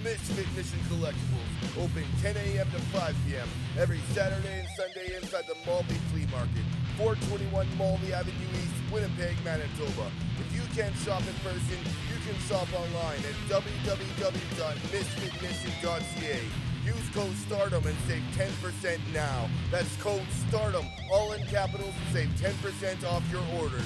Misfit Mission Collectibles, open 10 a.m. to 5 p.m. every Saturday and Sunday inside the Malby Flea Market, 421 Malby Avenue East, Winnipeg, Manitoba. If you can't shop in person, you can shop online at www.misfitmission.ca. Use code STARDOM and save 10% now. That's code STARDOM, all in capitals, and save 10% off your order.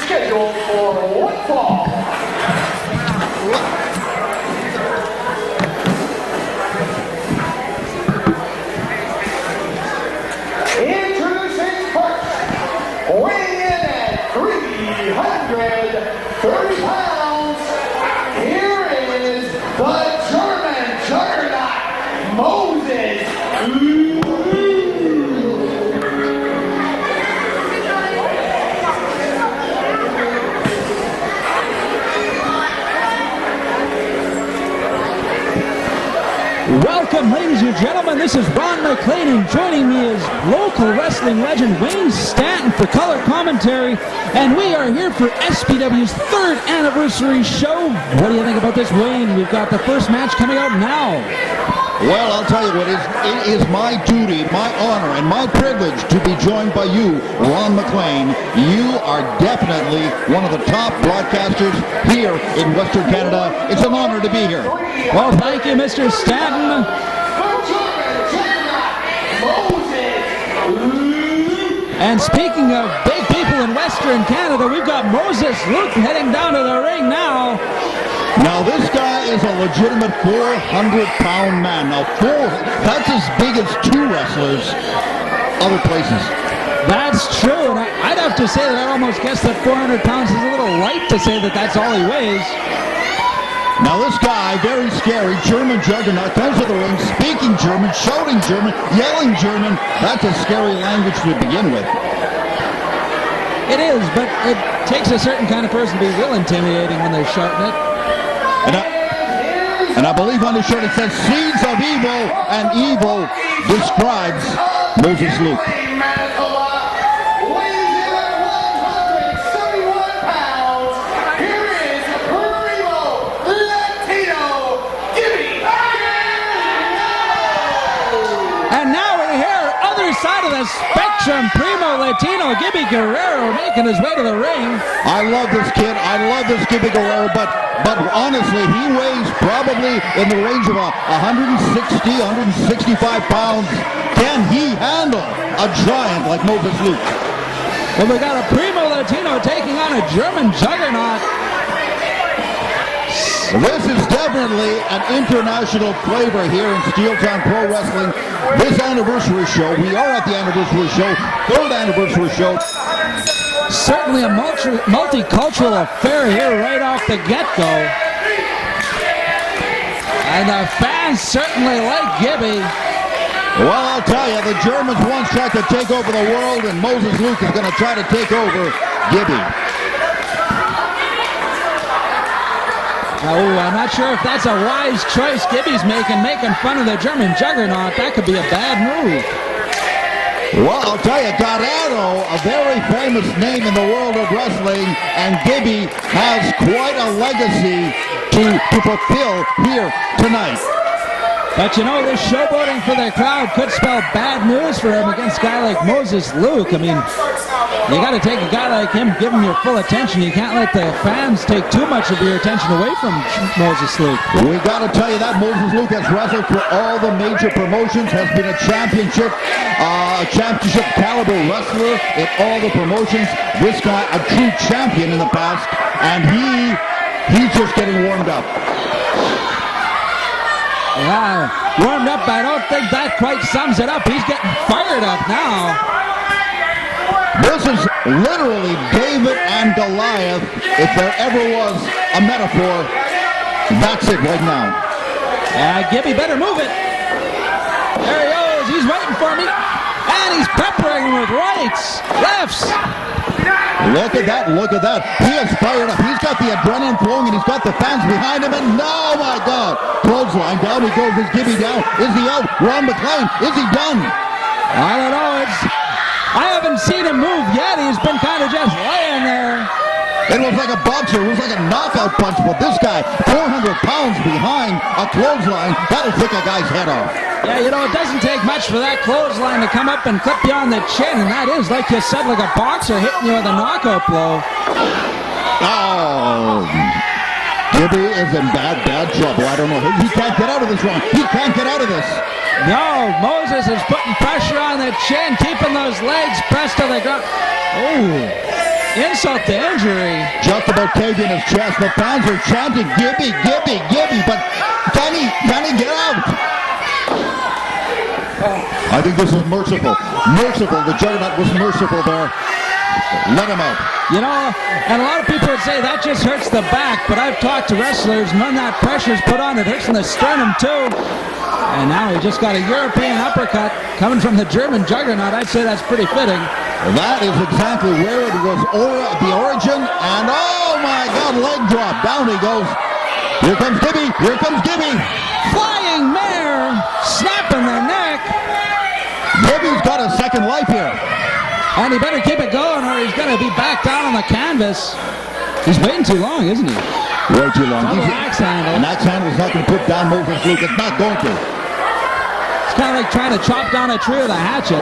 Scheduled for one fall. Introducing first, weighing in at 330 pounds, here is the German juggernaut, Moses. Welcome, ladies and gentlemen. This is Ron McLean, and joining me is local wrestling legend Wayne Stanton for color commentary. And we are here for SPW's 3rd anniversary show. What do you think about this, Wayne? We've got the first match coming out now. Well, I'll tell you what, it is my duty, my honor, and my privilege to be joined by you, Ron McLean. You are definitely one of the top broadcasters here in Western Canada. It's an honor to be here. Well, thank you, Mr. Stanton. And speaking of big people in Western Canada, we've got Moses Luke heading down to the ring now. Now, this guy is a legitimate 400-pound man. Now, that's as big as 2 wrestlers other places. That's true, and I'd have to say that I'd almost guess that 400 pounds is a little light to say that that's all he weighs. Now, this guy, very scary, German juggernaut, comes to the ring, speaking German, shouting German, yelling German. That's a scary language to begin with. It is, but it takes a certain kind of person to be real intimidating when they're shouting it. And I believe on the shirt it says Seeds of Evil, and evil describes Moses Luke. And now we're here, other side of the spectrum, Primo Latino Gibby Guerrero making his way to the ring. I love this kid. I love this Gibby Guerrero, but honestly, he weighs probably in the range of 160, 165 pounds. Can he handle a giant like Moses Luke? Well, we got a Primo Latino taking on a German juggernaut. This is definitely an international flavor here in Steel Town Pro Wrestling. This anniversary show, we are at the anniversary show, 3rd anniversary show. Certainly a multicultural affair here right off the get-go. And the fans certainly like Gibby. Well, I'll tell you, the Germans once tried to take over the world, and Moses Luke is going to try to take over Gibby. Oh, I'm not sure if that's a wise choice Gibby's making fun of the German juggernaut. That could be a bad move. Well, I'll tell you, Guerrero, a very famous name in the world of wrestling, and Gibby has quite a legacy to fulfill here tonight. But you know, this showboating for the crowd could spell bad news for him against a guy like Moses Luke. I mean, you got to take a guy like him, give him your full attention. You can't let the fans take too much of your attention away from Moses Luke. We got to tell you that Moses Luke has wrestled for all the major promotions, has been a championship caliber wrestler in all the promotions. This guy, a true champion in the past, and he's just getting warmed up. Yeah, warmed up. I don't think that quite sums it up. He's getting fired up now. This is literally David and Goliath. If there ever was a metaphor, that's it right now. Gibby better move it. There he goes. He's waiting for me. And he's peppering with rights, lefts. Look at that, look at that. He is fired up. He's got the adrenaline flowing, and he's got the fans behind him, and oh my God. Clothesline, down he goes. Is Gibby down? Is he out? Ron McClain, is he done? I don't know. I haven't seen him move yet. He's been kind of just laying there. It was like a boxer. It was like a knockout punch, but this guy, 400 pounds behind a clothesline, that'll take a guy's head off. Yeah, you know, it doesn't take much for that clothesline to come up and clip you on the chin, and that is, like you said, like a boxer hitting you with a knockout blow. Oh, Gibby is in bad trouble. I don't know. He can't get out of this, Ron. He can't get out of this. No, Moses is putting pressure on the chin, keeping those legs pressed to the ground. Oh, insult to injury. Just about caving his chest. The fans are chanting, Gibby, Gibby, Gibby, but can he get out? I think this is merciful. Merciful. The Juggernaut was merciful there. Let him out. You know, and a lot of people would say that just hurts the back, but I've talked to wrestlers, and when that pressure's put on, it hurts in the sternum too. And now he just got a European uppercut coming from the German Juggernaut. I'd say that's pretty fitting. That is exactly where it was the origin, and oh my God, leg drop. Down he goes. Here comes Gibby. Here comes Gibby. Flying mare, snapping the neck. Gibby's got a second life here. And he better keep it going or he's going to be back down on the canvas. He's waiting too long, isn't he? Way too long. Double axe handle. An axe handle's not going to put down Moses Luke. It's not going to. It's kind of like trying to chop down a tree with a hatchet.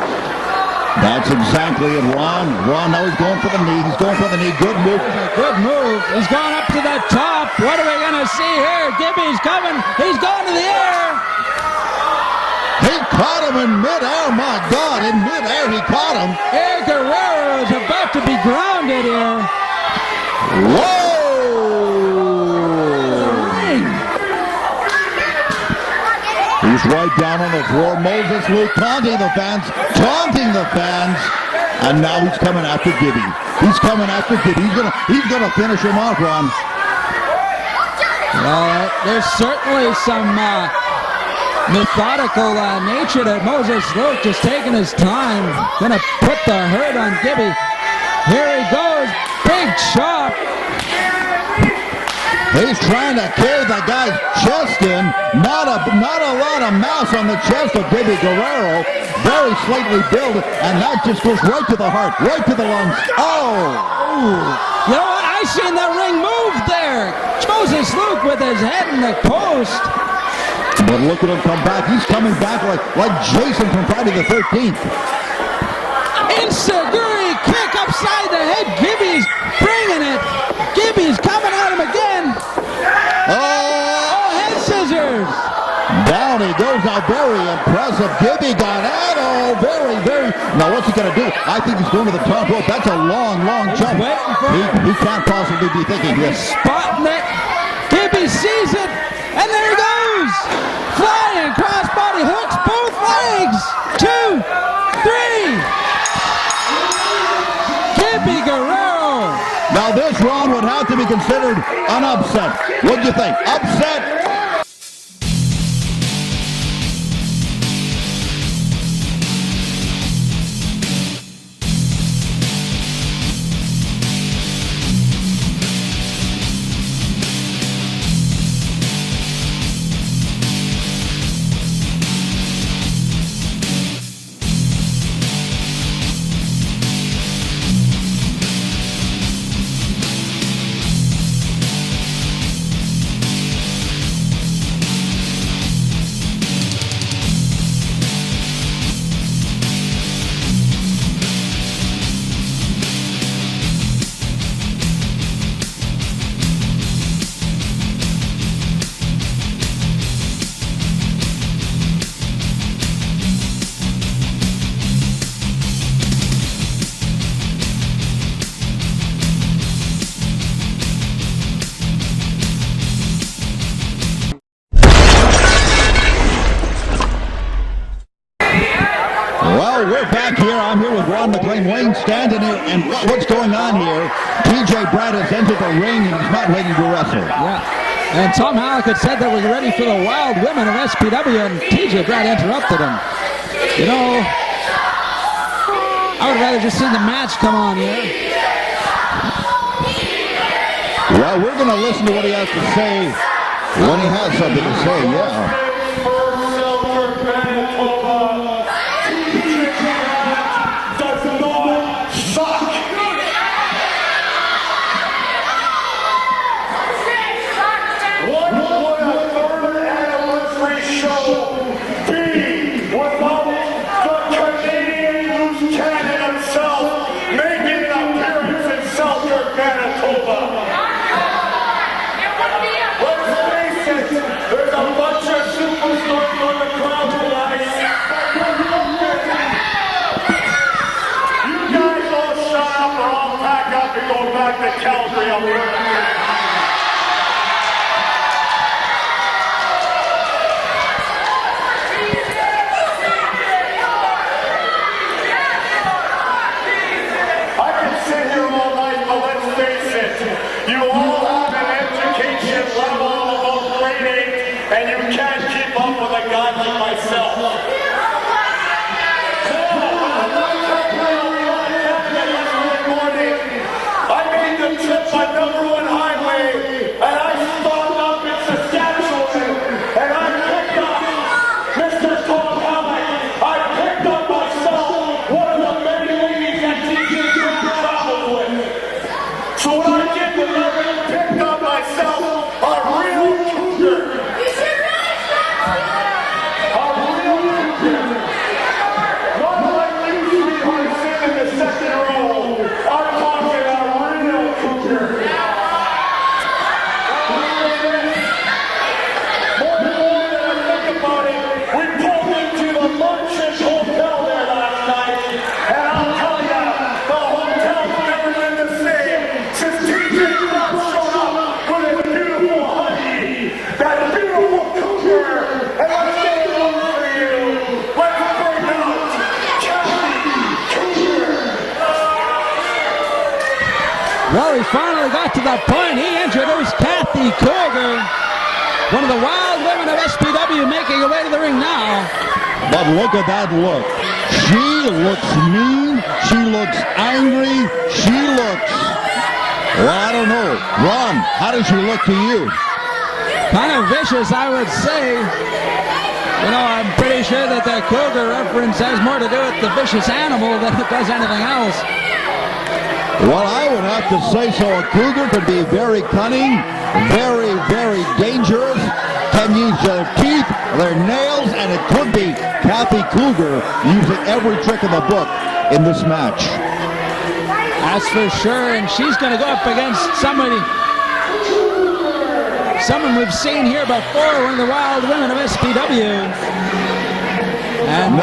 That's exactly it, Ron. Now he's going for the knee. He's going for the knee. Good move. Good move. He's going up to the top. What are we going to see here? Gibby's coming. He's going to the air. He caught him in midair. My God, in midair he caught him. Hey, Guerrero is about to be grounded here. Whoa! He's right down on the floor. Moses Luke taunting the fans. And now he's coming after Gibby. He's gonna finish him off, Ron. Well, there's certainly some methodical nature to Moses Luke, just taking his time. Gonna put the hurt on Gibby. Here he goes. Big chop. He's trying to carry the guy's chest in. Not a lot of mass on the chest of Gibby Guerrero. Very slightly built, and that just goes right to the heart, right to the lungs. Oh! You know what? I seen the ring move there. Moses Luke with his head in the post. But look at him come back. He's coming back like Jason from Friday the 13th. Enziguri kick upside the head. Gibby's bringing it. Gibby's coming at him again. Oh, head scissors. Down he goes now. Very impressive. Gibby got out. Oh, very. Now what's he going to do? I think he's going to the top rope. That's a long jump. He can't possibly be thinking this. Spotting it. Gibby sees it. And there he goes. Flying crossbody hooks both legs. 2, 3. Gibby Guerrero. Now this, Ron, would have to be considered an upset. What do you think? Upset? Well, we're back here. I'm here with Ron McLean. Wayne standing here, and what's going on here? TJ Brad has entered the ring, and he's not ready to wrestle. Yeah. And Tom Halleck had said that we're ready for the Wild Women of SPW, and TJ Brad interrupted him. You know, I would rather just see the match come on here. Well, we're going to listen to what he has to say when he has something to say, yeah. Calgary, Alberta. I can sit here all night, but let's face it, you all have an education level about grade 8, and you can't keep up with a guy like myself. Trip by number 1 highway, and I stopped up in Saskatchewan, and I picked up Mr. Tom Halleck. I picked up myself one of the many ladies that TJ traveled with. So what I did was I really picked up myself a real cougar. A real cougar. Not like you sweetheart sitting in the second row. I'm talking a real cougar. More than I think about it, we pulled into the Merchant Hotel there last night, and I'll tell you, the hotel's never been the same since TJ Brown showed up with his beautiful honey, that beautiful cougar, and let's get it over for you. Let's bring out Kathy Cougar. Well, he finally got to the point. He introduced Kathy Cougar, one of the Wild Women of SPW, making her way to the ring now. But look at that look. She looks mean. She looks angry. She looks... Well, I don't know. Ron, how does she look to you? Kind of vicious, I would say. You know, I'm pretty sure that the Cougar reference has more to do with the vicious animal than it does anything else. Well, I would have to say so. A cougar could be very cunning, very, very dangerous, can use their teeth, their nails, and it could be Kathy Cougar using every trick in the book in this match. That's for sure, and she's going to go up against someone we've seen here before, one of the Wild Women of SPW. And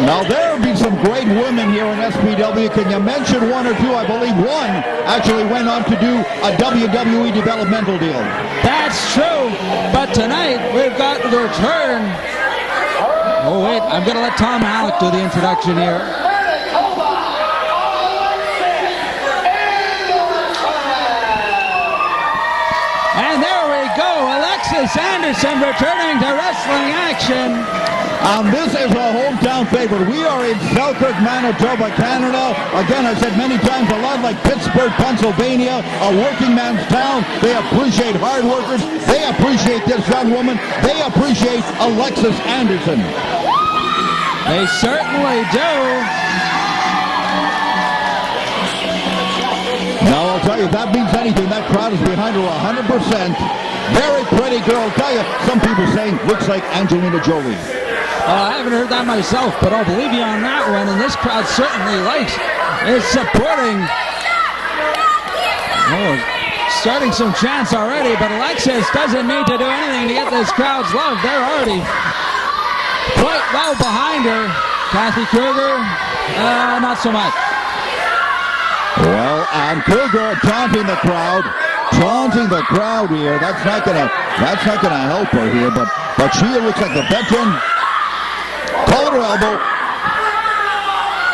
now there have been some great women here in SPW. Can you mention one or two? I believe one actually went on to do a WWE developmental deal. that's true, but tonight we've got the return. Oh wait, I'm going to let Tom Halleck do the introduction here. And there we go, Alexis Anderson returning to wrestling action. This is a hometown favorite. We are in Selkirk, Manitoba, Canada. Again, I said many times, a lot like Pittsburgh, Pennsylvania, a working man's town. They appreciate hard workers. They appreciate this young woman. They appreciate Alexis Anderson. They certainly do. Now, I'll tell you, if that means anything, that crowd is behind her 100%. Very pretty girl. I'll tell you, some people saying looks like Angelina Jolie. I haven't heard that myself, but I'll believe you on that one. And this crowd certainly is supporting. Oh, starting some chants already, but Alexis doesn't need to do anything to get this crowd's love. They're already quite well behind her. Kathy Cougar, not so much. Well, and Cougar taunting the crowd here. That's not gonna help her here. But she looks like the veteran. Collar elbow.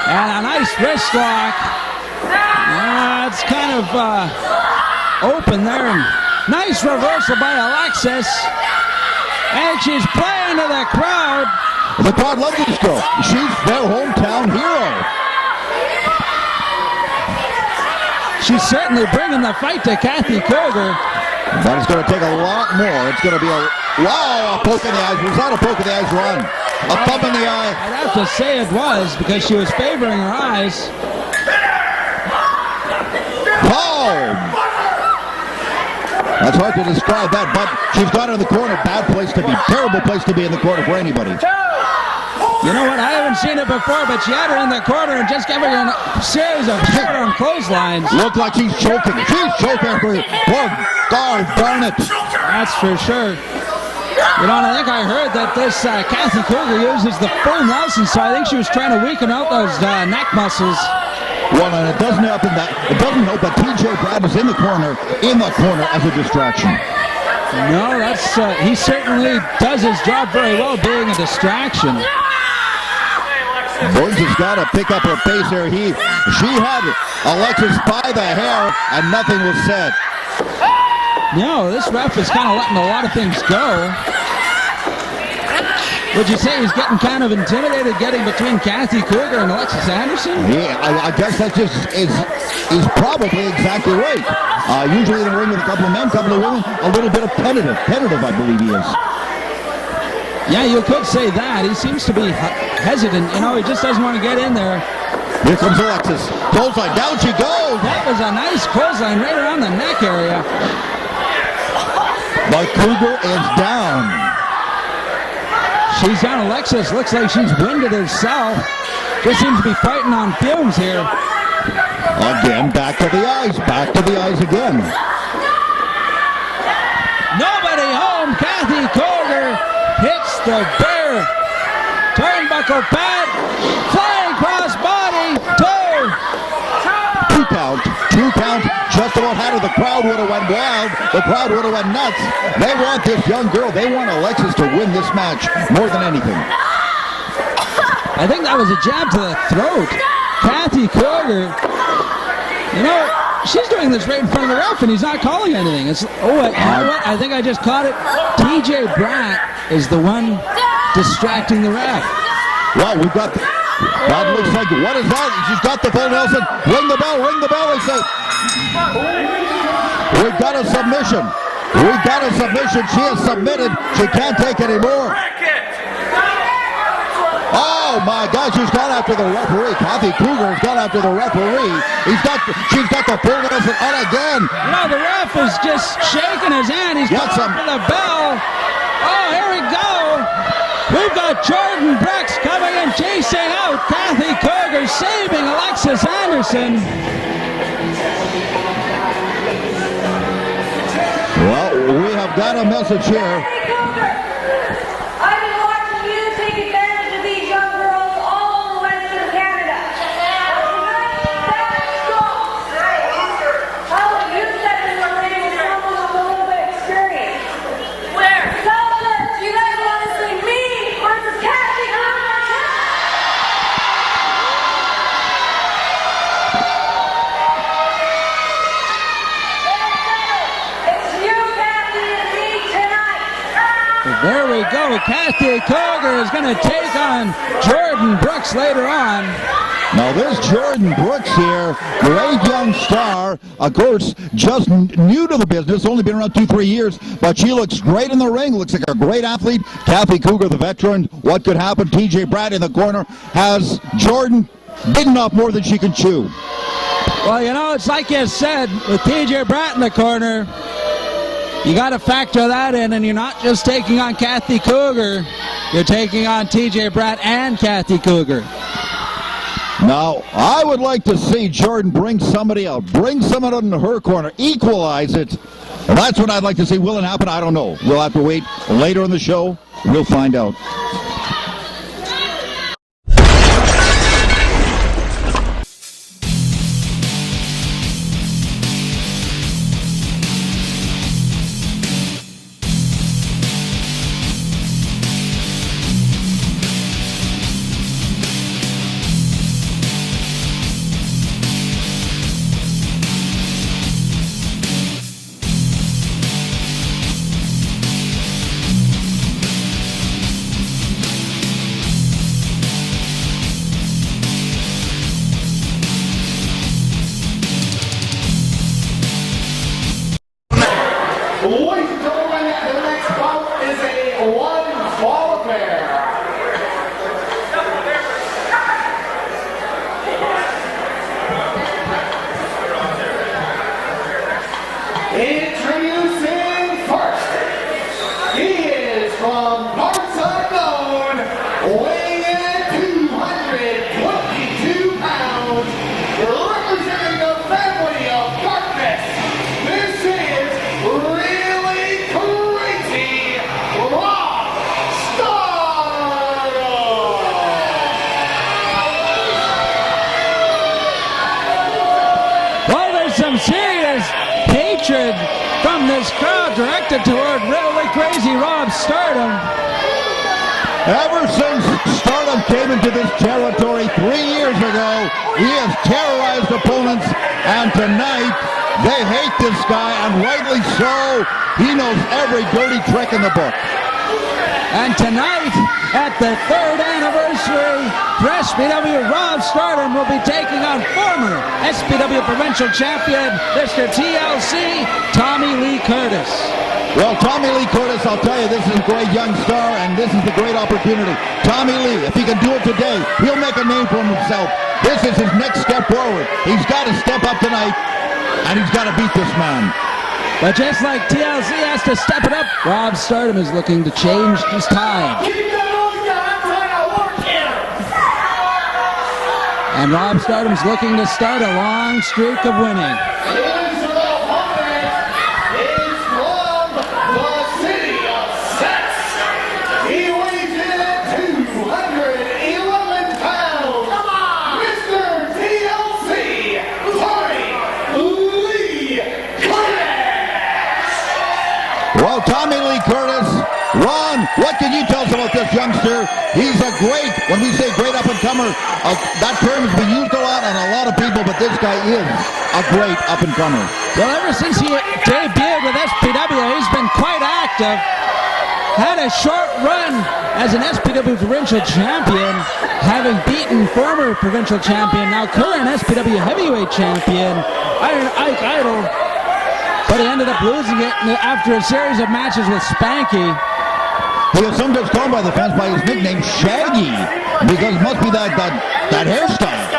And a nice wrist lock. It's kind of open there. And nice reversal by Alexis. And she's playing to the crowd. The crowd loves this girl. She's their hometown hero. She's certainly bringing the fight to Kathy Cougar. But it's going to take a lot more. It's going to be a poke in the eyes. Was that a poke in the eyes, Ron? A thumb in the eye. I'd have to say it was because she was favoring her eyes. Oh! That's hard to describe that, but she's got her in the corner. Bad place to be. Terrible place to be in the corner for anybody. You know what? I haven't seen it before, but she had her in the corner and just gave her a series of short-arm clotheslines. Looked like she's choking. She's choking for darn it. That's for sure. You know, and I think I heard that this Kathy Cougar uses the full Nelson, so I think she was trying to weaken out those neck muscles. Well, and it doesn't help that TJ Brad is in the corner as a distraction. No, that's he certainly does his job very well, being a distraction. Burns has got to pick up her pace here. She had Alexis by the hair, and nothing was said. No, this ref is kind of letting a lot of things go. Would you say he's getting kind of intimidated getting between Kathy Cougar and Alexis Anderson? Yeah, I guess that just is probably exactly right. Usually in the ring with a couple of men, a couple of women, a little bit of tentative, I believe he is. Yeah, you could say that. He seems to be hesitant. You know, he just doesn't want to get in there. Here comes Alexis. Clothesline, down she goes. That was a nice clothesline right around the neck area. But Cougar is down. She's down. Alexis looks like she's winded herself. Just seems to be fighting on fumes here. Again, back to the eyes again. Nobody home. Kathy Cougar hits the bear turnbuckle pad. Flying cross body. Two count. Just about had her. The crowd would have went wild. The crowd would have went nuts. They want this young girl. They want Alexis to win this match more than anything. I think that was a jab to the throat. Kathy Cougar. You know, she's doing this right in front of the ref, and he's not calling anything. You know what? I think I just caught it. TJ Bratt is the one distracting the ref. Well, we've got... That looks like, what is that? She's got the full Nelson. Ring the bell, they say. We've got a submission. She has submitted. She can't take any more. Oh my God, she's gone after the referee. Kathy Cougar has gone after the referee. She's got the full Nelson on again. No, the ref is just shaking his hand. He's going for the bell. Oh, here we go. We've got Jordan Brooks coming and chasing out Kathy Cougar, saving Alexis Anderson. Well, we have got a message here. Kathy Cougar, I've been watching you take advantage of these young girls all over Western Canada. That's strong. How about you step in the ring with someone with a little bit of experience? Where? Tell them, you guys want to see me versus Kathy Cougar. It's you, Kathy, and me tonight. There we go. Kathy Cougar is going to take on Jordan Brooks later on. Now this Jordan Brooks here, great young star, of course, just new to the business, only been around 2-3 years, but she looks great in the ring, looks like a great athlete. Kathy Cougar, the veteran, what could happen? TJ Bratt in the corner has Jordan bitten off more than she can chew. Well, you know, it's like you said, with TJ Bratt in the corner, you got to factor that in, and you're not just taking on Kathy Cougar, you're taking on TJ Bratt and Kathy Cougar. Now, I would like to see Jordan bring somebody out, bring someone out into her corner, equalize it. Well, that's what I'd like to see. Will it happen? I don't know. We'll have to wait later in the show. We'll find out. directed toward really crazy Rob Stardom. Ever since Stardom came into this territory 3 years ago, he has terrorized opponents, and tonight they hate this guy, and rightly so. He knows every dirty trick in the book. And tonight, at the 3rd anniversary for SPW, Rob Stardom will be taking on former SPW Provincial Champion, Mr. TLC, Tommy Lee Curtis. Well, Tommy Lee Curtis, I'll tell you, this is a great young star, and this is the great opportunity. Tommy Lee, if he can do it today, he'll make a name for himself. This is his next step forward. He's got to step up tonight, and he's got to beat this man. But just like TLC has to step it up, Rob Stardom is looking to change his tide. Keep the noise down, I'm trying to work here. And Rob Stardom's looking to start a long streak of winning. His opponent is from the city of sex. He weighs in at 211 pounds. Come on! Mr. TLC, Tommy Lee Curtis. Well, Tommy Lee Curtis, Ron, what can you tell us about this youngster? He's a great, when we say great up-and-comer, that term has been used a lot on a lot of people, but this guy is a great up-and-comer. Well, ever since he debuted with SPW, he's been quite active. Had a short run as an SPW Provincial Champion, having beaten former Provincial Champion, now current SPW Heavyweight Champion, Ike Idol. But he ended up losing it after a series of matches with Spanky. He is sometimes called by the fans by his nickname Shaggy, because it must be that hairstyle.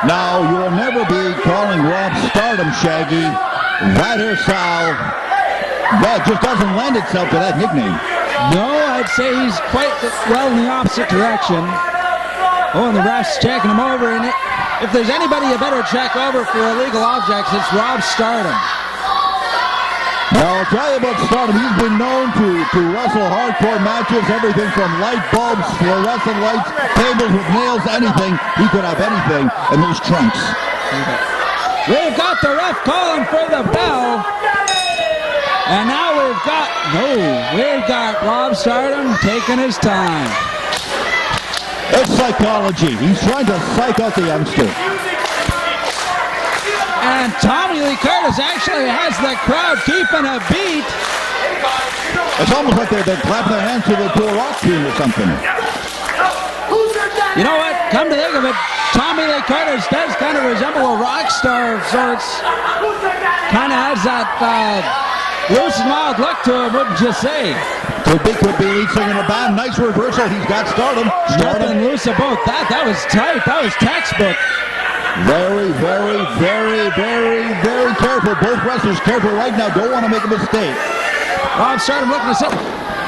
Now, you will never be calling Rob Stardom Shaggy. That hairstyle, well, just doesn't lend itself to that nickname. No, I'd say he's quite well in the opposite direction. Oh, and the ref's checking him over, and if there's anybody you better check over for illegal objects, it's Rob Stardom. Now, I'll tell you about Stardom. He's been known to wrestle hardcore matches, everything from light bulbs, fluorescent lights, tables with nails, anything. He could have anything in those trunks. We've got the ref calling for the bell. And now we've got Rob Stardom taking his time. It's psychology. He's trying to psych out the youngster. And Tommy Lee Curtis actually has the crowd keeping a beat. It's almost like they're clapping their hands to a rock tune or something. You know what? Come to think of it, Tommy Lee Curtis does kind of resemble a rock star of sorts. Kind of has that loose and wild look to him, wouldn't you say? Could be lead singer in a band. Nice reversal. He's got Stardom. Nothing loose about that. That was tight. That was textbook. Very, very, very, very, very careful. Both wrestlers careful right now. Don't want to make a mistake. Rob Stardom looking to sit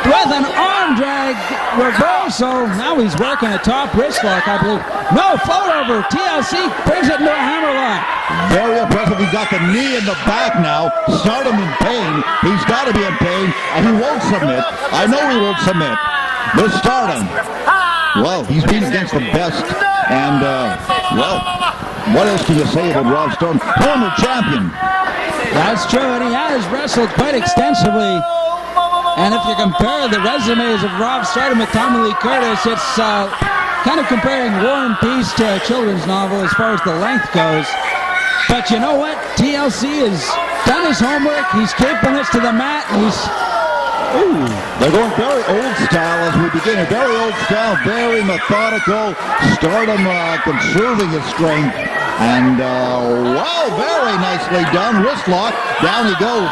with an arm drag reversal. Now he's working a top wrist lock, I believe. No, float over. TLC brings it into a hammerlock. Very impressive. He's got the knee in the back now. Stardom in pain. He's got to be in pain, and he won't submit. I know he won't submit. But Stardom, well, he's been against the best, and, well, what else can you say about Rob Stardom? Former champion. That's true, and he has wrestled quite extensively. And if you compare the resumes of Rob Stardom with Tommy Lee Curtis, it's kind of comparing War and Peace to a children's novel as far as the length goes. But you know what? TLC has done his homework. He's keeping us to the mat. And They're going very old style as we begin. A very old style, very methodical. Stardom conserving his strength. And, wow, very nicely done. Wrist lock. Down he goes.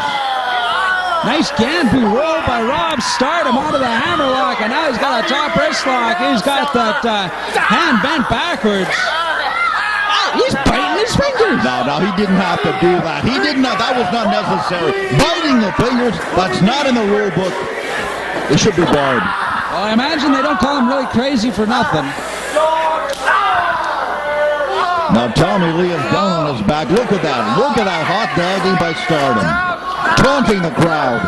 Nice canopy roll by Rob Stardom onto the hammerlock, and now he's got a top wrist lock. He's got that hand bent backwards. He's biting his fingers. No, he didn't have to do that. He did not. That was not necessary. Biting the fingers, that's not in the rule book. It should be barred. Well, I imagine they don't call him really crazy for nothing. Now Tommy Lee is down on his back. Look at that. Look at that hot dogging by Stardom. Taunting the crowd.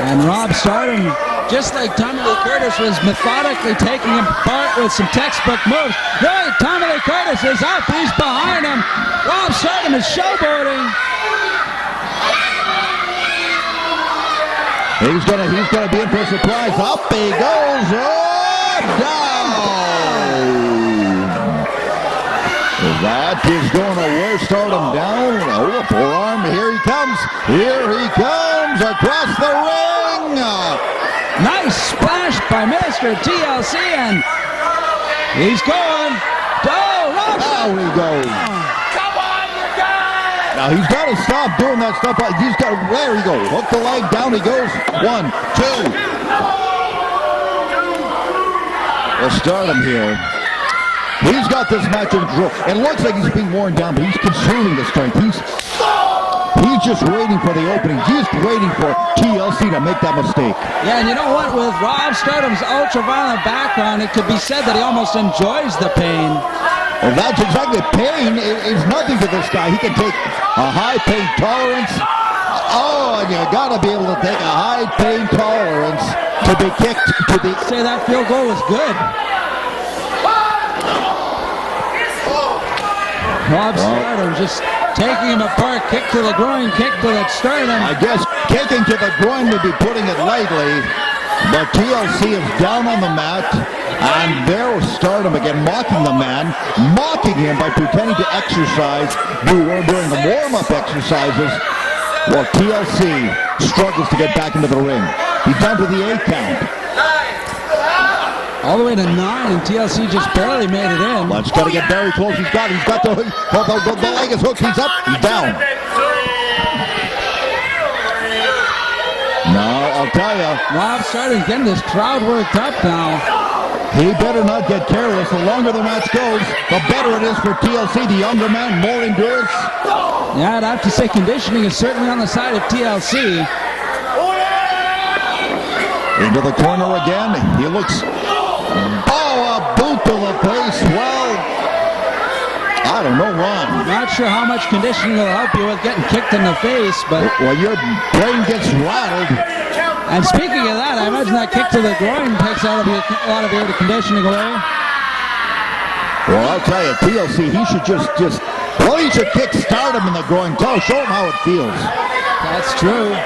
And Rob Stardom just like Tommy Lee Curtis was methodically taking him apart with some textbook moves. Right, Tommy Lee Curtis is up. He's behind him. Rob Stardom is showboating. He's gonna be in for a surprise. Up he goes. Oh, down. That is going to wear Stardom down. Oh, a forearm. Here he comes. Here he comes across the ring. Nice splash by Mr. TLC, and he's going. Oh, Rob Now he goes. Come on, you guys! Now he's got to stop doing that stuff. He's got. There he goes. Hook the leg. Down he goes. 1, 2. Well, Stardom here. He's got this match in control. It looks like he's being worn down, but he's consuming the strength. He's just waiting for the opening. He's waiting for TLC to make that mistake. Yeah, and you know what? With Rob Stardom's ultra-violent background, it could be said that he almost enjoys the pain. Well, that's exactly. Pain is nothing to this guy. He can take a high pain tolerance. Oh, and you got to be able to take a high pain tolerance to be kicked to the. Say that field goal was good. Rob Stardom just taking him apart, kick to the groin, kick to the sternum. I guess kicking to the groin would be putting it lightly, but TLC is down on the mat, and there was Stardom again mocking the man, mocking him by pretending to exercise during the warm-up exercises, while TLC struggles to get back into the ring. He's down to the 8 count. All the way to 9, and TLC just barely made it in. Let's got to get very close. He's got the leg is hooked. He's up. He's down. Now, I'll tell you. Rob Stardom getting this crowd worked up now. He better not get careless. The longer the match goes, the better it is for TLC. The younger man, more endurance. Yeah, I'd have to say conditioning is certainly on the side of TLC. Into the corner again. He looks... Oh, a boot to the face. Well, I don't know, Ron. Not sure how much conditioning will help you with getting kicked in the face, but... Well, your brain gets rattled. And speaking of that, I imagine that kick to the groin takes a lot of your conditioning away. Well, I'll tell you, TLC, he should he should kick Stardom in the groin. Show him how it feels. That's true.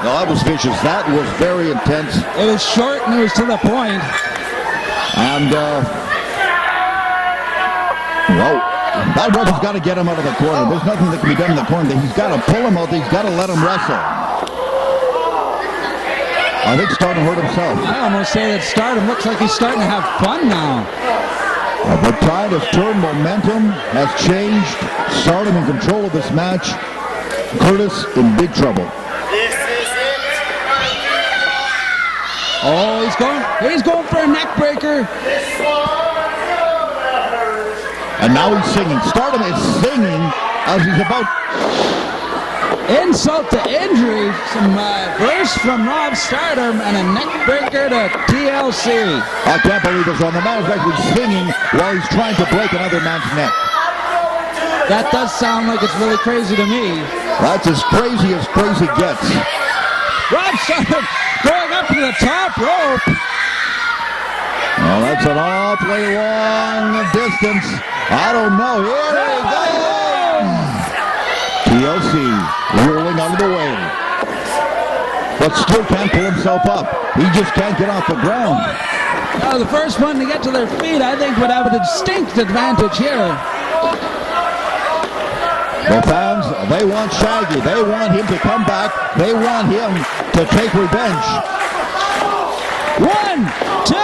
No, that was vicious. That was very intense. It was short and it was to the point. And, well, that referee's got to get him out of the corner. There's nothing that can be done in the corner. He's got to pull him out. He's got to let him wrestle. I think Stardom hurt himself. I almost say that Stardom looks like he's starting to have fun now. The tide has turned. Momentum has changed. Stardom in control of this match. Curtis in big trouble. Oh, he's going for a neck breaker. And now he's singing. Stardom is singing as he's about... Insult to injury. Some verse from Rob Stardom and a neck breaker to TLC. I can't believe this one. The man is actually singing while he's trying to break another man's neck. That does sound like it's really crazy to me. That's as crazy gets. Rob Stardom going up to the top rope. Well, that's an awfully long distance. I don't know. Here he goes. TLC rolling out of the way. But still can't pull himself up. He just can't get off the ground. The first one to get to their feet, I think, would have a distinct advantage here. The fans, they want Shaggy. They want him to come back. They want him to take revenge. 1, 2,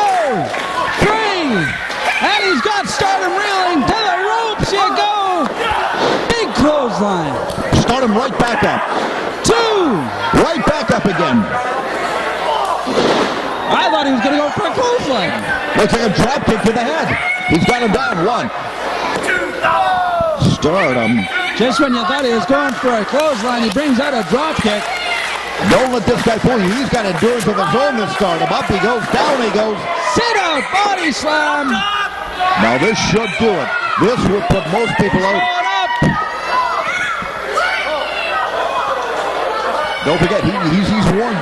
3. And he's got Stardom reeling to the ropes. You go. Big clothesline. Stardom right back up. 2. Right back up again. I thought he was going to go for a clothesline. Looks like a drop kick to the head. He's got him down. 1. Stardom. Just when you thought he was going for a clothesline, he brings out a drop kick. Don't let this guy fool you. He's got endurance of his own to Stardom. Up he goes, down he goes. Sit out, body slam. Now this should do it. This would put most people out. Don't forget, he's worn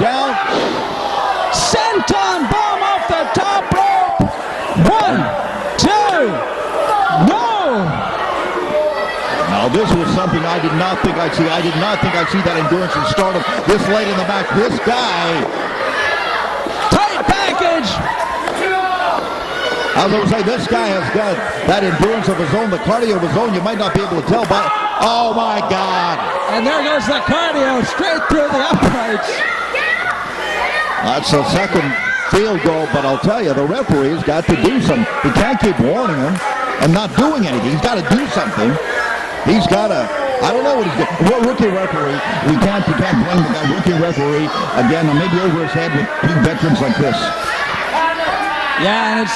this was something I did not think I'd see. I did not think I'd see that endurance and stardom this late in the match. This guy, Tight package. I was going to say, this guy has got that endurance of his own, the cardio of his own. You might not be able to tell, but oh my God. And there goes the cardio straight through the uprights. That's the second field goal, but I'll tell you, the referee's got to do something. He can't keep warning him and not doing anything. He's got to do something. He's got to, I don't know what he's doing. Well, rookie referee, you can't blame the guy. Rookie referee, again, maybe over his head with two veterans like this. Yeah, and it's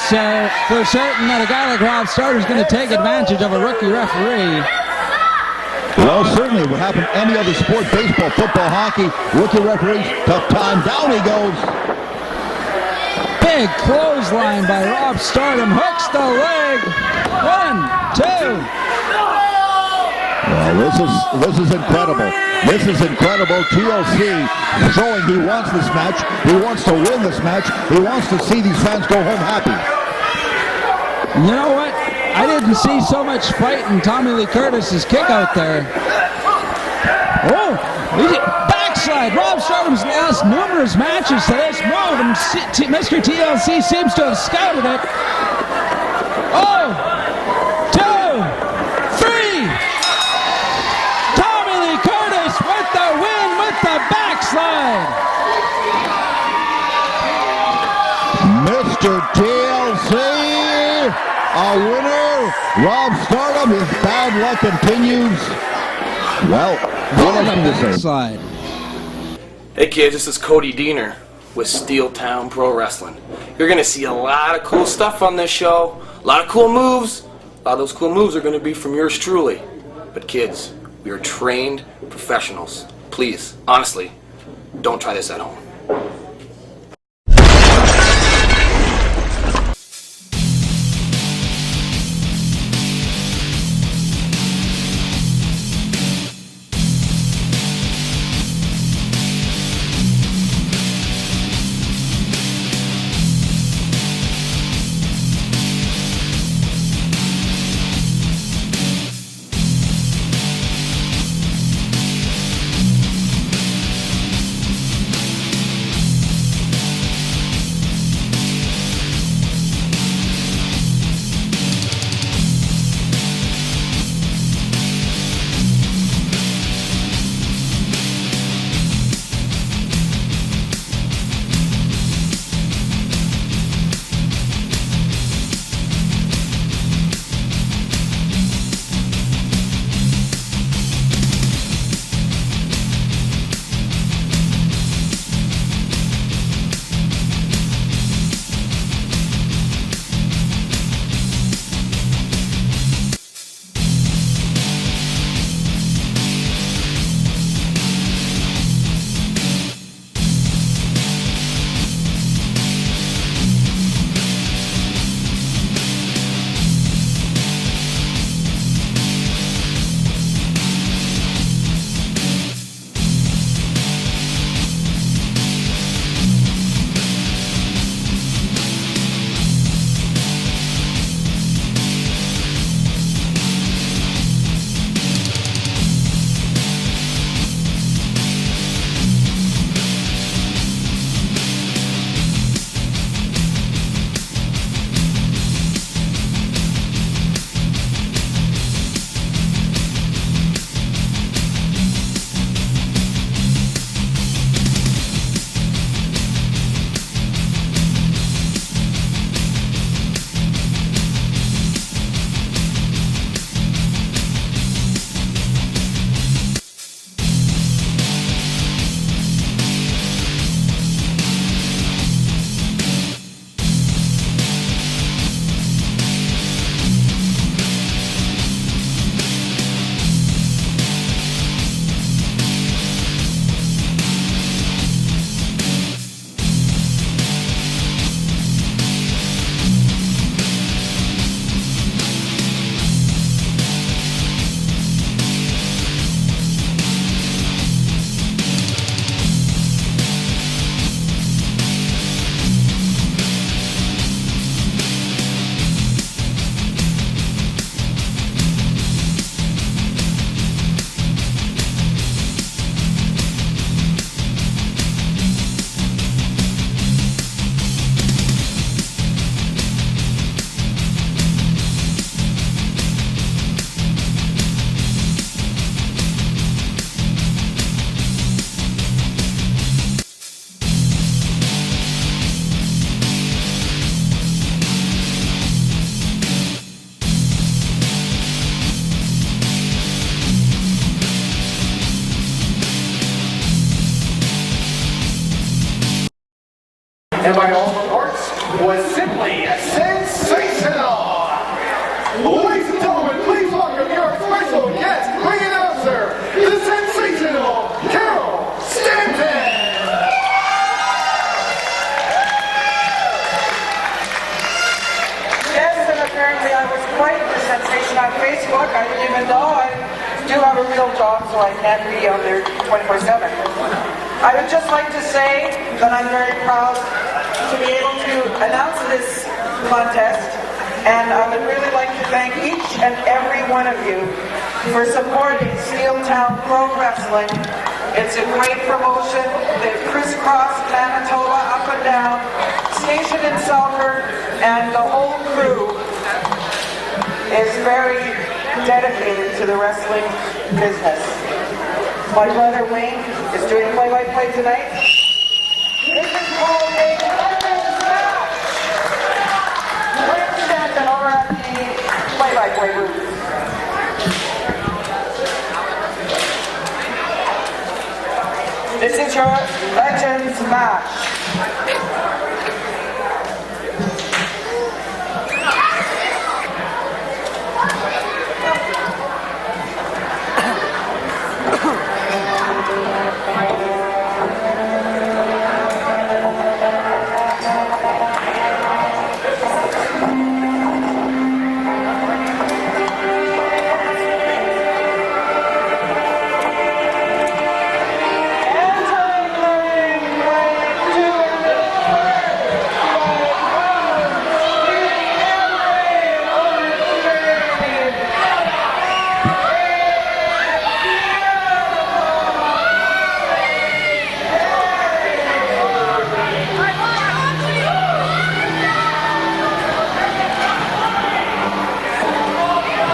for certain that a guy like Rob Starter is going to take advantage of a rookie referee. Well, certainly it would happen any other sport, baseball, football, hockey. Rookie referees, tough time. Down he goes. Big clothesline by Rob Stardom. Hooks the leg. 1, 2. Well, this is incredible. This is incredible. TLC showing he wants this match. He wants to win this match. He wants to see these fans go home happy. You know what? I didn't see so much fight in Tommy Lee Curtis's kick out there. Oh, backslide. Rob Stardom's lost numerous matches to this move, and Mr. TLC seems to have scouted it. Oh, 2, 3. Tommy Lee Curtis with the win with the backslide. Mr. TLC, a winner. Rob Stardom, his bad luck continues. Well, what else to say? Hey kids, this is Cody Diener with Steel Town Pro Wrestling. You're going to see a lot of cool stuff on this show, a lot of cool moves. A lot of those cool moves are going to be from yours truly. But kids, we are trained professionals. Please, honestly, don't try this at home. and by all reports was simply sensational. Ladies and gentlemen, please welcome your special guest, ring announcer, the sensational Carol Stanton. Yes, and apparently I was quite the sensation on Facebook. I didn't even know I do have a real job, so I can't be on there 24/7. I would just like to say that I'm very proud to be able to announce this contest, and I would really like to thank each and every one of you for supporting Steeltown Pro Wrestling. It's a great promotion. They've crisscrossed Manitoba up and down, stationed in Selkirk, and the whole crew is very dedicated to the wrestling business. My brother Wayne is doing play-by-play tonight. This is called a Legends Match. Wayne Stanton over at the play-by-play booth. This is your Legends Match.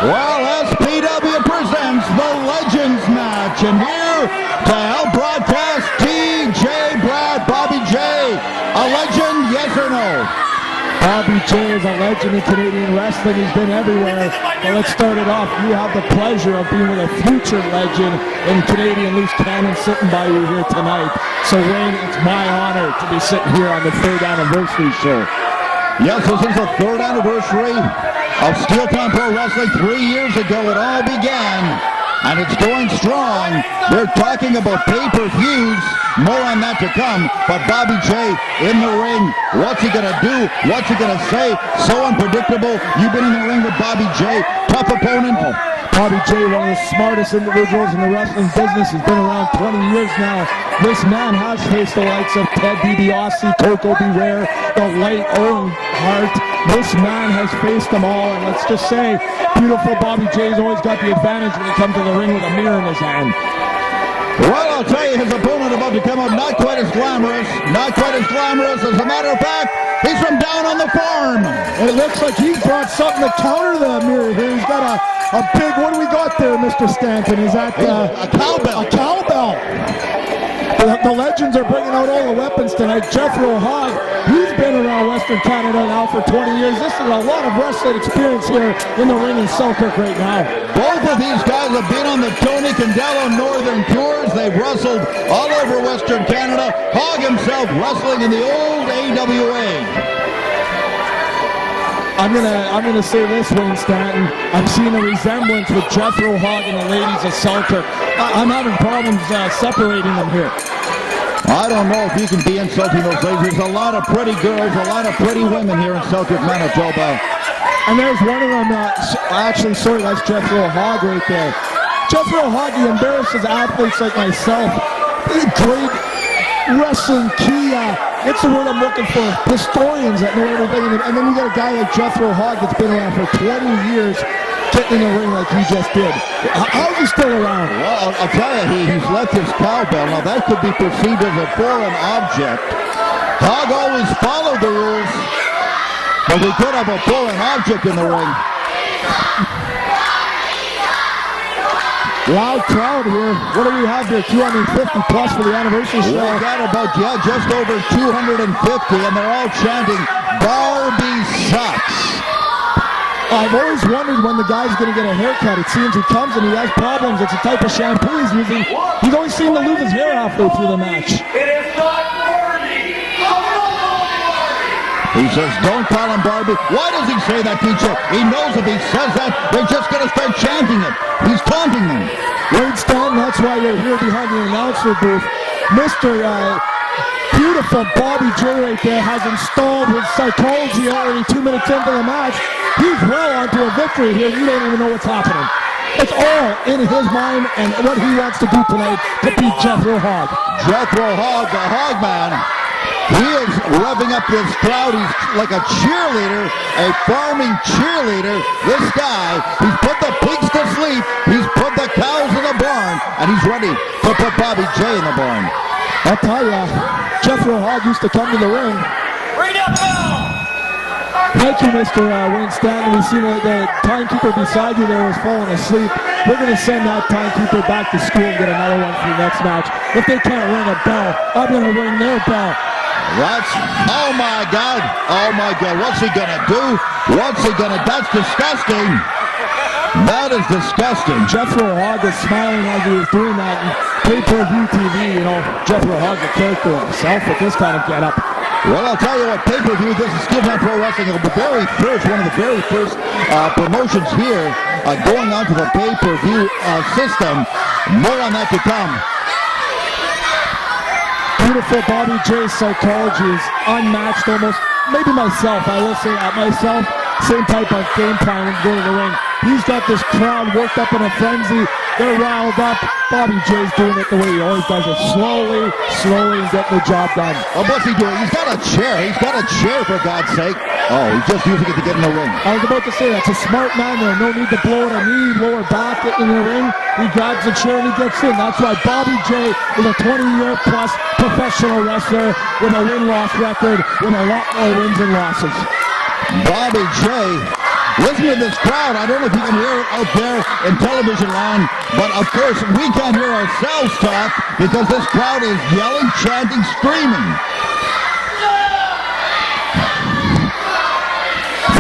Well, SPW presents the Legends Match, and here to help broadcast TJ Brad, Bobby J. A legend, yes or no? Bobby J is a legend in Canadian wrestling. He's been everywhere. But let's start it off. You have the pleasure of being with a future legend in Canadian loose cannon sitting by you here tonight. So Wayne, it's my honor to be sitting here on the 3rd anniversary show. Yes, this is the 3rd anniversary of Steeltown Pro Wrestling. 3 years ago it all began, and it's going strong. They're talking about pay-per-views. More on that to come. But Bobby J in the ring. What's he going to do? What's he going to say? So unpredictable. You've been in the ring with Bobby J. Tough opponent. Bobby J, one of the smartest individuals in the wrestling business, has been around 20 years now. This man has faced the likes of Ted DiBiase, Coco Beware, the late Owen Hart. This man has faced them all, and let's just say, beautiful Bobby J's always got the advantage when he comes to the ring with a mirror in his hand. Well, I'll tell you, his opponent about to come out not quite as glamorous. Not quite as glamorous. As a matter of fact, he's from down on the farm. It looks like he's brought something to counter the mirror here. He's got a big, what do we got there, Mr. Stanton? Is that a cowbell? A cowbell. The legends are bringing out all the weapons tonight. Jethro Hogg, he's been around Western Canada now for 20 years. This is a lot of wrestling experience here in the ring in Selkirk right now. Both of these guys have been on the Tony Condello Northern Tours. They've wrestled all over Western Canada. Hogg himself wrestling in the old AWA. I'm gonna say this, Wayne Stanton. I'm seeing a resemblance with Jethro Hogg and the ladies of Selkirk. I'm having problems separating them here. I don't know if you can be insulting those ladies. There's a lot of pretty girls, a lot of pretty women here in Selkirk, Manitoba. And there's one of them, actually, sorry, that's Jethro Hogg right there. Jethro Hogg, he embarrasses athletes like myself. Great wrestling key, what's the word I'm looking for? Historians that know everything. And then you got a guy like Jethro Hogg that's been around for 20 years getting in the ring like he just did. How is he still around? Well, I'll tell you, he's left his cowbell. Now, that could be perceived as a foreign object. Hogg always followed the rules, but we could have a foreign object in the ring. Loud crowd here. What do we have here? 250 plus for the anniversary show. We got about, just over 250, and they're all chanting, Barbie sucks. I've always wondered when the guy's going to get a haircut. It seems he comes and he has problems. It's a type of shampoo he's using. He's always seemed to lose his hair halfway through the match. It is not Barbie. He says, don't call him Barbie. Why does he say that, DJ? He knows if he says that, they're just going to start chanting it. He's taunting them. Wayne Stanton, that's why you're here behind the announcer booth. Mr. Beautiful Bobby J right there has installed his psychology already 2 minutes into the match. He's well onto a victory here. You don't even know what's happening. It's all in his mind and what he wants to do tonight to beat Jethro Hogg. Jethro Hogg, the Hog Man. He is revving up this crowd. He's like a cheerleader, a farming cheerleader. This guy, he's put the pigs to sleep. He's put the cows in the barn, and he's ready to put Bobby J in the barn. I'll tell ya, Jethro Hogg used to come to the ring. Bring that bell! Thank you, Mr. Wayne Stanton. We see the timekeeper beside you there is falling asleep. We're going to send that timekeeper back to school and get another one for the next match. If they can't ring a bell, I'm going to ring their bell. Oh my God, what's he going to do? That's disgusting. That is disgusting. Jethro Hogg is smiling as he was doing that. Pay-per-view TV, you know, Jethro Hogg's a character himself with this kind of get-up. Well, I'll tell you what, pay-per-view, this is Skill Time Pro Wrestling. One of the very first promotions here going on to the pay-per-view system. More on that to come. Beautiful Bobby J psychology is unmatched almost. Maybe myself, I will say that myself. Same type of game plan when you go to the ring. He's got this crowd worked up in a frenzy. They're riled up. Bobby J's doing it the way he always does it. Slowly, and getting the job done. Oh, what's he doing? He's got a chair. For God's sake. Oh, he's just using it to get in the ring. I was about to say, that's a smart man there. No need to blow at a knee, lower back in the ring. He grabs the chair and he gets in. That's why Bobby J is a 20-year-plus professional wrestler with a win-loss record with a lot more wins and losses. Bobby J. Listen to this crowd. I don't know if you can hear it out there in television land, but of course we can't hear ourselves talk because this crowd is yelling, chanting, screaming.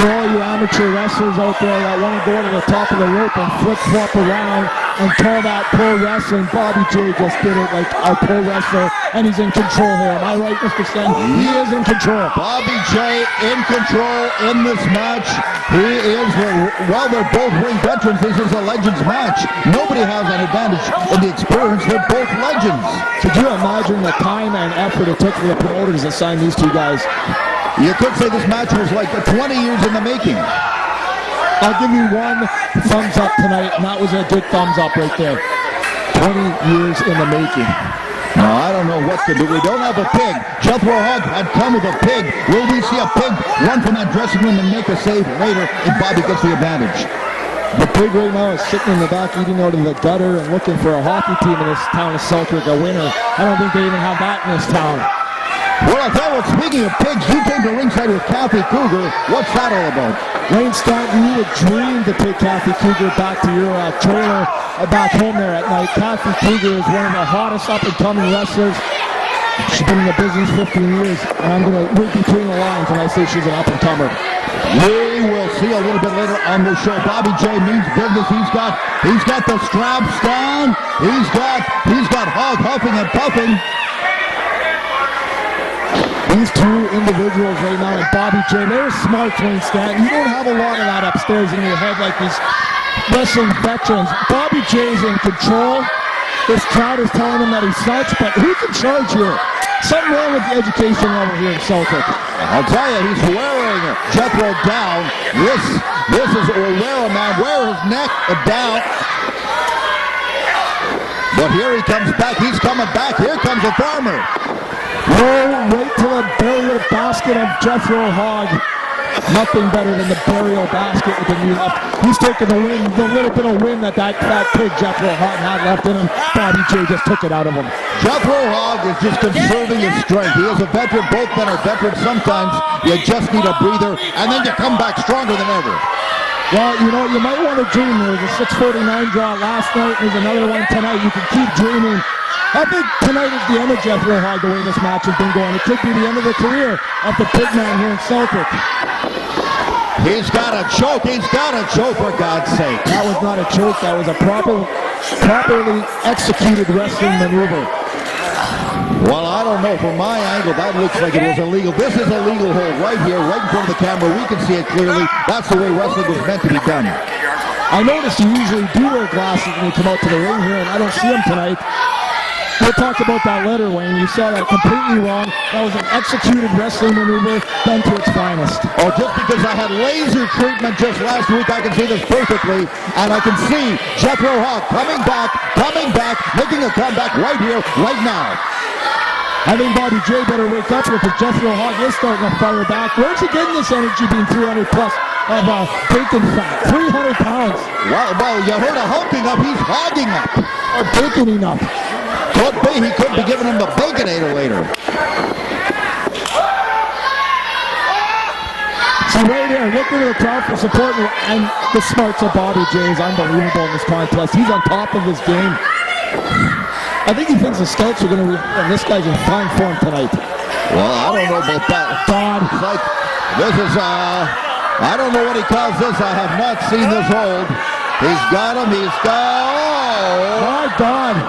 For all you amateur wrestlers out there that want to go to the top of the rope and flip-flop around and call that pro wrestling, Bobby J just did it like a pro wrestler, and he's in control here. Am I right, Mr. Sten? He is in control. Bobby J in control in this match. He is, well, they're both ring veterans. This is a Legends match. Nobody has an advantage in the experience. They're both legends. Could you imagine the time and effort it took for the promoters to sign these two guys? You could say this match was like 20 years in the making. I'll give you one thumbs up tonight, and that was a good thumbs up right there. 20 years in the making. Now, I don't know what to do. We don't have a pig. Jethro Hogg had come with a pig. Will we see a pig run from that dressing room and make a save later if Bobby gets the advantage? The pig right now is sitting in the back eating out of the gutter and looking for a hockey team in this town of Selkirk, a winner. I don't think they even have that in this town. Well, I'll tell you what, speaking of pigs, you came to ringside with Kathy Cougar. What's that all about? Wayne Stanton, you would dream to take Kathy Cougar back to your trailer back home there at night. Kathy Cougar is one of the hottest up-and-coming wrestlers. She's been in the business 15 years, and I'm going to read between the lines when I say she's an up-and-comer. We will see a little bit later on the show. Bobby J means business. He's got the straps down. He's got Hogg huffing and puffing. These two individuals right now, like Bobby J, they're smart, Wayne Stanton. You don't have a lot of that upstairs in your head like these wrestling veterans. Bobby J's in control. This crowd is telling him that he sucks, but who's in charge here? Something wrong with the education level here in Celtic. I'll tell you, he's wearing Jethro down. This is O'Leary, man. Wear his neck down. But here he comes back. He's coming back. Here comes the farmer. Roll right to the burial basket of Jethro Hogg. Nothing better than the burial basket with the knee left. He's taking the win, the little bit of win that pig Jethro Hogg had left in him. Bobby J just took it out of him. Jethro Hogg is just conserving his strength. He is a veteran. Both men are veterans. Sometimes you just need a breather, and then you come back stronger than ever. Well, you know, you might want to dream. There was a 6:49 draw last night. There's another one tonight. You can keep dreaming. I think tonight is the end of Jethro Hogg, the way this match has been going. It could be the end of the career of the pig man here in Celtic. He's got a choke. He's got a choke, for God's sake. That was not a choke. That was a properly executed wrestling maneuver. Well, I don't know. From my angle, that looks like it was illegal. This is a legal hold right here, right in front of the camera. We can see it clearly. That's the way wrestling was meant to be done. I noticed you usually do wear glasses when you come out to the ring here, and I don't see them tonight. We talked about that letter, Wayne. You saw that completely wrong. That was an executed wrestling maneuver done to its finest. Oh, just because I had laser treatment just last week, I can see this perfectly. And I can see Jethro Hawk coming back, making a comeback right here, right now. I think Bobby J better wake up with his Jethro Hawk is starting to fire back. Where's he getting this energy being 300 plus of bacon fat? 300 pounds. Well, you heard a hulking up. He's hogging up. Or baconing up. Could be. He could be giving him the baconator later. So right here, look into the crowd for support, and the smarts of Bobby J is unbelievable in this contest. He's on top of his game. I think he thinks the scouts are going to and this guy's in fine form tonight. Well, I don't know about that. God. It's like, this is, I don't know what he calls this. I have not seen this hold. He's got him. My God.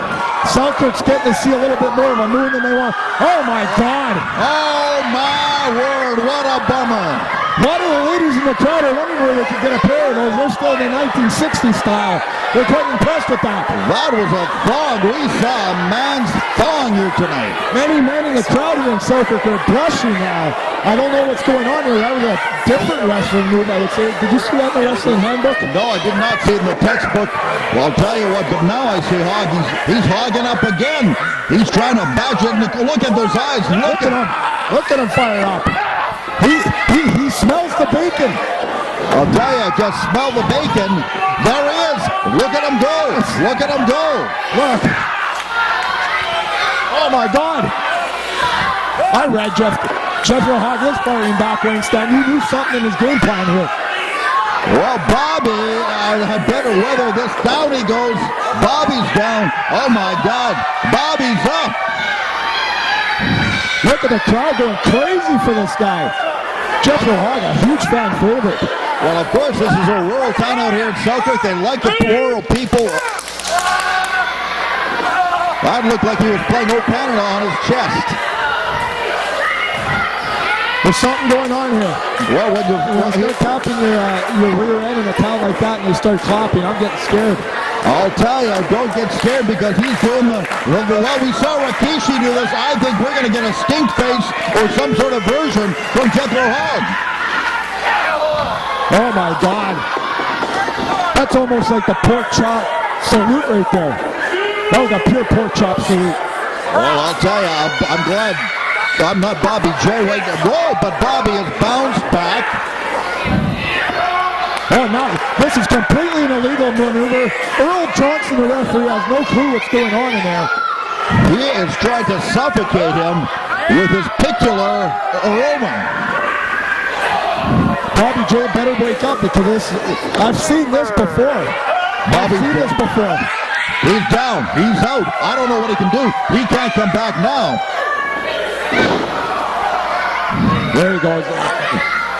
Selkirk's getting to see a little bit more of a move than they want. Oh, my God. Oh, my word. What a bummer. A lot of the ladies in the crowd are wondering where they could get a pair of those. They're still in the 1960 style. They're quite impressed with that. That was a thong. We saw a man's thong here tonight. Many men in the crowd here in Selkirk are blushing now. I don't know what's going on here. That was a different wrestling move, I would say. Did you see that in the wrestling handbook? No, I did not see it in the textbook. Well, I'll tell you what, but now I see Hogg. He's hogging up again. He's trying to badge it. Look at those eyes. Look at him. Look at him fire up. He smells the bacon. I'll tell you, just smell the bacon. There he is. Look at him go. Look at him go. Look. Oh, my God. I read Jethro Hogg is firing back, Wayne Stanton. You knew something in his game plan here. Well, Bobby had better weather this. Down he goes. Bobby's down. Oh, my God. Bobby's up. Look at the crowd going crazy for this guy. Jethro Hogg, a huge fan favorite. Well, of course, this is a rural town out here in Selkirk. They like the rural people. That looked like he was playing O Canada on his chest. There's something going on here. Well, when you start tapping your rear end in a town like that and you start clapping, I'm getting scared. I'll tell you, don't get scared because he's doing well, we saw Rikishi do this. I think we're going to get a stink face or some sort of version from Jethro Hogg. Oh, my God. That's almost like the pork chop salute right there. That was a pure pork chop salute. Well, I'll tell you, I'm glad I'm not Bobby J right now. Whoa, but Bobby has bounced back. Oh, no, this is completely an illegal maneuver. Earl Johnson, the referee, has no clue what's going on in there. He is trying to suffocate him with his picular aroma. Bobby J better wake up because this. I've seen this before. He's down. He's out. I don't know what he can do. He can't come back now. There he goes.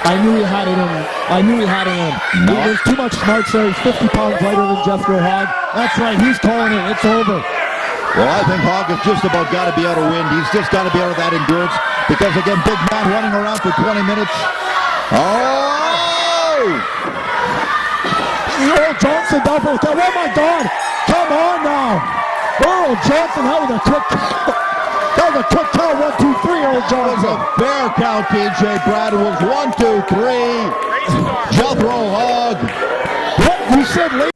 I knew he had it in him. No. There's too much smarts there. He's 50 pounds lighter than Jethro Hogg. That's right. He's calling it. It's over. Well, I think Hogg has just about got to be out of wind. He's just got to be out of that endurance because, again, big man running around for 20 minutes. Oh! Earl Johnson down for the count. Oh, my God. Come on now. Earl Johnson, that was a quick count. 1, 2, 3, Earl Johnson. It was a fair count, DJ Brad. It was 1, 2, 3. Jethro Hogg. What? You said late.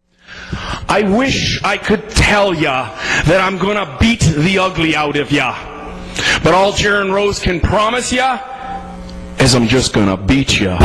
I wish I could tell ya that I'm gonna beat the ugly out of ya. But all Jaron Rose can promise ya is I'm just gonna beat ya.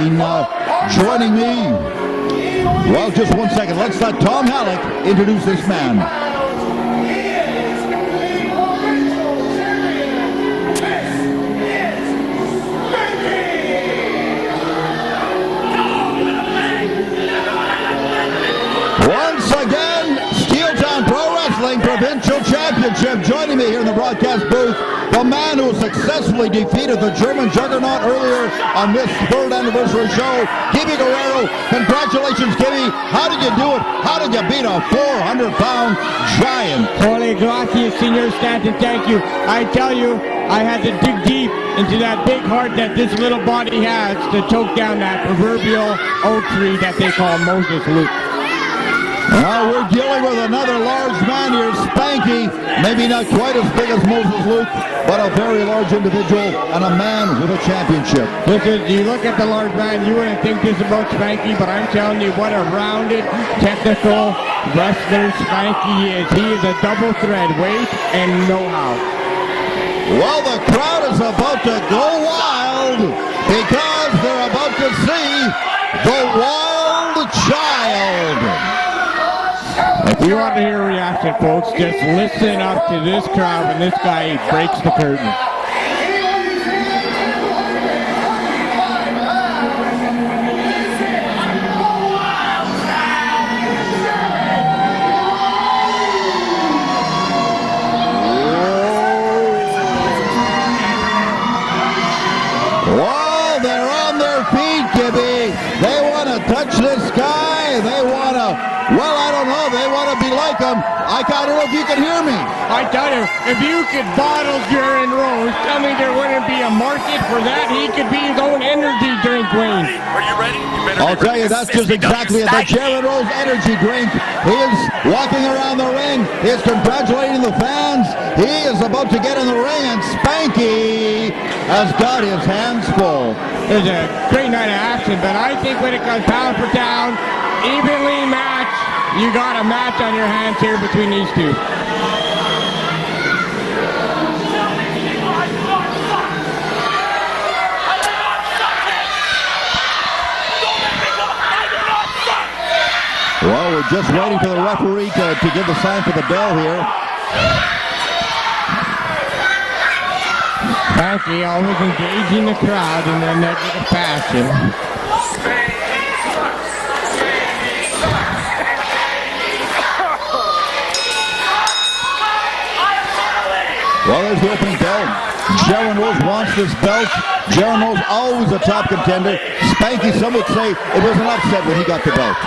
McLean joining me. Well, just 1 second. Let's let Tom Halleck introduce this man. Once again, Steeltown Pro Wrestling Provincial Championship. Joining me here in the broadcast booth, the man who successfully defeated the German juggernaut earlier on this third anniversary show, Gibby Guerrero. Congratulations, Gibby. How did you do it? How did you beat a 400-pound giant? Holy gracias, Senor Stanton. Thank you. I tell you, I had to dig deep into that big heart that this little body has to choke down that proverbial oak tree that they call Moses Luke. Well, we're dealing with another large man here, Spanky. Maybe not quite as big as Moses Luke, but a very large individual and a man with a championship. Listen, you look at the large man, you wouldn't think this about Spanky, but I'm telling you what a rounded, technical wrestler Spanky is. He is a double thread, weight and know-how. Well, the crowd is about to go wild because they're about to see the Wild Child. If you want to hear a reaction, folks, just listen up to this crowd when this guy breaks the curtain. Well, they're on their feet, Gibby. They want to touch this guy. They want to, well, I don't know. They want to be like him. I don't know if you can hear me. I tell you, if you could bottle Jaron Rose, tell me there wouldn't be a market for that. He could be his own energy drink, Wayne. Are you ready? I'll tell you, that's just exactly it. The Jaron Rose energy drink. He is walking around the ring. He is congratulating the fans. He is about to get in the ring, and Spanky has got his hands full. It's a great night of action, but I think when it comes pound for pound, evenly matched, you got a match on your hands here between these two. Well, we're just waiting for the referee to give the sign for the bell here. Spanky always engaging the crowd in their negative fashion. Well, there's the opening bell. Jaron Rose wants this belt. Jaron Rose always a top contender. Spanky, some would say it was an upset when he got the belt.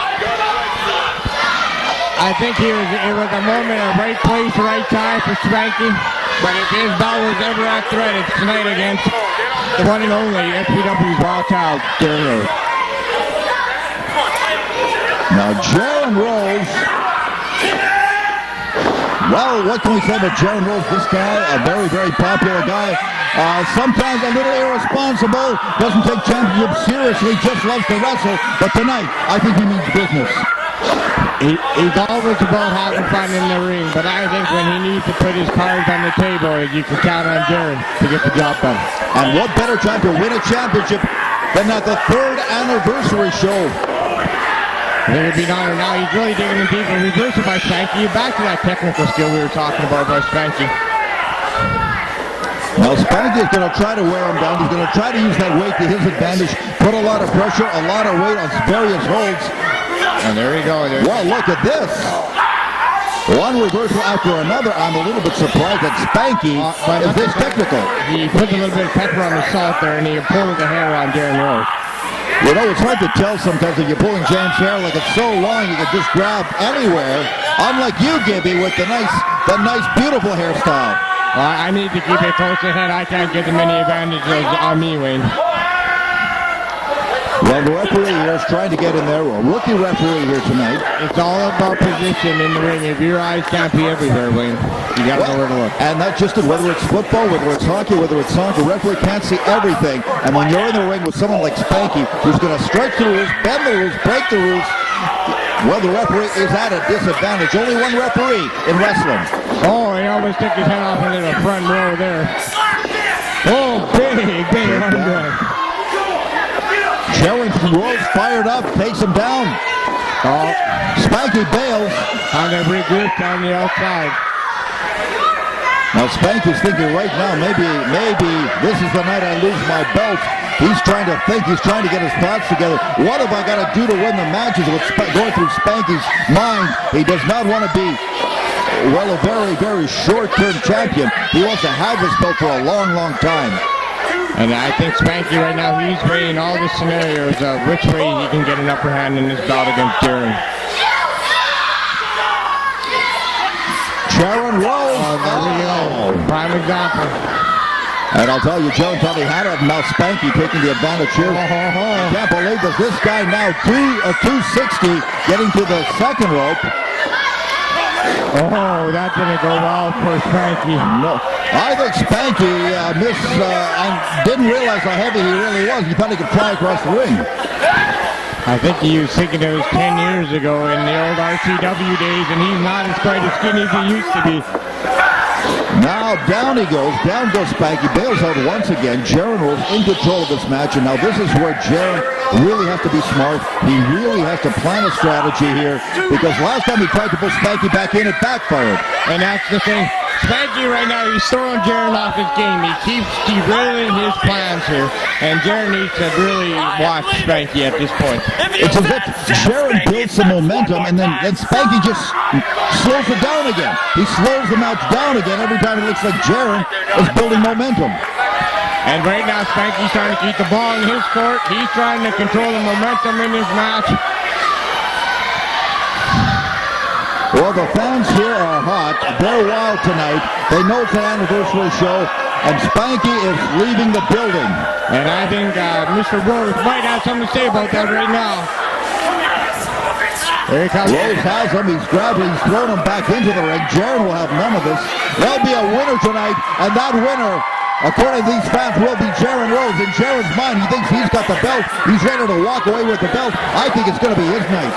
I think it was a moment of right place, right time for Spanky. But if his belt was ever at threat, it's tonight against the one and only SPW's Wild Child, Jaron Rose. Now, Jaron Rose. Well, what can we say about Jaron Rose? This guy, a very, very popular guy. Sometimes a little irresponsible, doesn't take championships seriously, just loves to wrestle. But tonight, I think he means business. He's always about having fun in the ring, but I think when he needs to put his cards on the table, you can count on Jaron to get the job done. And what better time to win a championship than at the third anniversary show? I think it'd be an honor. Now he's really digging in deep and reversing by Spanky. Back to that technical skill we were talking about by Spanky. Now Spanky is going to try to wear him down. He's going to try to use that weight to his advantage, put a lot of pressure, a lot of weight on various holds. And there we go. Well, look at this. One reversal after another. I'm a little bit surprised that Spanky is this technical. He put a little bit of pepper on the salt there, and he pulled the hair on Jaron Rose. You know, it's hard to tell sometimes if you're pulling James' hair like it's so long you can just grab anywhere. Unlike you, Gibby, with the nice, beautiful hairstyle. I need to keep it close ahead. I can't get as many advantages on me, Wayne. Well, the referee here is trying to get in there. A rookie referee here tonight. It's all about position in the ring. If your eyes can't be everywhere, Wayne, you got to know where to look. And that's just it. Whether it's football, whether it's hockey, whether it's soccer, the referee can't see everything. And when you're in the ring with someone like Spanky, who's going to stretch the rules, bend the rules, break the rules, well, the referee is at a disadvantage. Only one referee in wrestling. Oh, he almost took his head off into the front row there. Oh, big underhand. Jaron Rose fired up, takes him down. Oh, Spanky bails. On the regroup down the outside. Now Spanky's thinking right now, maybe this is the night I lose my belt. He's trying to think, he's trying to get his thoughts together. What have I got to do to win the matches? What's going through Spanky's mind? He does not want to be, well, a very, very short-term champion. He wants to have this belt for a long, long time. And I think Spanky right now, he's weighing all the scenarios of which way he can get an upper hand in this bout against Jaron. Jaron Rose. Oh, there we go. Prime example. And I'll tell you, Jaron thought he had it, and now Spanky taking the advantage here. I can't believe this. This guy now 260, getting to the second rope. Oh, that didn't go well for Spanky. No, I think Spanky missed and didn't realize how heavy he really was. He thought he could fly across the ring. I think he was thinking it was 10 years ago in the old RCW days, and he's not as quite as skinny as he used to be. Now down he goes. Down goes Spanky. Bails out once again. Jaron Rose in control of this match, and now this is where Jaron really has to be smart. He really has to plan a strategy here, because last time he tried to pull Spanky back in, it backfired. And that's the thing. Spanky right now, he's throwing Jaron off his game. He keeps derailing his plans here, and Jaron needs to really watch Spanky at this point. It's as if Jaron builds some momentum, and then Spanky just slows it down again. He slows the match down again every time it looks like Jaron is building momentum. And right now, Spanky's trying to keep the ball in his court. He's trying to control the momentum in his match. Well, the fans here are hot. They're wild tonight. They know it's an anniversary show, and Spanky is leaving the building. And I think Mr. Rose might have something to say about that right now. Here he comes. Rose has him. He's grabbed him. He's thrown him back into the ring. Jaron will have none of this. There'll be a winner tonight, and that winner, according to these fans, will be Jaron Rose. In Jaron's mind, he thinks he's got the belt. He's ready to walk away with the belt. I think it's going to be his night.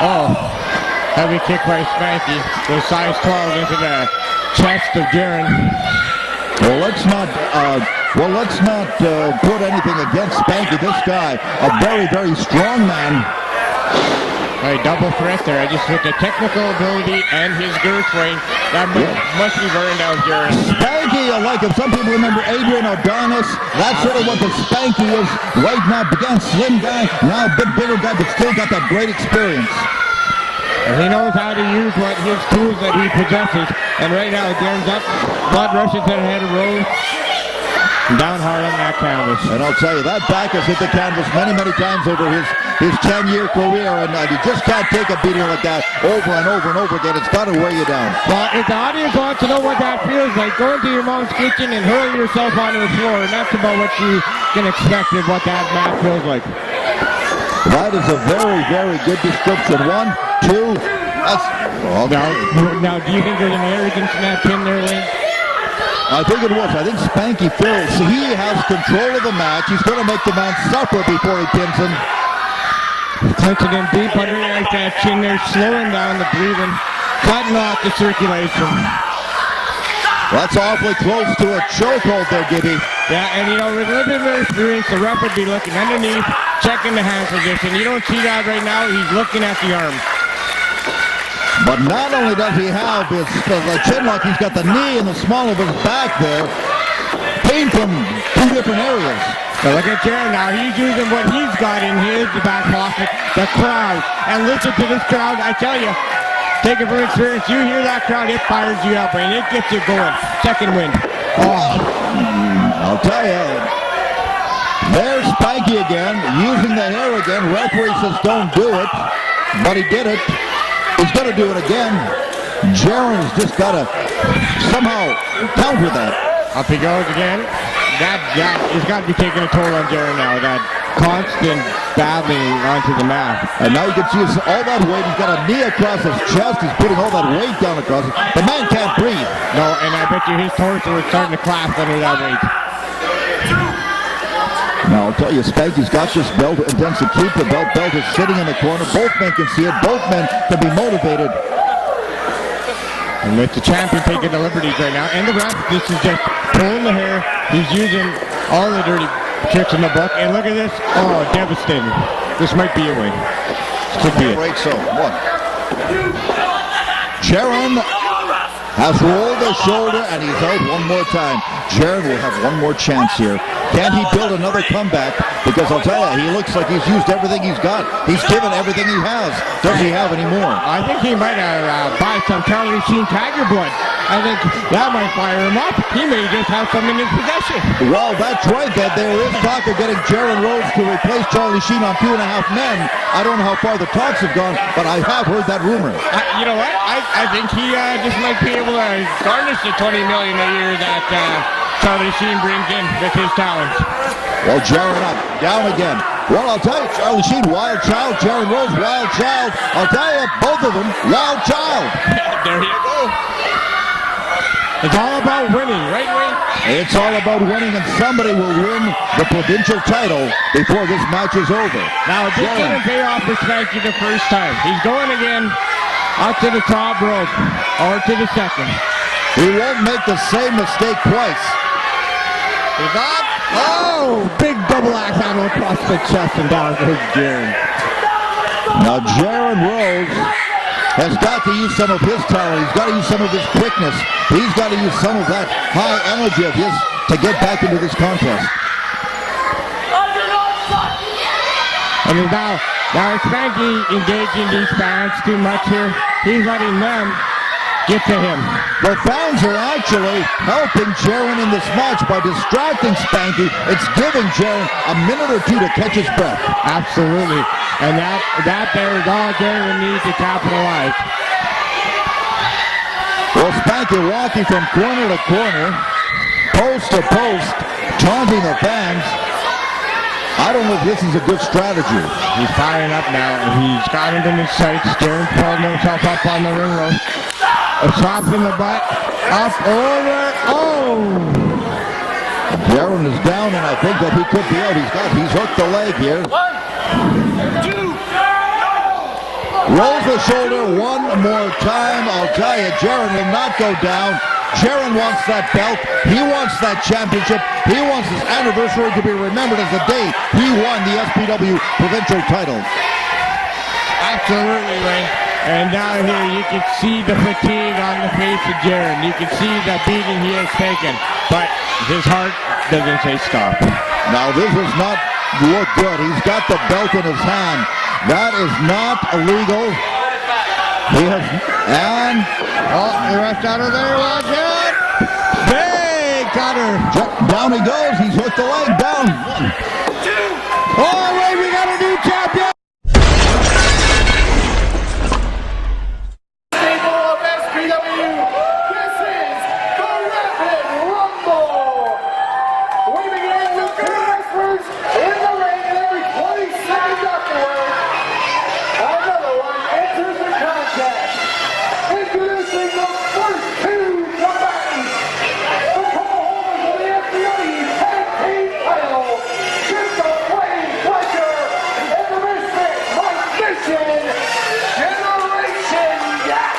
Oh, heavy kick by Spanky. The size 12 into the chest of Jaron. Well, let's not put anything against Spanky. This guy, a very, very strong man. A double threat there. I just with the technical ability and his girth weight, that must be burned out, Jaron. Spanky, I like him. Some people remember Adrian Adonis. That's sort of what the Spanky is right now. Began slim guy, now a bit bigger guy, but still got that great experience. And he knows how to use his tools that he possesses. And right now, Jaron's up. Blood rushes to the head of Rose. Down hard on that canvas. And I'll tell you, that back has hit the canvas many, many times over his 10-year career, and you just can't take a beating like that over and over and over again. It's got to wear you down. Well, if the audience wants to know what that feels like, go into your mom's kitchen and hurl yourself onto the floor, and that's about what you can expect of what that match feels like. That is a very, very good description. 1, 2, that's... Well, now, do you think there's an arrogance in that pin there, Lane? I think it was. I think Spanky feels he has control of the match. He's going to make the man suffer before he pins him. Clenching him deep underneath that chin there, slowing down the breathing, cutting off the circulation. That's awfully close to a chokehold there, Gibby. Yeah, and you know, with a little bit more experience, the ref would be looking underneath, checking the hand position. You don't see that right now. He's looking at the arm. But not only does he have his chin lock, he's got the knee in the small of his back there. Pain from 2 different areas. So look at Jaron now. He's using what he's got in his back pocket, the crowd. And listen to this crowd. I tell you, taking from experience, you hear that crowd, it fires you up, and it gets you going. Second win. Oh, I'll tell you. There's Spanky again, using the hair again. Referee says don't do it, but he did it. He's going to do it again. Jaron's just got to somehow counter that. Up he goes again. That has got to be taking a toll on Jaron now. That constant battling onto the mat. And now you can see all that weight. He's got a knee across his chest. He's putting all that weight down across it. The man can't breathe. No, and I bet you his torso is starting to collapse under that weight. Now, I'll tell you, Spanky's got this belt, intends to keep the belt. Belt is sitting in the corner. Both men can see it. Both men can be motivated. And with the champion taking the liberties right now, and the ref, this is just pulling the hair. He's using all the dirty tricks in the book. And look at this. Oh, devastating. This might be a win. This could be it. Right, so one. Jaron has rolled the shoulder, and he's out one more time. Jaron will have one more chance here. Can he build another comeback? Because I'll tell you, he looks like he's used everything he's got. He's given everything he has. Does he have any more? I think he might have bought some Charlie Sheen Tiger Blood. I think that might fire him up. He may just have some in his possession. Well, that's right. That there is talk of getting Jaron Rhodes to replace Charlie Sheen on 2.5 Men. I don't know how far the talks have gone, but I have heard that rumor. You know what? I think he just might be able to garnish the $20 million a year that Charlie Sheen brings in with his talents. Well, Jaron up, down again. Well, I'll tell you, Charlie Sheen, wild child. Jaron Rhodes, wild child. I'll tell you, both of them, wild child. There you go. It's all about winning, right, Wayne? It's all about winning, and somebody will win the provincial title before this match is over. Now, this didn't pay off for Spanky the first time. He's going again out to the top rope, or to the second. He won't make the same mistake twice. He's up. Oh, big double axe handle across the chest, and down goes Jaron. Now, Jaron Rhodes has got to use some of his talent. He's got to use some of his quickness. He's got to use some of that high energy of his to get back into this contest. And now Spanky engaging these fans too much here. He's letting them get to him. The fans are actually helping Jaron in this match by distracting Spanky. It's giving Jaron a minute or two to catch his breath. Absolutely. And that there is all Jaron needs to capitalize. Well, Spanky walking from corner to corner, post to post, taunting the fans. I don't know if this is a good strategy. He's firing up now. He's got him in his sights. Jaron pulled himself up on the ring rope. A chop in the butt. Up, over. Oh! Jaron is down, and I think that he could be out. He's hooked the leg here. 1, 2, Rolls the shoulder one more time. I'll tell you, Jaron will not go down. Jaron wants that belt. He wants that championship. He wants his anniversary to be remembered as the day he won the SPW provincial title. Absolutely, Ray. And down here, you can see the fatigue on the face of Jaron. You can see the beating he has taken. But his heart doesn't say stop. Now, this does not look good. He's got the belt in his hand. That is not illegal. He has, and the rest out of there, watch out! Big cutter! Down he goes. He's hooked the leg down. 1, 2. Oh, wait, we got a new champion! Staple of SPW, this is the Rapid Rumble. We begin with 2 wrestlers in the ring, and every 20 seconds afterwards, another one enters the contest. Introducing the first 2 combatants, the co-holders of the SPW Tag Team title, Just a Plain Pleasure, and the Misfit Mike Mission Generation Gap.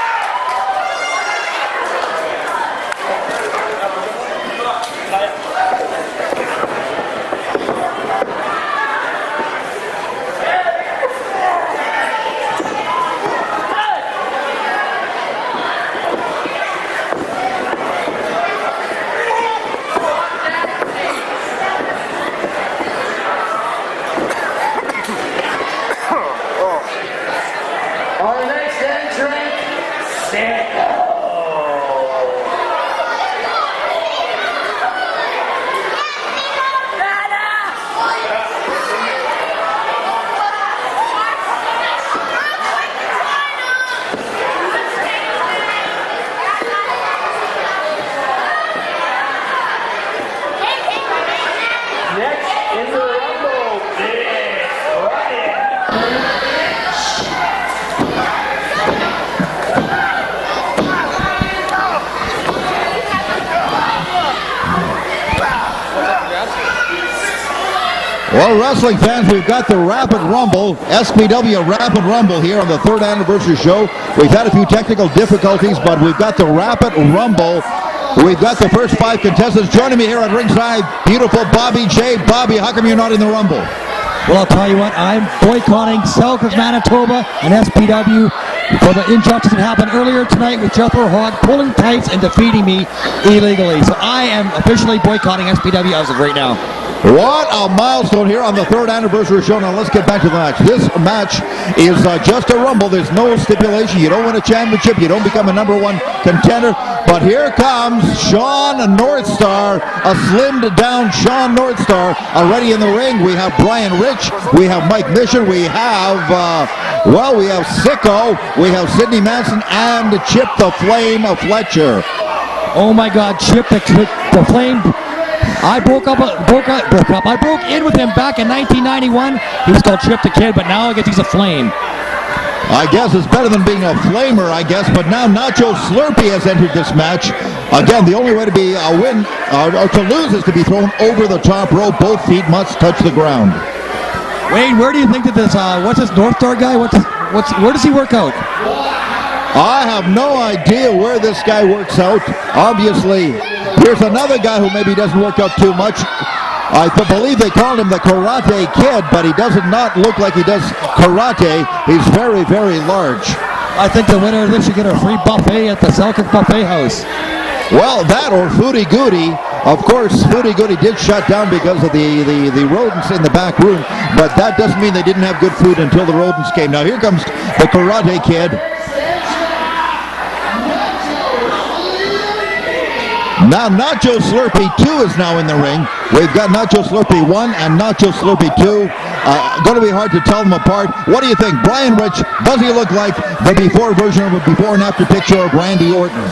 Our next entrant, Sam. Next in the Rumble, it's Ryan. Well, wrestling fans, we've got the Rapid Rumble, SPW Rapid Rumble here on the 3rd anniversary show. We've had a few technical difficulties, but we've got the Rapid Rumble We've got the first 5 contestants joining me here at ringside. Beautiful Bobby J. Bobby, how come you're not in the Rumble? Well, I'll tell you what, I'm boycotting Selkirk, Manitoba and SPW for the injustice that happened earlier tonight with Jethro Hogg pulling tights and defeating me illegally. So I am officially boycotting SPW as of right now. What a milestone here on the 3rd anniversary show. Now let's get back to the match. This match is just a Rumble. There's no stipulation. You don't win a championship. You don't become a #1 contender. But here comes Sean Northstar, a slimmed down Sean Northstar already in the ring. We have Brian Rich. We have Mike Mission. We have, we have Sicko. We have Sidney Manson and Chip the Flame Fletcher. Oh my God, Chip the Flame. I broke in with him back in 1991. He was called Chip the Kid, but now I guess he's a flame. I guess it's better than being a flamer, I guess. But now Nacho Slurpee has entered this match. Again, the only way to be a win or to lose is to be thrown over the top rope. Both feet must touch the ground. Wayne, where do you think that this? What's this North Star guy? Where does he work out? I have no idea where this guy works out. Obviously, here's another guy who maybe doesn't work out too much. I believe they called him the Karate Kid, but he does not look like he does karate. He's very, very large. I think the winner of this should get a free buffet at the Selkirk Buffet House. Well, that or Foodie Goody. Of course, Foodie Goody did shut down because of the rodents in the back room, but that doesn't mean they didn't have good food until the rodents came. Now here comes the Karate Kid. Now Nacho Slurpee 2 is now in the ring. We've got Nacho Slurpee 1 and Nacho Slurpee 2. Going to be hard to tell them apart. What do you think? Brian Rich, does he look like the before version of a before and after picture of Randy Orton?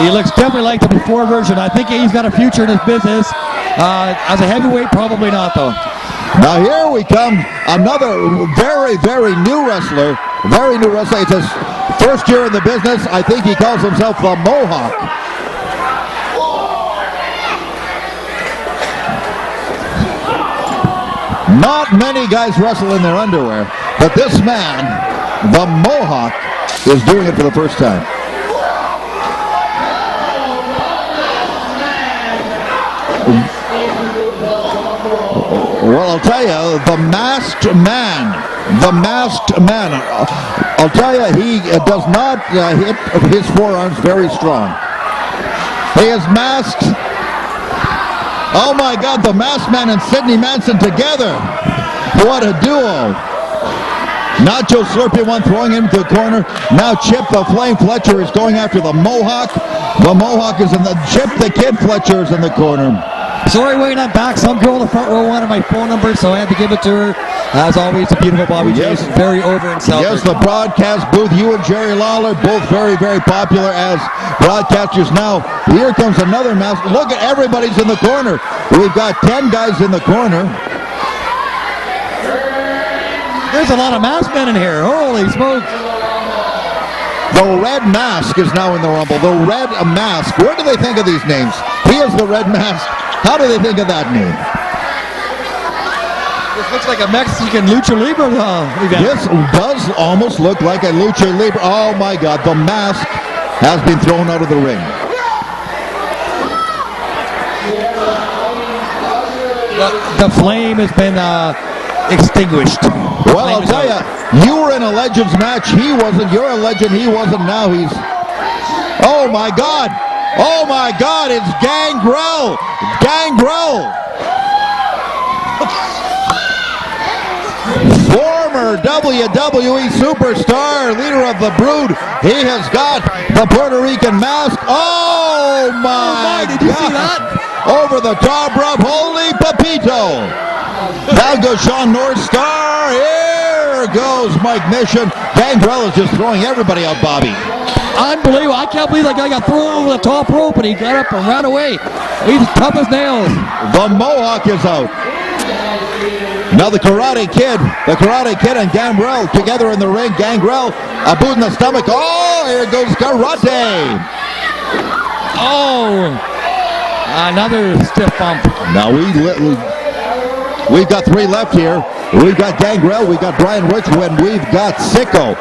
He looks definitely like the before version. I think he's got a future in his business. As a heavyweight, probably not, though. Now here we come. Another very, very new wrestler. Very new wrestler. It's his first year in the business. I think he calls himself the Mohawk. Not many guys wrestle in their underwear, but this man, the Mohawk, is doing it for the first time. Well, I'll tell you, the masked man, I'll tell you, he does not hit his forearms very strong. He is masked. Oh my God, the Masked Man and Sidney Manson together. What a duo. Nacho Slurpee 1 throwing him to the corner. Now Chip the Flame Fletcher is going after the Mohawk. The Mohawk is in the Chip the Kid Fletcher is in the corner. Sorry, Wayne, I'm back. Some girl in the front row wanted my phone number, so I had to give it to her. As always, the beautiful Bobby J. is very over in Selkirk. Yes, the broadcast booth. You and Jerry Lawler, both very, very popular as broadcasters. Now, here comes another mask. Look at everybody's in the corner. We've got 10 guys in the corner. There's a lot of masked men in here. Holy smokes. The Red Mask is now in the Rumble. The Red Mask. Where do they think of these names? He is the Red Mask. How do they think of that name? This looks like a Mexican lucha libre event. This does almost look like a lucha libre. Oh my God, the mask has been thrown out of the ring. The flame has been extinguished. Well, I'll tell you, you were in a Legends match. He wasn't. You're a legend. He wasn't. Now he's... Oh my God. Oh my God, it's Gangrel! Gangrel! Former WWE superstar, leader of the Brood. He has got the Puerto Rican mask. Oh my did you God. see that? Over the top rope, holy Papito. Now goes Sean Northstar. Here goes Mike Mission. Gangrel is just throwing everybody out, Bobby. Unbelievable. I can't believe that guy got thrown over the top rope and he got up and ran away. He's tough as nails. The Mohawk is out. Now the Karate Kid and Gangrel together in the ring. Gangrel, a boot in the stomach. Oh, here goes Karate. Oh, another stiff bump. Now we've got 3 left here. We've got Gangrel, we've got Brian Rich, and we've got Sicko.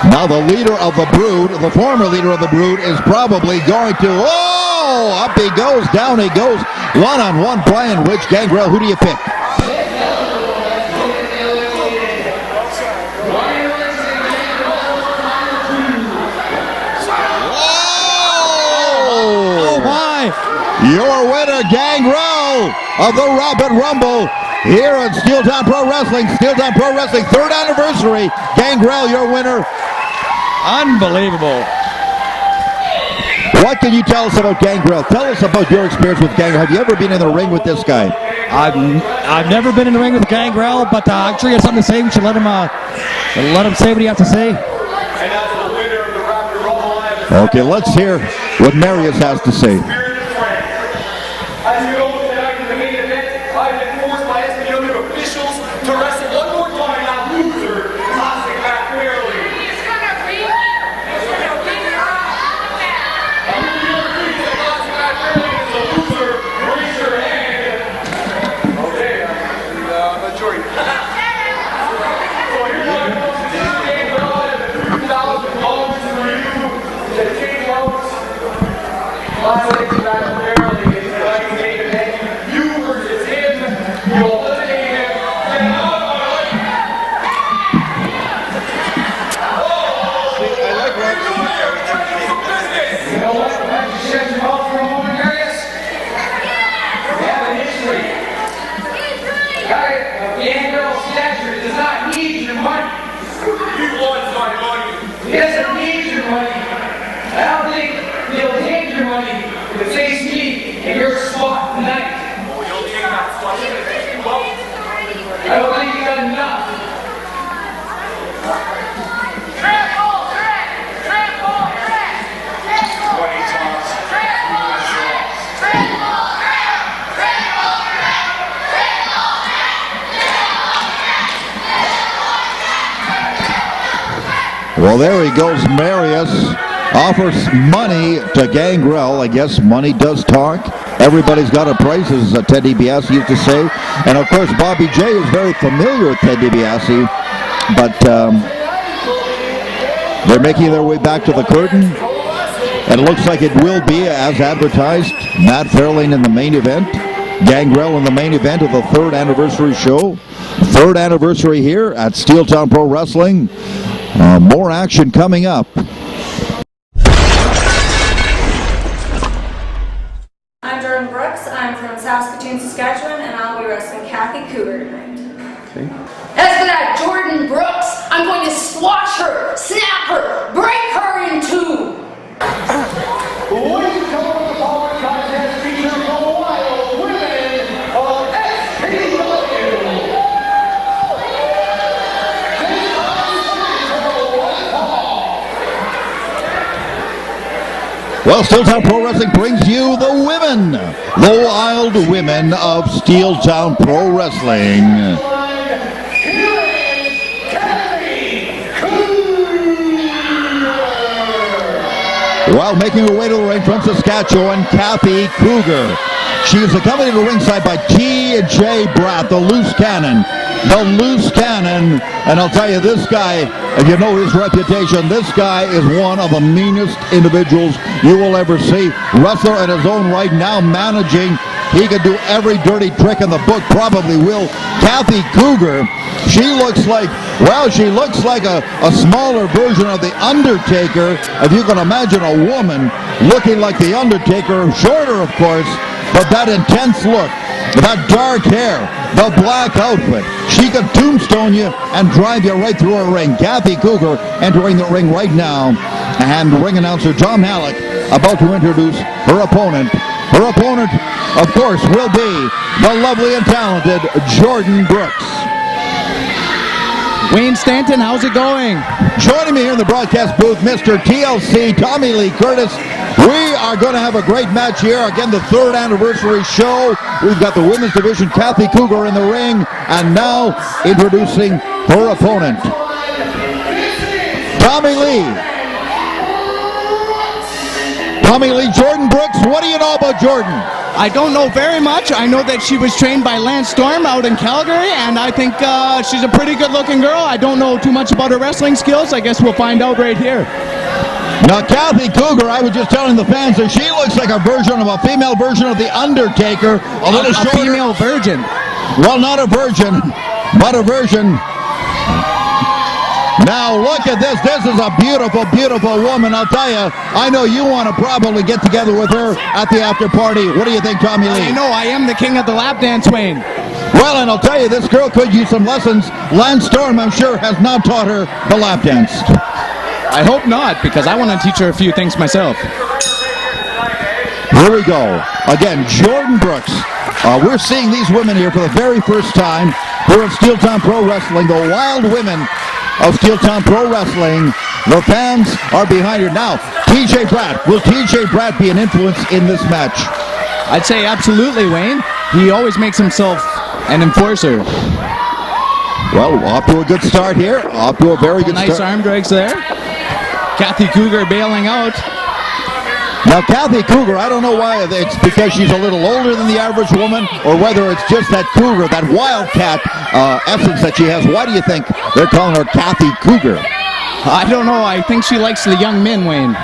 Now the leader of the Brood, the former leader of the Brood, is probably going to, up he goes, down he goes. One-on-one Brian Rich. Gangrel, who do you pick? Oh my! Your winner, Gangrel of the Rapid Rumble here at Steeltown Pro Wrestling. Steeltown Pro Wrestling 3rd anniversary. Gangrel, your winner. Unbelievable. What can you tell us about Gangrel? Tell us about your experience with Gangrel. Have you ever been in the ring with this guy? I've never been in the ring with Gangrel, but I'm sure he has something to say. We should let him say what he has to say. Okay, let's hear what Marius has to say. As you know, tonight in the main event, I've been forced by SPW officials to wrestle one more time that loser, Classic Matt Fairley. He's gonna beat you. He's gonna beat you. If you agree that Classic Matt Fairley is a loser, raise your hand. Okay, the majority. So here's what I'm going to do. Game $2,000 for you to take out Classic Matt Fairley. You versus him. You'll eliminate him. You know what? Why don't you shut your mouth for a moment, Marius? We have a history. Guy of Gangrel stature does not need your money. He wants my money. He doesn't need your money. I don't think he'll take your money to face me in your spot tonight. Oh, you'll take that spot. I don't think you got enough. Well, there he goes. Marius offers money to Gangrel. I guess money does talk. Everybody's got a price, as Ted DiBiase used to say. And of course, Bobby J is very familiar with Ted DiBiase. But they're making their way back to the curtain. And it looks like it will be, as advertised, Matt Fairley in the main event. Gangrel in the main event of the 3rd anniversary show. 3rd anniversary here at Steeltown Pro Wrestling. More action coming up. I'm Jordan Brooks. I'm from Saskatoon, Saskatchewan, and I'll be wrestling Kathy Cougar tonight. As for that Jordan Brooks, I'm going to squash her, snap her, break her in two. Ladies and gentlemen, the following contest features the Wild Women of SPW. Well, Steeltown Pro Wrestling brings you the women, the Wild Women of Steeltown Pro Wrestling. While making her way to the ring from Saskatchewan, Kathy Cougar. She is accompanied to ringside by T.J. Bratt, the loose cannon. The loose cannon. And I'll tell you, this guy, if you know his reputation, this guy is one of the meanest individuals you will ever see. Wrestler in his own right, now managing. He could do every dirty trick in the book, probably will. Kathy Cougar, she looks like a smaller version of The Undertaker. If you can imagine a woman looking like The Undertaker, shorter of course, but that intense look, that dark hair, the black outfit, she could tombstone you and drive you right through a ring. Kathy Cougar entering the ring right now, and ring announcer John Halleck about to introduce her opponent. Her opponent, of course, will be the lovely and talented Jordan Brooks. Wayne Stanton, how's it going? Joining me here in the broadcast booth, Mr. TLC, Tommy Lee Curtis. We are going to have a great match here. Again, the 3rd anniversary show. We've got the women's division, Kathy Cougar, in the ring. And now, introducing her opponent, Tommy Lee. Tommy Lee, Jordan Brooks, what do you know about Jordan? I don't know very much. I know that she was trained by Lance Storm out in Calgary, and I think she's a pretty good-looking girl. I don't know too much about her wrestling skills. I guess we'll find out right here. Now, Kathy Cougar, I was just telling the fans that she looks like a female version of The Undertaker. A little shorter. A female virgin. Well, not a virgin, but a version. Now, look at this. This is a beautiful, beautiful woman. I'll tell you, I know you want to probably get together with her at the after party. What do you think, Tommy Lee? You know, I am the king of the lap dance, Wayne. Well, and I'll tell you, this girl could use some lessons. Lance Storm, I'm sure, has not taught her the lap dance. I hope not, because I want to teach her a few things myself. Here we go. Again, Jordan Brooks. We're seeing these women here for the very first time. We're at Steeltown Pro Wrestling, the wild women of Steeltown Pro Wrestling. The fans are behind her. Now, TJ Bratt. Will TJ Bratt be an influence in this match? I'd say absolutely, Wayne. He always makes himself an enforcer. Well, off to a good start here. Off to a very good start. Nice arm drags there. Kathy Cougar bailing out. Now, Kathy Cougar, I don't know why. It's because she's a little older than the average woman, or whether it's just that cougar, that wildcat essence that she has. Why do you think they're calling her Kathy Cougar? I don't know. I think she likes the young men, Wayne.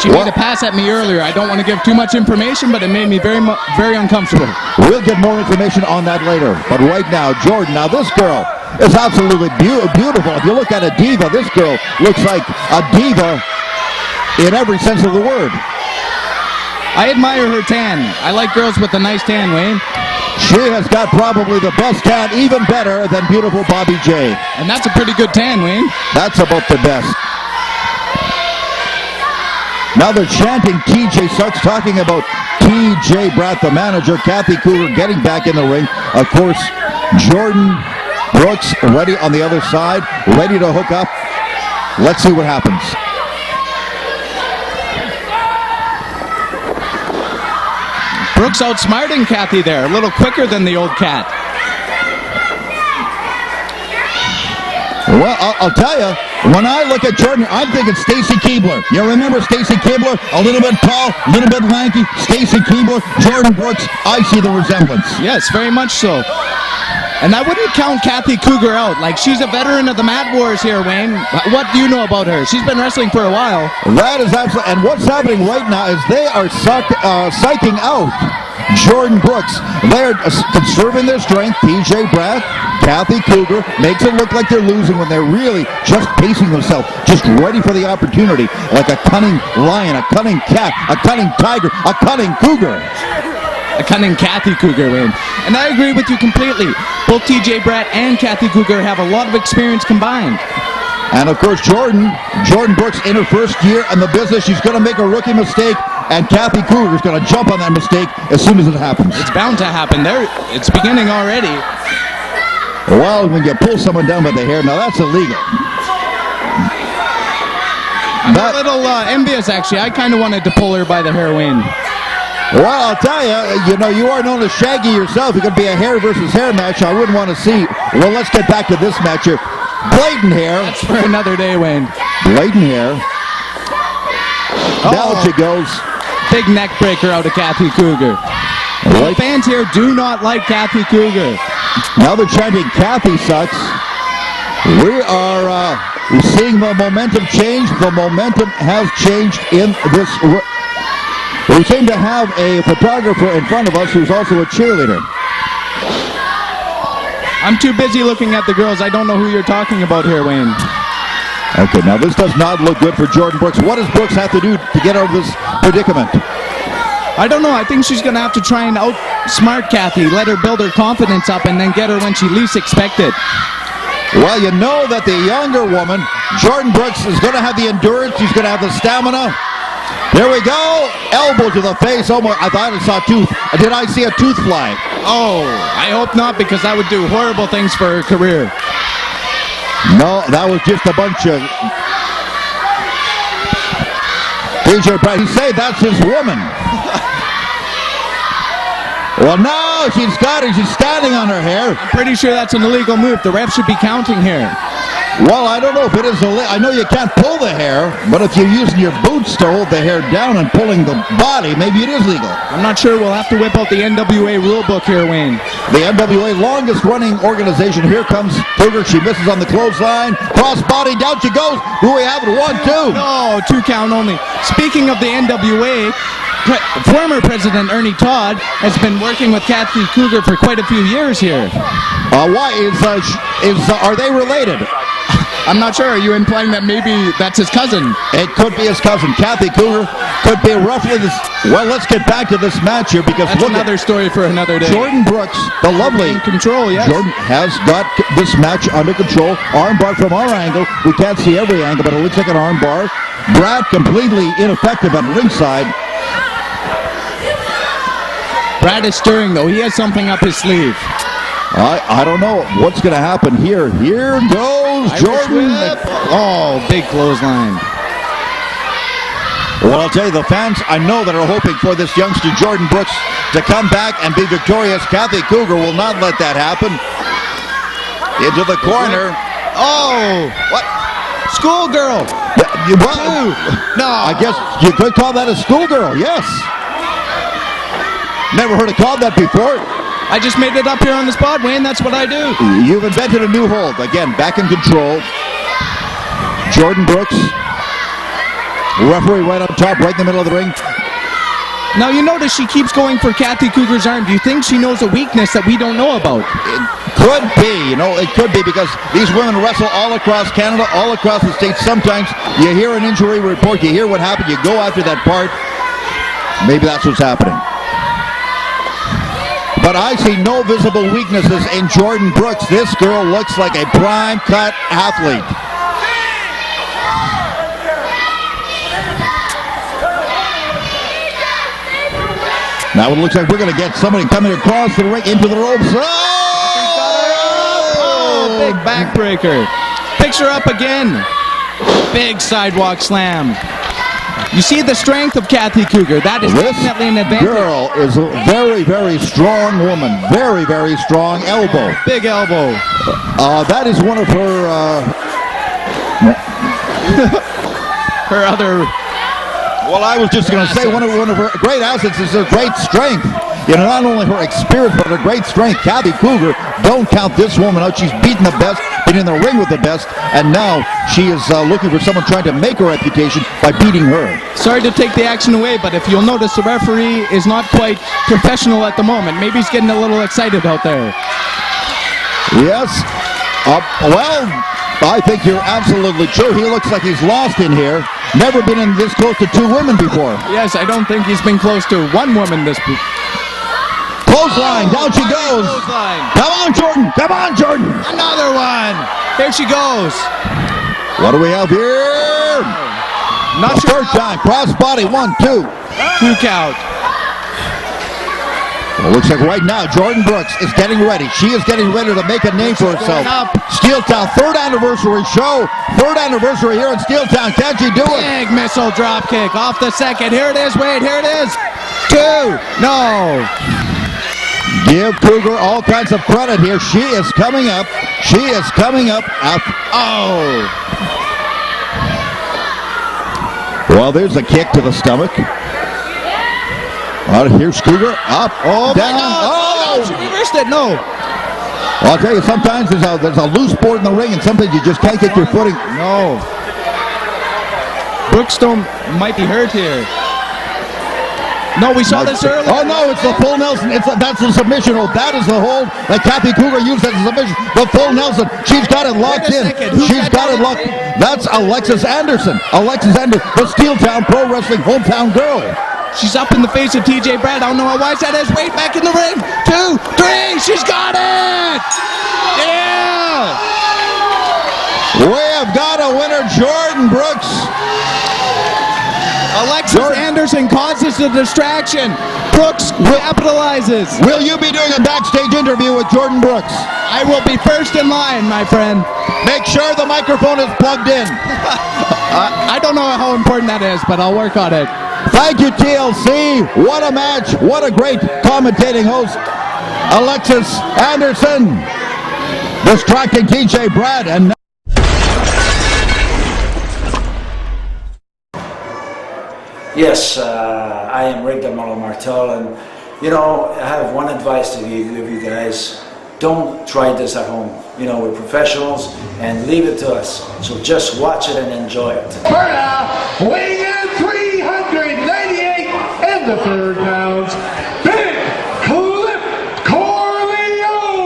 She made a pass at me earlier. I don't want to give too much information, but it made me very uncomfortable. We'll get more information on that later. But right now, Jordan, now this girl is absolutely beautiful. If you look at a diva, this girl looks like a diva in every sense of the word. I admire her tan. I like girls with a nice tan, Wayne. She has got probably the best tan, even better than beautiful Bobby J. And that's a pretty good tan, Wayne. That's about the best. Now they're chanting TJ, starts talking about TJ Bratt, the manager. Kathy Cougar getting back in the ring. Of course, Jordan Brooks ready on the other side, ready to hook up. Let's see what happens. Brooks outsmarting Kathy there, a little quicker than the old cat. Well, I'll tell you, when I look at Jordan, I'm thinking Stacy Keibler. You remember Stacy Keibler? A little bit tall, a little bit lanky. Stacy Keibler, Jordan Brooks, I see the resemblance. Yes, very much so. And I wouldn't count Kathy Cougar out. Like, she's a veteran of the Mat Wars here, Wayne. What do you know about her? She's been wrestling for a while. That is absolutely, and what's happening right now is they are psyching out Jordan Brooks. They're conserving their strength. TJ Bratt, Kathy Cougar makes it look like they're losing when they're really just pacing themselves, just ready for the opportunity, like a cunning lion, a cunning cat, a cunning tiger, a cunning cougar. A cunning Kathy Cougar, Wayne. And I agree with you completely. Both TJ Bratt and Kathy Cougar have a lot of experience combined. And of course, Jordan Brooks in her first year in the business, she's going to make a rookie mistake, and Kathy Cougar is going to jump on that mistake as soon as it happens. It's bound to happen. It's beginning already. Well, when you pull someone down by the hair, now that's illegal. I'm a little envious, actually. I kind of wanted to pull her by the hair, Wayne. Well, I'll tell you, you are known as Shaggy yourself. It could be a hair versus hair match I wouldn't want to see. Well, let's get back to this match here. Blatant hair. That's for another day, Wayne. Blatant hair. Down she goes. Big neck breaker out of Kathy Cougar. The fans here do not like Kathy Cougar. Now they're chanting, Kathy sucks. We are seeing the momentum change. The momentum has changed in this. We seem to have a photographer in front of us who's also a cheerleader. I'm too busy looking at the girls. I don't know who you're talking about here, Wayne. Okay, now this does not look good for Jordan Brooks. What does Brooks have to do to get out of this predicament? I don't know. I think she's going to have to try and outsmart Kathy, let her build her confidence up, and then get her when she least expected. Well, you know that the younger woman, Jordan Brooks, is going to have the endurance. She's going to have the stamina. There we go. Elbow to the face. Almost, I thought I saw a tooth. Did I see a tooth fly? Oh, I hope not, because that would do horrible things for her career. No, that was just a bunch of... TJ Bratt, he say that's his woman. Well, now she's got it. She's standing on her hair. I'm pretty sure that's an illegal move. The ref should be counting here. Well, I don't know if it is I know you can't pull the hair, but if you're using your boots to hold the hair down and pulling the body, maybe it is legal. I'm not sure. We'll have to whip out the NWA rule book here, Wayne. The NWA longest running organization. Here comes Cougar. She misses on the clothesline. Cross body, down she goes. Do we have it? 1, 2. No, 2 count only. Speaking of the NWA, former President Ernie Todd has been working with Kathy Cougar for quite a few years here. Why are they related? I'm not sure. Are you implying that maybe that's his cousin? It could be his cousin. Kathy Cougar could be roughly this. Well, let's get back to this match here because that's another story for another day. Jordan Brooks, the lovely in control. Yes. Jordan has got this match under control. Armbar from our angle. We can't see every angle, but it looks like an armbar. Brad completely ineffective at ringside. Brad is stirring though. He has something up his sleeve. I don't know what's going to happen here. Here goes Jordan. Oh, big clothesline. Well, I'll tell you, the fans I know that are hoping for this youngster Jordan Brooks to come back and be victorious. Kathy Cougar will not let that happen. Into the corner. Oh, what? Schoolgirl. No, I guess you could call that a schoolgirl. Yes. Never heard it called that before. I just made it up here on the spot, Wayne. That's what I do. You've invented a new hold. Again, back in control. Jordan Brooks. Referee right on top, right in the middle of the ring. Now, you notice she keeps going for Kathy Cougar's arm. Do you think she knows a weakness that we don't know about? It could be. It could be because these women wrestle all across Canada, all across the States. Sometimes you hear an injury report, you hear what happened, you go after that part. Maybe that's what's happening. But I see no visible weaknesses in Jordan Brooks. This girl looks like a prime-cut athlete. Now it looks like we're going to get somebody coming across the ring into the ropes. Oh, big backbreaker. Picks her up again. Big sidewalk slam. You see the strength of Kathy Cougar. That is definitely an advantage. This girl is a very, very strong woman. Very, very strong elbow. Big elbow. That is one of her... her other... Well, I was just going to say one of her great assets is her great strength. Not only her experience, but her great strength. Kathy Cougar, don't count this woman out. She's beaten the best, been in the ring with the best, and now she is looking for someone trying to make a reputation by beating her. Sorry to take the action away, but if you'll notice, the referee is not quite professional at the moment. Maybe he's getting a little excited out there. Yes. Well, I think you're absolutely true. He looks like he's lost in here. Never been in this close to 2 women before. Yes, I don't think he's been close to 1 woman this week. Clothesline, down she goes. Come on, Jordan. Come on, Jordan. Another one. Here she goes. What do we have here? Not sure. Third time. Cross body. 1, 2. 2 count. Well, looks like right now Jordan Brooks is getting ready. She is getting ready to make a name for herself. Steeltown, 3rd anniversary show. 3rd anniversary here in Steeltown. Can she do it? Big missile drop kick off the second. Here it is, Wade. Here it is. 2. No. Give Cougar all kinds of credit here. She is coming up. She is coming up. Oh. Well, there's a kick to the stomach. Here's Cougar. Up. Oh, down. Oh, she reversed it. No. Well, I'll tell you, sometimes there's a loose board in the ring, and sometimes you just can't get your footing. No. Brookstone might be hurt here. No, we saw this earlier. Oh, no, it's the full Nelson. That's the submission hold. That is the hold that Kathy Cougar used as a submission. The full Nelson. She's got it locked in. She's got it locked. That's Alexis Anderson. Alexis Anderson, the Steeltown Pro Wrestling hometown girl. She's up in the face of TJ Brad. I don't know how wise that is. Wade back in the ring. 2, 3. She's got it. Yeah. We have got a winner, Jordan Brooks. Alexis Anderson causes the distraction. Brooks capitalizes. Will you be doing a backstage interview with Jordan Brooks? I will be first in line, my friend. Make sure the microphone is plugged in. I don't know how important that is, but I'll work on it. Thank you, TLC. What a match. What a great commentating host. Alexis Anderson distracting TJ Brad. And Yes, I am Rick Del Martel, and you know, I have one advice to give you guys. Don't try this at home. You know, we're professionals, and leave it to us. So just watch it and enjoy it. Berta, weighing in 398 and the third pounds, Big Cliff Corleone!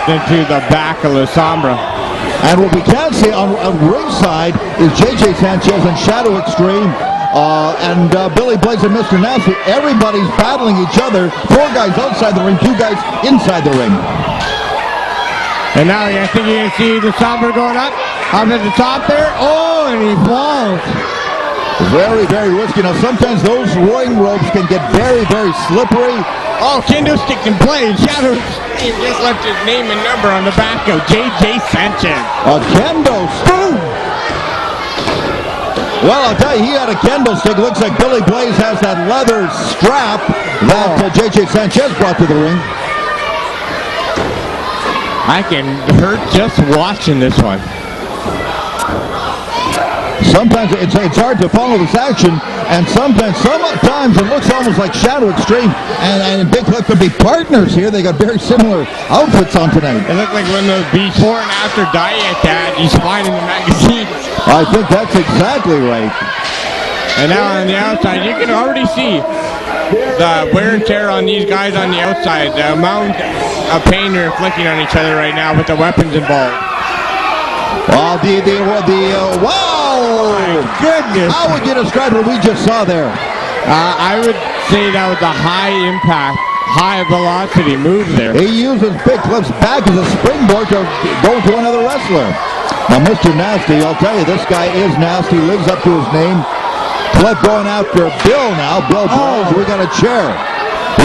into the back of La Sombra. And what we can see on ringside is JJ Sanchez and Shadow Extreme and Billy Blaze and Mr. Nasty. Everybody's battling each other. 4 guys outside the ring, 2 guys inside the ring. And now I think you can see the Sombra going up at the top there. Oh, and he falls. Very, very risky. Now, sometimes those ring ropes can get very, very slippery. Oh, kendo stick in play. Shadow Extreme just left his name and number on the back of JJ Sanchez. A kendo stick. Well, I'll tell you, he had a kendo stick. Looks like Billy Blaze has that leather strap that JJ Sanchez brought to the ring. I can hurt just watching this one. Sometimes it's hard to follow this action, and sometimes it looks almost like Shadow Extreme and Big Cliff could be partners here. They got very similar outfits on tonight. It looked like when the before and after diet that he's finding the magazines. I think that's exactly right. And now on the outside, you can already see the wear and tear on these guys on the outside, the amount of pain they're inflicting on each other right now with the weapons involved. Wow! My goodness! How would you describe what we just saw there? I would say that was a high impact, high velocity move there. He uses Big Cliff's back as a springboard to go to another wrestler. Now, Mr. Nasty, I'll tell you, this guy is nasty, lives up to his name. Cliff going after Bill now. Bill Blaze, we got a chair.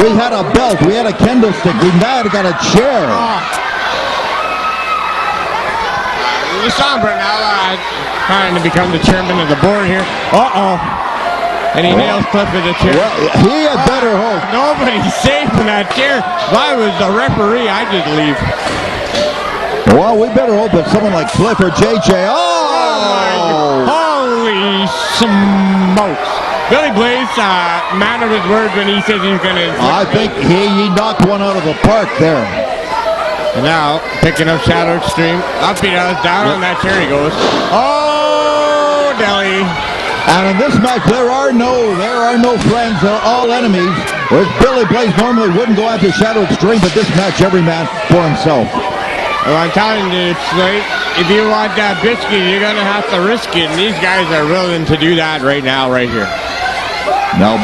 We had a belt. We had a kendo stick. We now got a chair. The Sombra now trying to become the chairman of the board here. And he nails Cliff in the chair. Well, he had better hope. Nobody's safe in that chair. If I was the referee, I'd just leave. Well, we better hope that someone like Cliff or JJ. Holy smokes. Billy Blaze, man of his word when he says he's going to... I think he knocked one out of the park there. And now, picking up Shadow Extreme. Up he does, down on that chair he goes. Oh, Deli. And in this match, there are no friends, they're all enemies. Whereas Billy Blaze normally wouldn't go after Shadow Extreme, but this match, every man for himself. Well, I'm telling you, it's like, if you want that biscuit, you're going to have to risk it. And these guys are willing to do that right now, right here. No.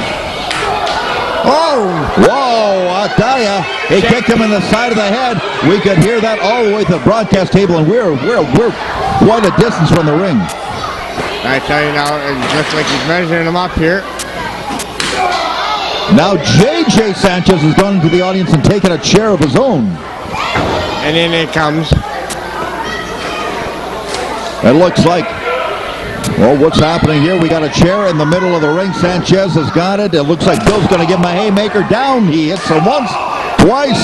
Whoa, I tell ya, he kicked him in the side of the head. We could hear that all the way to the broadcast table, and we're quite a distance from the ring. I tell you now, it looks like he's measuring him up here. Now JJ Sanchez has gone into the audience and taken a chair of his own. And in it comes. It looks like, well, what's happening here? We got a chair in the middle of the ring. Sanchez has got it. It looks like Bill's going to give him a haymaker down. He hits him once, twice,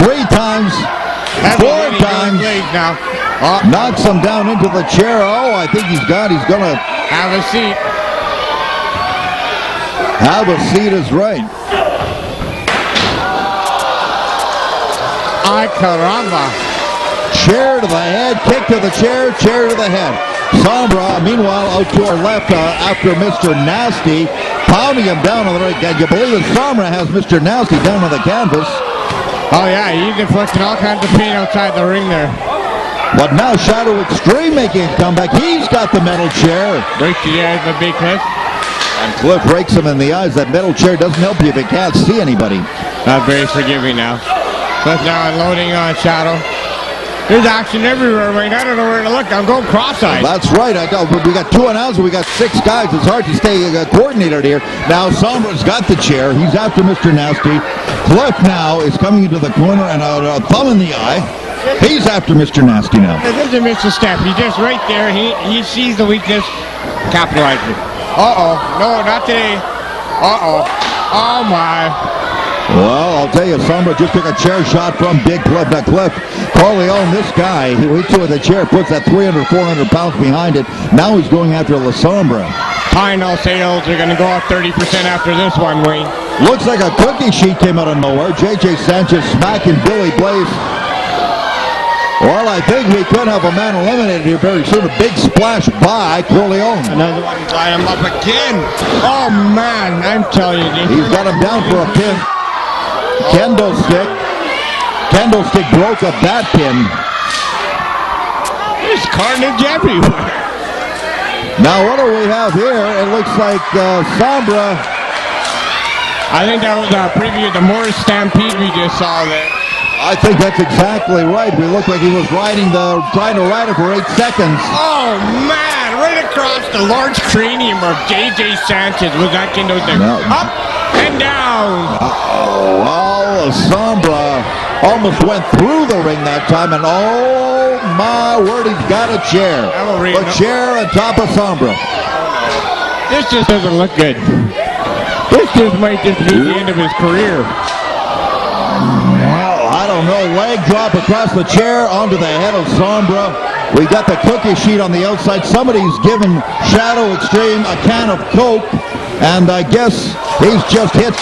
3 times, 4 times. Now. Knocks him down into the chair. Oh, I think he's going to have a seat. Have a seat is right. Ay, caramba. Chair to the head, kick to the chair, chair to the head. Sombra, meanwhile, out to our left after Mr. Nasty, pounding him down on the ring. Can you believe that Sombra has Mr. Nasty down on the canvas? Oh, yeah, he's inflicting all kinds of pain outside the ring there. But now Shadow Extreme making a comeback. He's got the metal chair. Breaks the eyes of Big Cliff. And Cliff rakes him in the eyes. That metal chair doesn't help you if you can't see anybody. Not very forgiving now. Cliff now unloading on Shadow. There's action everywhere, Wayne. I don't know where to look. I'm going cross-eyed. That's right. We got 2 announcers. We got 6 guys. It's hard to stay coordinated here. Now Sombra's got the chair. He's after Mr. Nasty. Cliff now is coming into the corner and a thumb in the eye. He's after Mr. Nasty now. There's a Mr. Step. He's just right there. He sees the weakness. Capitalizing. Uh-oh. No, not today. Uh-oh. Oh, my. Well, I'll tell you, Sombra just took a chair shot from Big Cliff. Now, Cliff Corleone, this guy, he reaches with the chair, puts that 300, 400 pounds behind it. Now he's going after La Sombra. Final sales are going to go up 30% after this one, Wayne. Looks like a cookie sheet came out of nowhere. JJ Sanchez smacking Billy Blaze. Well, I think we could have a man eliminated here very soon. A big splash by Corleone. Another one got him up again. Oh, man, I'm telling you. He's got him down for a pin. Kendo stick. Candlestick broke up that pin. There's carnage everywhere. Now what do we have here? It looks like Sombra. I think that was a preview of the Morris Stampede we just saw there. I think that's exactly right. We looked like he was trying to ride it for 8 seconds. Oh man, right across the large cranium of JJ Sanchez was that kendo thing. No. Up and down. Oh, well, Sombra almost went through the ring that time, and oh my word, he's got a chair. A chair on top of Sombra. This just doesn't look good. This just might just be the end of his career. I don't know, leg drop across the chair onto the head of Sombra. We got the cookie sheet on the outside. Somebody's given Shadow Extreme a can of Coke, and I guess he's just hit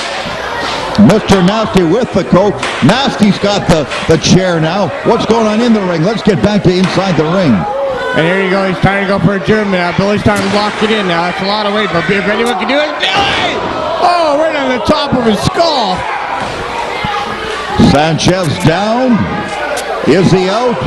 Mr. Nasty with the Coke. Nasty's got the chair now. What's going on in the ring? Let's get back to inside the ring. And here you go, he's trying to go for a German now. Billy's trying to lock it in now. That's a lot of weight, but if anyone can do it, Billy! Oh, right on the top of his skull. Sanchez down. Is he out?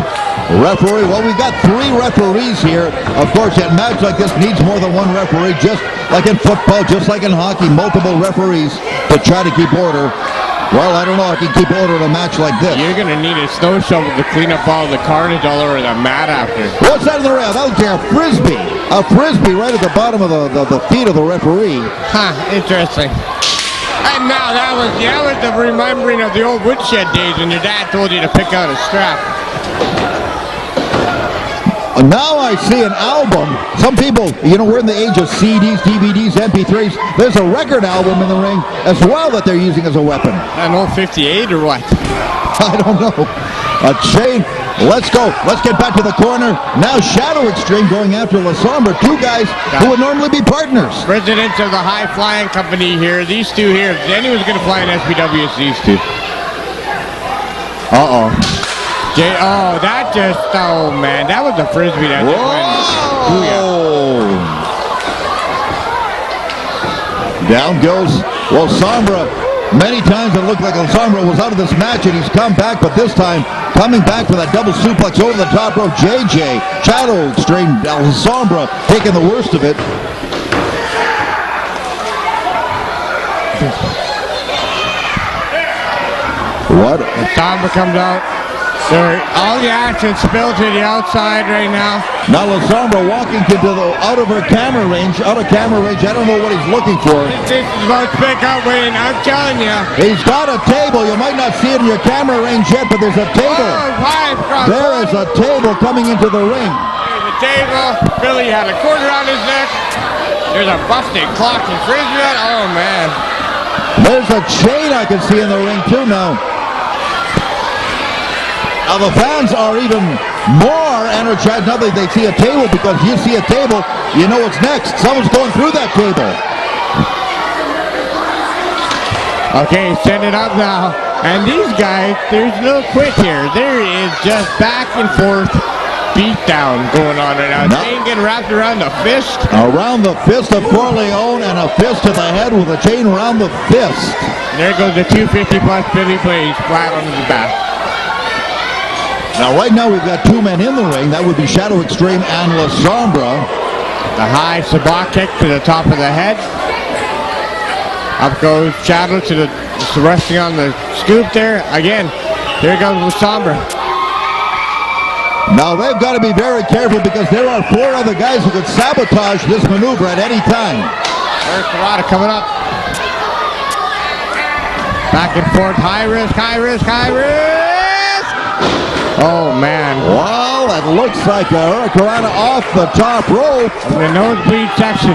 Referee. Well, we got 3 referees here. Of course, a match like this needs more than one referee, just like in football, just like in hockey, multiple referees to try to keep order. Well, I don't know if I can keep order in a match like this. You're going to need a snow shovel to clean up all the carnage all over the mat after. What's that in the ring? That was a frisbee. A frisbee right at the bottom of the feet of the referee. Huh, interesting. And now that was the remembering of the old woodshed days when your dad told you to pick out a strap. Now I see an album. Some people, we're in the age of CDs, DVDs, MP3s. There's a record album in the ring as well that they're using as a weapon. An old 58 or what? I don't know. A chain. Let's go. Let's get back to the corner. Now Shadow Extreme going after La Sombra. 2 guys who would normally be partners. Presidents of the High Flying Company here. These 2 here. If anyone's going to fly in SPW, it's these 2. Uh-oh. Oh man, that was a frisbee that just went. Down goes, well, Sombra. Many times it looked like Sombra was out of this match, and he's come back, but this time, coming back for that double suplex over the top rope. JJ, Shadow Extreme, Sombra taking the worst of it. What? Sombra comes out. All the action spilled to the outside right now. Now La Sombra walking out of camera range. I don't know what he's looking for. This is about to pick up, Wayne. I'm telling you. He's got a table. You might not see it in your camera range yet, but there's a table. There is a table coming into the ring. There's a table. Billy had a quarter on his neck. There's a busted clock and frisbee. Oh man. There's a chain I can see in the ring too now. Now the fans are even more energized now that they see a table, because you see a table, you know what's next. Someone's going through that table. Okay, send it up now. And these guys, there's no quit here. There is just back and forth beatdown going on right now. Chain getting wrapped around the fist. Around the fist of Corleone, and a fist to the head with a chain around the fist. There goes the 250 plus Billy Blaze flat on his back. Now, right now, we've got 2 men in the ring. That would be Shadow Extreme and La Sombra. The high sabot kick to the top of the head. Up goes Shadow to the resting on the scoop there. Again, here goes La Sombra. Now, they've got to be very careful, because there are 4 other guys who could sabotage this maneuver at any time. There's Karada coming up. Back and forth, high risk, high risk, high risk. Oh, man. Well, it looks like a Hurricanrana off the top rope. The nosebleed section.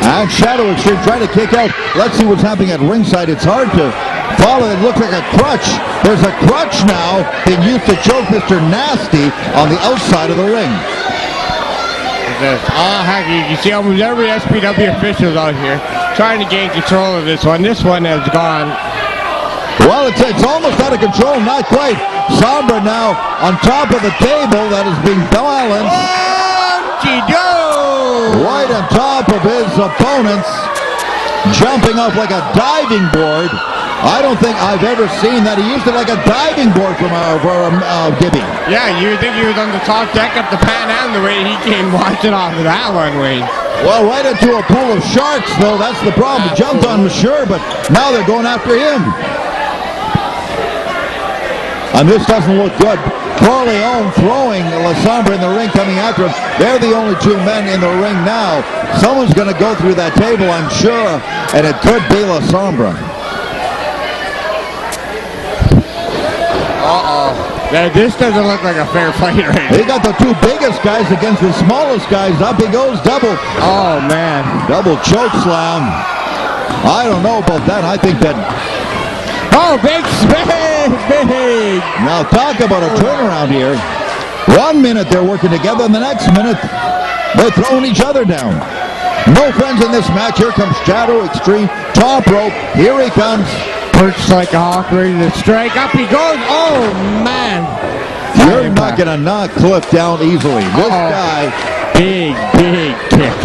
And Shadow Extreme trying to kick out. Let's see what's happening at ringside. It's hard to follow. It looks like a crutch. There's a crutch now being used to choke Mr. Nasty on the outside of the ring. You see almost every SPW official out here trying to gain control of this one. This one has gone. Well, it's almost out of control. Not quite. Sombra now on top of the table that is being balanced. Right on top of his opponents. Jumping off like a diving board. I don't think I've ever seen that. He used it like a diving board for Gibby. Yeah, you think he was on the top deck of the Pan Am the way he came watching off of that one, Wayne. Well, right into a pool of sharks, though. That's the problem. He jumped on him, sure, but now they're going after him. And this doesn't look good. Corleone throwing La Sombra in the ring, coming after him. They're the only two men in the ring now. Someone's going to go through that table, I'm sure, and it could be La Sombra. This doesn't look like a fair fight right now. He got the two biggest guys against the smallest guys. Up he goes, double. Oh, man. Double choke slam. I don't know about that. I think that... Oh, big. Now talk about a turnaround here. 1 minute they're working together, and the next minute they're throwing each other down. No friends in this match. Here comes Shadow Extreme. Top rope. Here he comes. Perched like a hawk, ready to strike. Up he goes. Oh, man. You're not going to knock Cliff down easily. This guy... Big kick.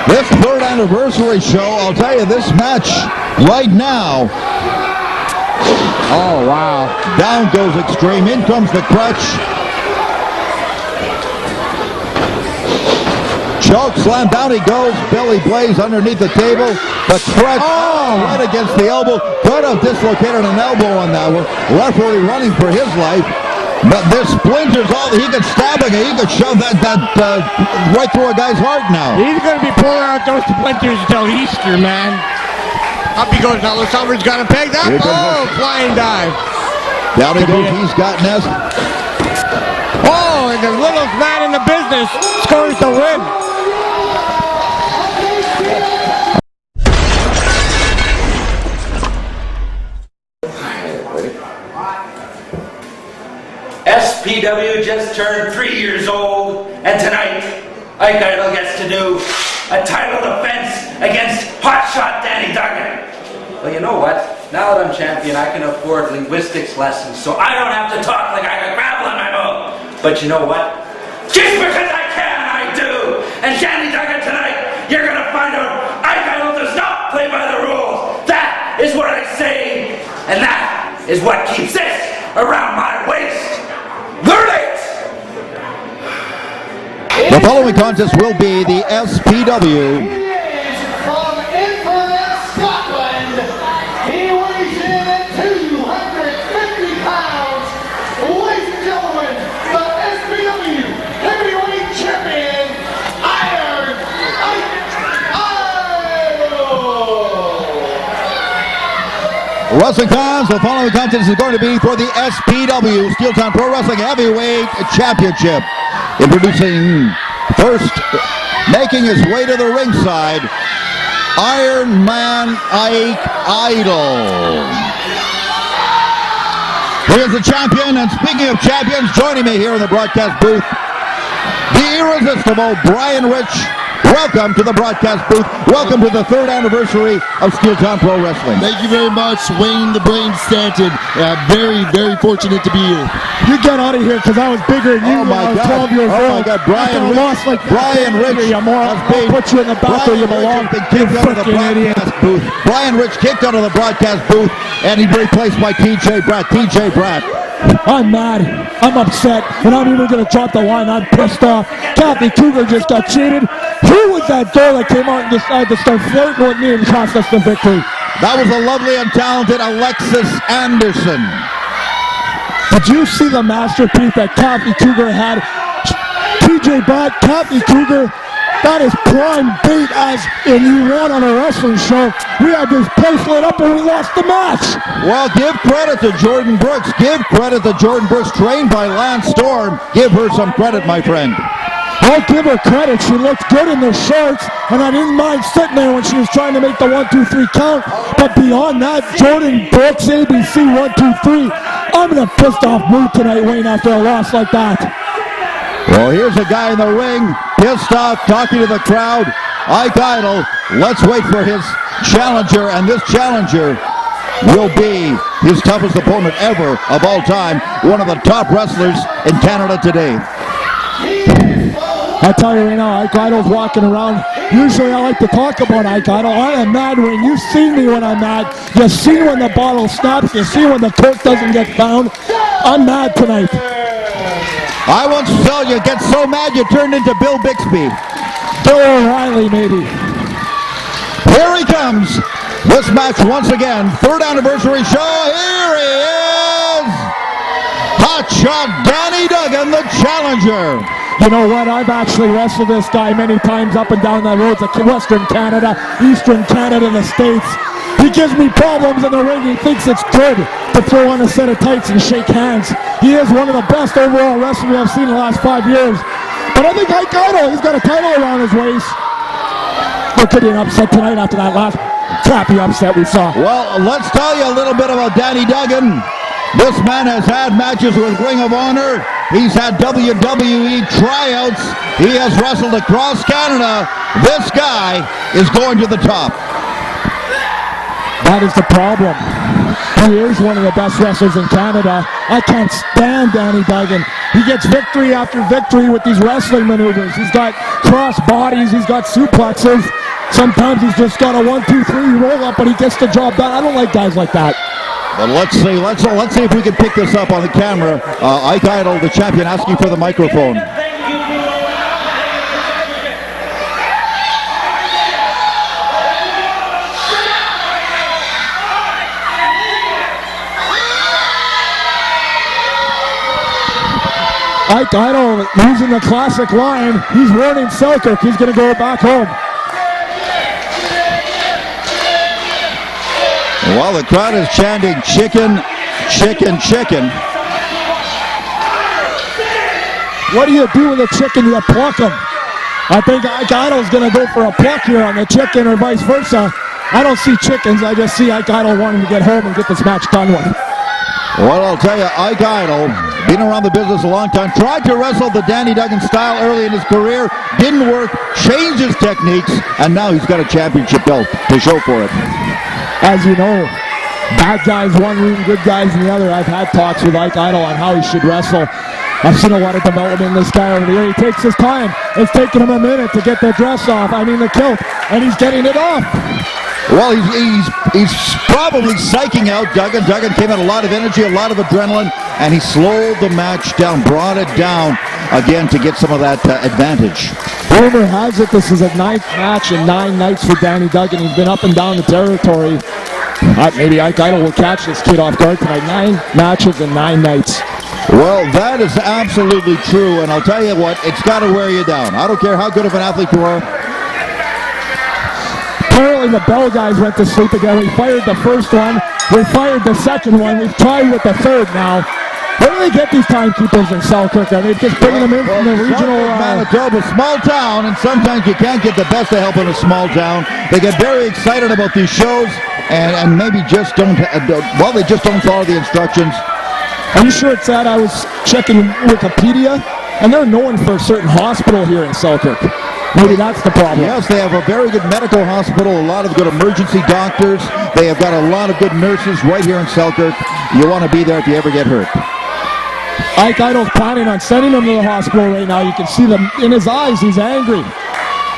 This third anniversary show, I'll tell you, this match right now... Oh, wow. Down goes Extreme. In comes the crutch. Choke slam. Down he goes. Billy Blaze underneath the table. The crutch right against the elbow. Could have dislocated an elbow on that one. Referee running for his life. But this splinters all. He could stab a guy. He could shove that right through a guy's heart now. He's going to be pulling out those splinters until Easter, man. Up he goes now. La Sombra's got him pegged up. Oh, flying dive. Down he goes. He's got Nest. Oh, and the littlest man in the business scores the win. SPW just turned 3 years old, and tonight, Ike Idol gets to do a title defense against hotshot Danny Duggan. Well, you know what? Now that I'm champion, I can afford linguistics lessons, so I don't have to talk like I got gravel in my mouth. But you know what? Just because I can, I do! And Danny Duggan tonight, you're gonna find out Ike Idol does not play by the rules! That is what I say, and that is what keeps this around my waist! Learn it! The following contest will be the SPW. From Inverness, Scotland, he weighs in at 250 pounds. Ladies and gentlemen, the SPW Heavyweight Champion, Iron Idol. Wrestling fans, the following contest is going to be for the SPW Steel Town Pro Wrestling Heavyweight Championship. Introducing first, making his way to the ringside, Iron Man Ike Idol. He is the champion, and speaking of champions, joining me here in the broadcast booth, the irresistible Brian Rich. Welcome to the broadcast booth. Welcome to the third anniversary of Steel Town Pro Wrestling. Thank you very much, Wayne the Brain Stanton. Very, very fortunate to be here. You get out of here because I was bigger than you when I was 12 years old. Oh my God, Brian Rich. Brian Rich I'll put you in the back where you belong. Kicked out of the broadcast booth. Brian Rich kicked out of the broadcast booth, and he's replaced by TJ Bratt. TJ Bratt. I'm mad. I'm upset. And I'm even going to drop the line. I'm pissed off. Kathy Cougar just got cheated. Who was that girl that came out and decided to start flirting with me and cost us the victory? That was a lovely and talented Alexis Anderson. Did you see the masterpiece that Kathy Cougar had? TJ Bratt, Kathy Cougar, that is prime bait as in you won on a wrestling show. We had this place lit up and we lost the match. Well, give credit to Jordan Brooks. Give credit to Jordan Brooks, trained by Lance Storm. Give her some credit, my friend. I'll give her credit. She looked good in the shorts, and I didn't mind sitting there when she was trying to make the 1, 2, 3 count. But beyond that, Jordan Brooks, ABC 1, 2, 3. I'm in a pissed off mood tonight, Wayne, after a loss like that. Well, here's a guy in the ring, pissed off, talking to the crowd. Ike Idol, let's wait for his challenger, and this challenger will be his toughest opponent ever of all time, one of the top wrestlers in Canada today. He is the I tell you right now, Ike Idle's walking around. Usually I like to talk about Ike Idle. I am mad when you've seen me when I'm mad. You see when the bottle snaps. You see when the cork doesn't get found. I'm mad tonight. I once saw you get so mad you turned into Bill Bixby. Bill O'Reilly, maybe. Here he comes. This match once again, third anniversary show. Here he is. Hot shot Danny Duggan, the challenger. You know what? I've actually wrestled this guy many times up and down the roads of Western Canada, Eastern Canada, the States. He gives me problems in the ring. He thinks it's good to throw on a set of tights and shake hands. He is one of the best overall wrestlers I've seen in the last 5 years. But I think Ike Idle, he's got a title around his waist. There could be an upset tonight after that last crappy upset we saw. Well, let's tell you a little bit about Danny Duggan. This man has had matches with Ring of Honor. He's had WWE tryouts. He has wrestled across Canada. This guy is going to the top. That is the problem. He is one of the best wrestlers in Canada. I can't stand Danny Duggan. He gets victory after victory with these wrestling maneuvers. He's got cross bodies. He's got suplexes. Sometimes he's just got a 1-2-3 roll up, but he gets the job done. I don't like guys like that. Well, let's see if we can pick this up on the camera. Ike Idle, the champion, asking for the microphone. Ike Idle using the classic line. He's warning Selkirk. He's going to go back home. Well, the crowd is chanting chicken, chicken, chicken. What do you do with a chicken? You pluck him. I think Ike Idle's going to go for a pluck here on the chicken or vice versa. I don't see chickens. I just see Ike Idle wanting to get home and get this match done with. Well, I'll tell you, Ike Idle, been around the business a long time, tried to wrestle the Danny Duggan style early in his career, didn't work, changed his techniques, and now he's got a championship belt to show for it. As you know, bad guys one room, good guys in the other. I've had talks with Ike Idle on how he should wrestle. I've seen a lot of development in this guy over the year. He takes his time. It's taken him a minute to get the dress off, the kilt, and he's getting it off. Well, he's probably psyching out Duggan. Duggan came in a lot of energy, a lot of adrenaline, and he slowed the match down, brought it down again to get some of that advantage. Rumor has it this is a 9th match in 9 nights for Danny Duggan. He's been up and down the territory. Maybe Ike Idle will catch this kid off guard tonight. 9 matches in 9 nights. Well, that is absolutely true, and I'll tell you what, it's got to wear you down. I don't care how good of an athlete you are. Apparently the Bell guys went to sleep again. We fired the first one. We fired the second one. We've tried with the third now. Where do they get these timekeepers in Selkirk? Are they just bringing them in from the regional... Manitoba, small town, and sometimes you can't get the best of help in a small town. They get very excited about these shows, and maybe just don't... they just don't follow the instructions. Are you sure it's that? I was checking Wikipedia, and they're known for a certain hospital here in Selkirk. Maybe that's the problem. Yes, they have a very good medical hospital, a lot of good emergency doctors. They have got a lot of good nurses right here in Selkirk. You want to be there if you ever get hurt. Ike Idle's planning on sending him to the hospital right now. You can see them in his eyes. He's angry.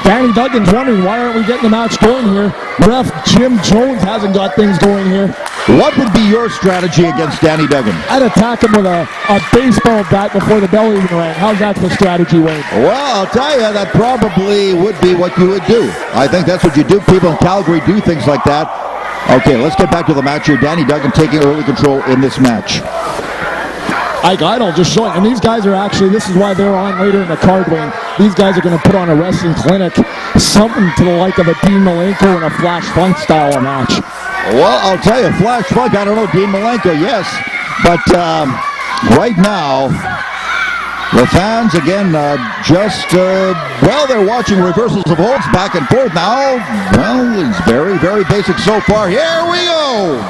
Danny Duggan's wondering, why aren't we getting the match going here? Ref Jim Jones hasn't got things going here. What would be your strategy against Danny Duggan? I'd attack him with a baseball bat before the bell even rang. How's that for strategy, Wayne? Well, I'll tell you, that probably would be what you would do. I think that's what you do. People in Calgary do things like that. Okay, let's get back to the match here. Danny Duggan taking early control in this match. Ike Idle just showing, and these guys are actually, this is why they're on later in the card, Wayne. These guys are going to put on a wrestling clinic, something to the like of a Dean Malenko and a Flash Funk style of match. Well, I'll tell you, Flash Funk, I don't know, Dean Malenko, yes. But right now, the fans, again, they're watching reversals of holds back and forth now. Well, it's very, very basic so far. Here we go!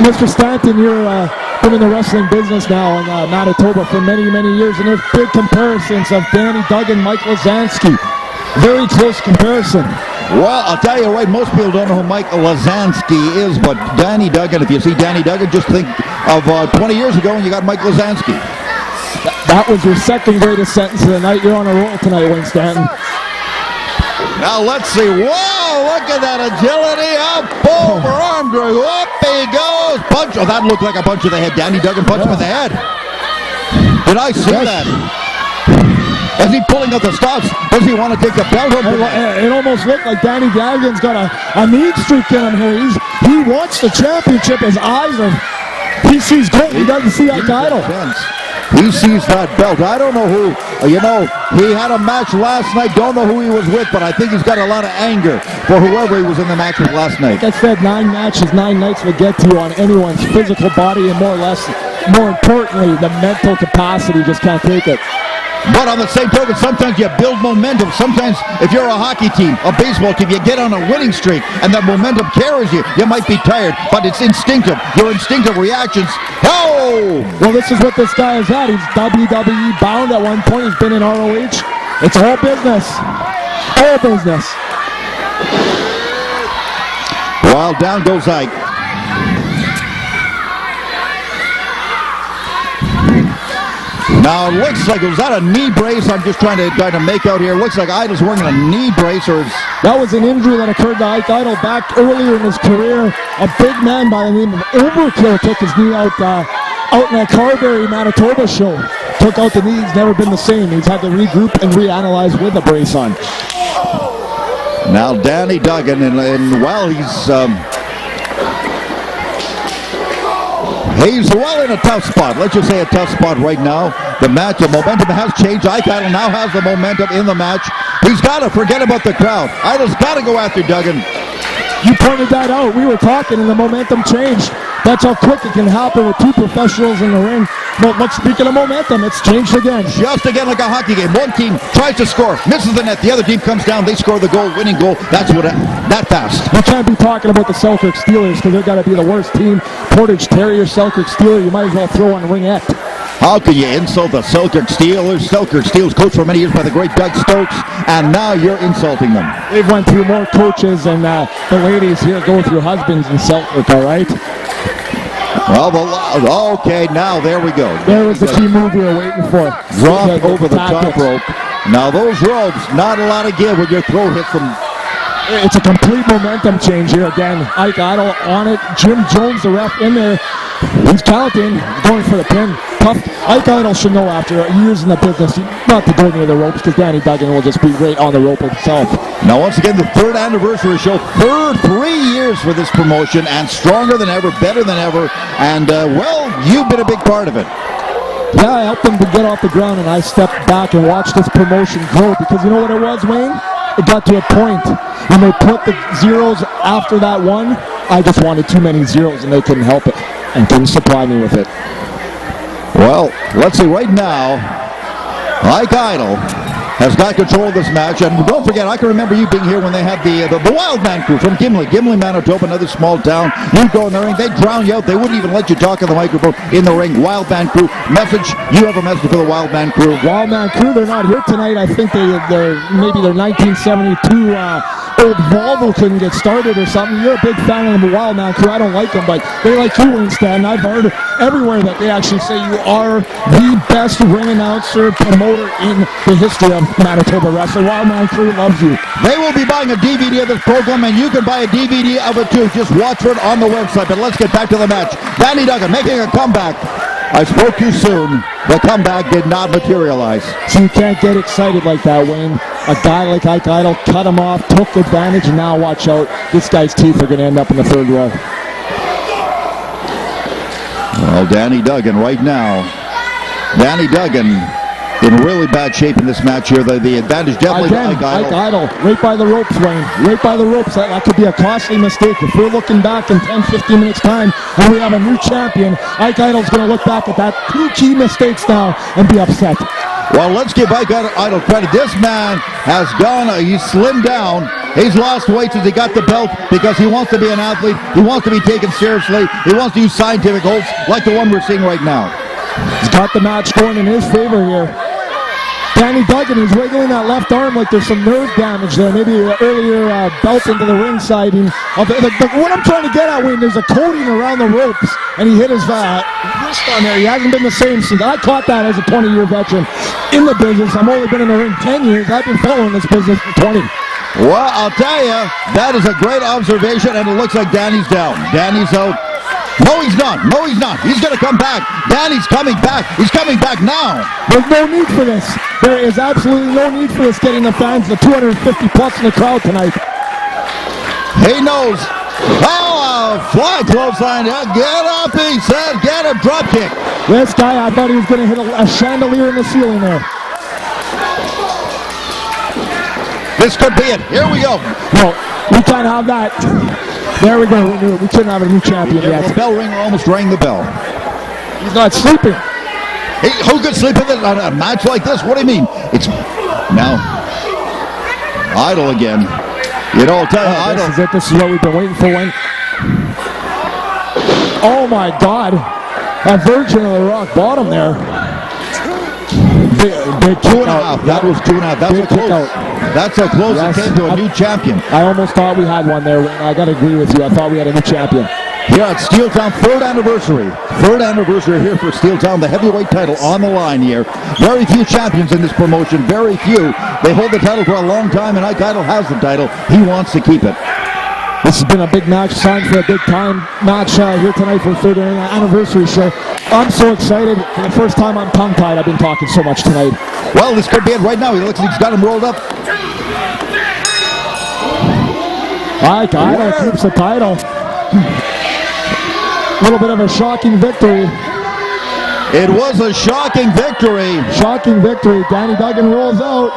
Mr. Stanton, you're been in the wrestling business now in Manitoba for many, many years, and there's big comparisons of Danny Duggan, Mike Lazansky. Very close comparison. Well, I'll tell you right, most people don't know who Mike Lazansky is, but Danny Duggan, if you see Danny Duggan, just think of 20 years ago and you got Mike Lazansky. That was your second greatest sentence of the night. You're on a roll tonight, Wayne Stanton. Now let's see. Whoa, look at that agility. Up over arm drag. Up he goes. Punch. Oh, that looked like a punch to the head. Danny Duggan punched him in the head. Did I see that? Is he pulling out the stops? Does he want to take the belt home? It almost looked like Danny Duggan's got a mean streak in him here. He wants the championship. His eyes are... He sees gold. He doesn't see that title. He sees that belt. I don't know who. You know, he had a match last night. Don't know who he was with, but I think he's got a lot of anger for whoever he was in the match with last night. Like I said, 9 matches, 9 nights will get to you on anyone's physical body, and more importantly, the mental capacity just can't take it. But on the same token, sometimes you build momentum. Sometimes, if you're a hockey team, a baseball team, you get on a winning streak, and that momentum carries you. You might be tired, but it's instinctive. Your instinctive reactions. Oh! Well, this is what this guy has had. He's WWE bound at one point. He's been in ROH. It's all business. All business. While down goes Ike. Now it looks like, was that a knee brace? I'm just trying to make out here. It looks like Idol's wearing a knee brace, or that was an injury that occurred to Ike Idol back earlier in his career. A big man by the name of Overkill took his knee out in that Carberry, Manitoba show. Took out the knee. He's never been the same. He's had to regroup and reanalyze with a brace on. Now Danny Duggan, and while he's well in a tough spot. Let's just say a tough spot right now. The match, the momentum has changed. Ike Idol now has the momentum in the match. He's got to forget about the crowd. Idol's got to go after Duggan. You pointed that out. We were talking and the momentum changed. That's how quick it can happen with two professionals in the ring. But speaking of momentum, it's changed again. Just again like a hockey game. One team tries to score, misses the net. The other team comes down. They score the goal, winning goal. That's what that fast. You can't be talking about the Selkirk Steelers because they've got to be the worst team. Portage Terrier, Selkirk Steeler. You might as well throw on a ringette. How can you insult the Selkirk Steelers? Selkirk Steelers coached for many years by the great Doug Stokes, and now you're insulting them. They've went through more coaches, and the ladies here go through husbands in Selkirk, all right? Well, okay, now there we go. There was the key move we were waiting for. Drop over the top rope. Now those ropes, not a lot of give when your throat hits them. It's a complete momentum change here again. Ike Idol on it. Jim Jones, the ref, in there. He's counting, going for the pin. Tough. Ike Idol should know after years in the business not to go near the ropes because Danny Duggan will just be right on the rope himself. Now once again, the 3rd anniversary show. 3 years for this promotion, and stronger than ever, better than ever. And, well, you've been a big part of it. Yeah, I helped them to get off the ground, and I stepped back and watched this promotion grow because you know what it was, Wayne? It got to a point when they put the zeros after that one. I just wanted too many zeros, and they couldn't help it and couldn't supply me with it. Well, let's see. Right now, Ike Idol has got control of this match. And don't forget, I can remember you being here when they had the Wildman crew from Gimli, Manitoba, another small town. You go in the ring, they'd drown you out. They wouldn't even let you talk on the microphone in the ring. Wildman crew. Message. You have a message for the Wildman crew? Wildman crew, they're not here tonight. I think they're maybe their 1972 old Volvo couldn't get started or something. You're a big fan of the Wildman crew. I don't like them, but they like you, Winston. I've heard everywhere that they actually say you are the best ring announcer, promoter in the history of Manitoba wrestling. Wildman crew loves you. They will be buying a DVD of this program, and you can buy a DVD of it too. Just watch for it on the website. But let's get back to the match. Danny Duggan making a comeback. I spoke too soon. The comeback did not materialize. So you can't get excited like that, Wayne. A guy like Ike Idol cut him off, took advantage, and now watch out. This guy's teeth are going to end up in the 3rd row. Well, Danny Duggan right now. Danny Duggan in really bad shape in this match here. The advantage definitely to Ike Idol. Ike Idol, right by the ropes, Wayne. Right by the ropes. That could be a costly mistake. If we're looking back in 10, 15 minutes' time when we have a new champion, Ike Idol's going to look back at that 2 key mistakes now and be upset. Well, let's give Ike Idol credit. This man has gone, he's slimmed down. He's lost weight since he got the belt because he wants to be an athlete. He wants to be taken seriously. He wants to use scientific holds like the one we're seeing right now. He's got the match going in his favor here. Danny Duggan, he's wiggling that left arm like there's some nerve damage there. Maybe earlier belt into the ring siding. What I'm trying to get at, Wayne, there's a coating around the ropes, and he hit his wrist on there. He hasn't been the same since. I caught that as a 20-year veteran in the business. I've only been in the ring 10 years. I've been following this business for 20. Well, I'll tell you, that is a great observation, and it looks like Danny's down. Danny's out. No, he's not. No, he's not. He's going to come back. Danny's coming back. He's coming back now. There's no need for this. There is absolutely no need for this getting the fans, the 250 plus in the crowd tonight. He knows. Oh, fly clothesline. Get up, he said. Get a drop kick. This guy, I thought he was going to hit a chandelier in the ceiling there. This could be it. Here we go. No, we can't have that. There we go. We knew it. We couldn't have a new champion yet. The bell ringer almost rang the bell. He's not sleeping. Hey, who could sleep in a match like this? What do you mean? It's now idle again. You know, I'll tell you, idle. This is it. This is what we've been waiting for. Wayne. Oh my God! A virgin of the rock bottom there. Big 2.5. That was 2.5. That's a close. That's how close it came to a new champion. I almost thought we had one there, Wayne. I got to agree with you. I thought we had a new champion. Here at Steeltown, third anniversary. Third anniversary here for Steeltown. The heavyweight title on the line here. Very few champions in this promotion. Very few. They hold the title for a long time, and Ike Idle has the title. He wants to keep it. This has been a big match, signed for a big time match here tonight for the third anniversary show. I'm so excited. For the first time I'm tongue-tied. I've been talking so much tonight. Well, this could be it right now. He looks like he's got him rolled up. Ike Idle keeps the title. A little bit of a shocking victory. It was a shocking victory. Shocking victory. Danny Duggan rolls out.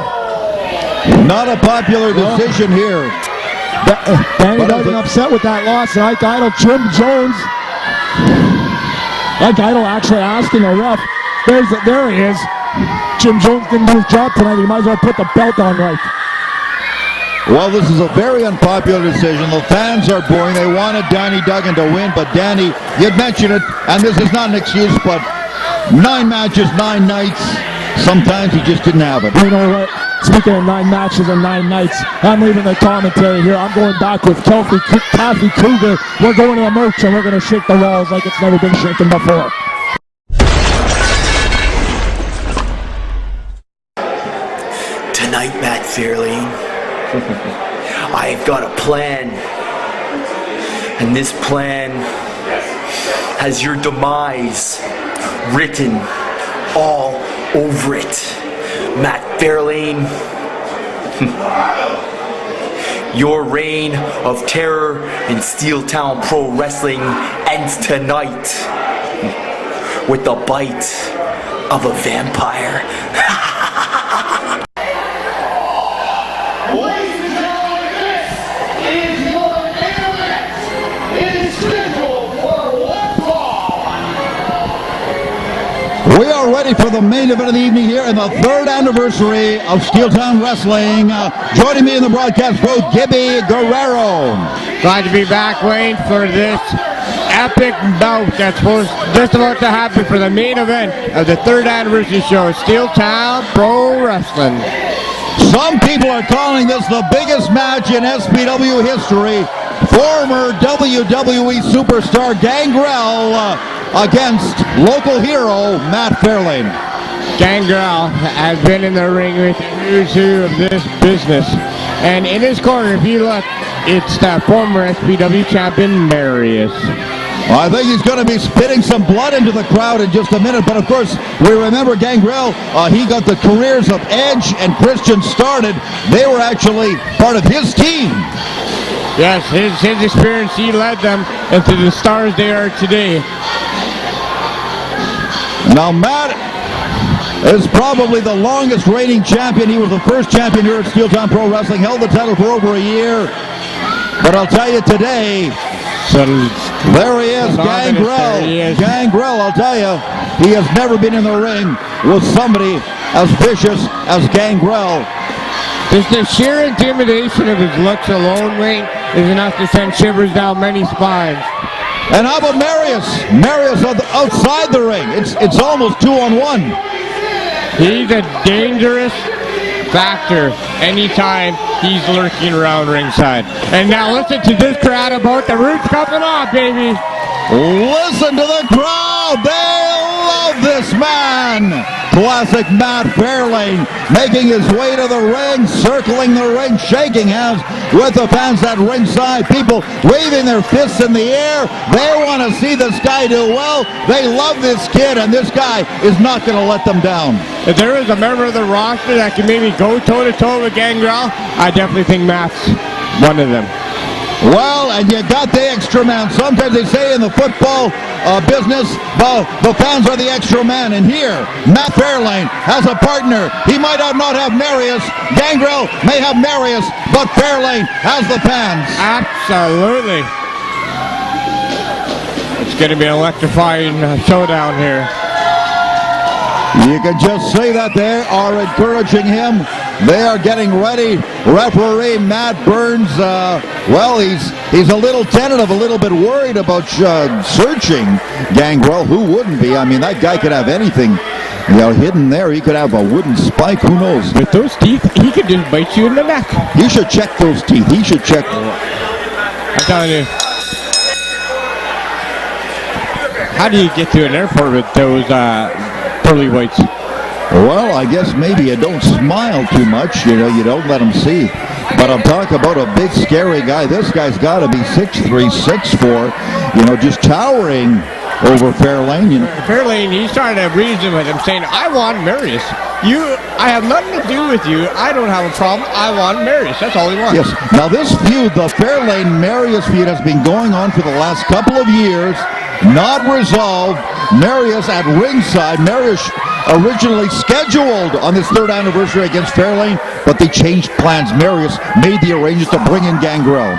Not a popular decision here. Danny Duggan upset with that loss. And Ike Idle, Jim Jones. Ike Idle actually asking the ref. There he is. Jim Jones didn't do his job tonight. He might as well put the belt on right. Well, this is a very unpopular decision. The fans are boring. They wanted Danny Duggan to win, but Danny, you'd mentioned it, and this is not an excuse, but 9 matches, 9 nights. Sometimes he just didn't have it. You know what? Speaking of 9 matches and 9 nights, I'm leaving the commentary here. I'm going back with Kathy Kruger. We're going to the merch, and we're going to shake the walls like it's never been shaken before. Tonight, Matt Fairlane, I've got a plan, and this plan has your demise written all over it. Matt Fairlane, your reign of terror in Steeltown Pro Wrestling ends tonight with the bite of a vampire. We are ready for the main event of the evening here in the 3rd anniversary of Steeltown Wrestling. Joining me in the broadcast booth, Gibby Guerrero. Glad to be back, Wayne, for this epic bout that's just about to happen for the main event of the 3rd anniversary show, Steeltown Pro Wrestling. Some people are calling this the biggest match in SPW history. Former WWE superstar Gangrel against local hero Matt Fairlane. Gangrel has been in the ring with the who's who of this business. And in his corner, if you look, it's the former SPW champion, Marius. Well, I think he's going to be spitting some blood into the crowd in just a minute. But, of course, we remember Gangrel. He got the careers of Edge and Christian started. They were actually part of his team. Yes, his experience, he led them into the stars they are today. Now, Matt is probably the longest reigning champion. He was the first champion here at Steeltown Pro Wrestling. Held the title for over a year. But I'll tell you today, there he is, Gangrel. Gangrel, I'll tell you, he has never been in the ring with somebody as vicious as Gangrel. Just the sheer intimidation of his looks alone, Wayne, is enough to send shivers down many spines. And how about Marius? Marius outside the ring. It's almost 2-on-1. He's a dangerous factor anytime he's lurking around ringside. And now listen to this crowd about the Roots coming off, baby. Listen to the crowd. They love this man. Classic Matt Fairlane making his way to the ring, circling the ring, shaking hands with the fans at ringside. People waving their fists in the air. They want to see this guy do well. They love this kid, and this guy is not going to let them down. If there is a member of the roster that can maybe go toe-to-toe with Gangrel, I definitely think Matt's one of them. Well, and you got the extra man. Sometimes they say in the football business, the fans are the extra man. And here, Matt Fairlane has a partner. He might not have Marius. Gangrel may have Marius, but Fairlane has the fans. Absolutely. It's going to be an electrifying showdown here. You can just say that they are encouraging him. They are getting ready. Referee Matt Burns, well, he's a little tentative, a little bit worried about searching Gangrel. Who wouldn't be? I mean, that guy could have anything, hidden there. He could have a wooden spike. Who knows? With those teeth, he could just bite you in the neck. He should check those teeth. He should check. I'm telling you. How do you get to an airport with those pearly whites? Well, I guess maybe you don't smile too much, you don't let them see. But I'm talking about a big, scary guy. This guy's got to be 6'3", 6'4", just towering over Fairlane. Fairlane, he's trying to reason with him, saying, I want Marius. I have nothing to do with you. I don't have a problem. I want Marius. That's all he wants. Yes. Now, this feud, the Fairlane-Marius feud, has been going on for the last couple of years. Not resolved. Marius at ringside. Marius originally scheduled on this third anniversary against Fairlane, but they changed plans. Marius made the arrangements to bring in Gangrel.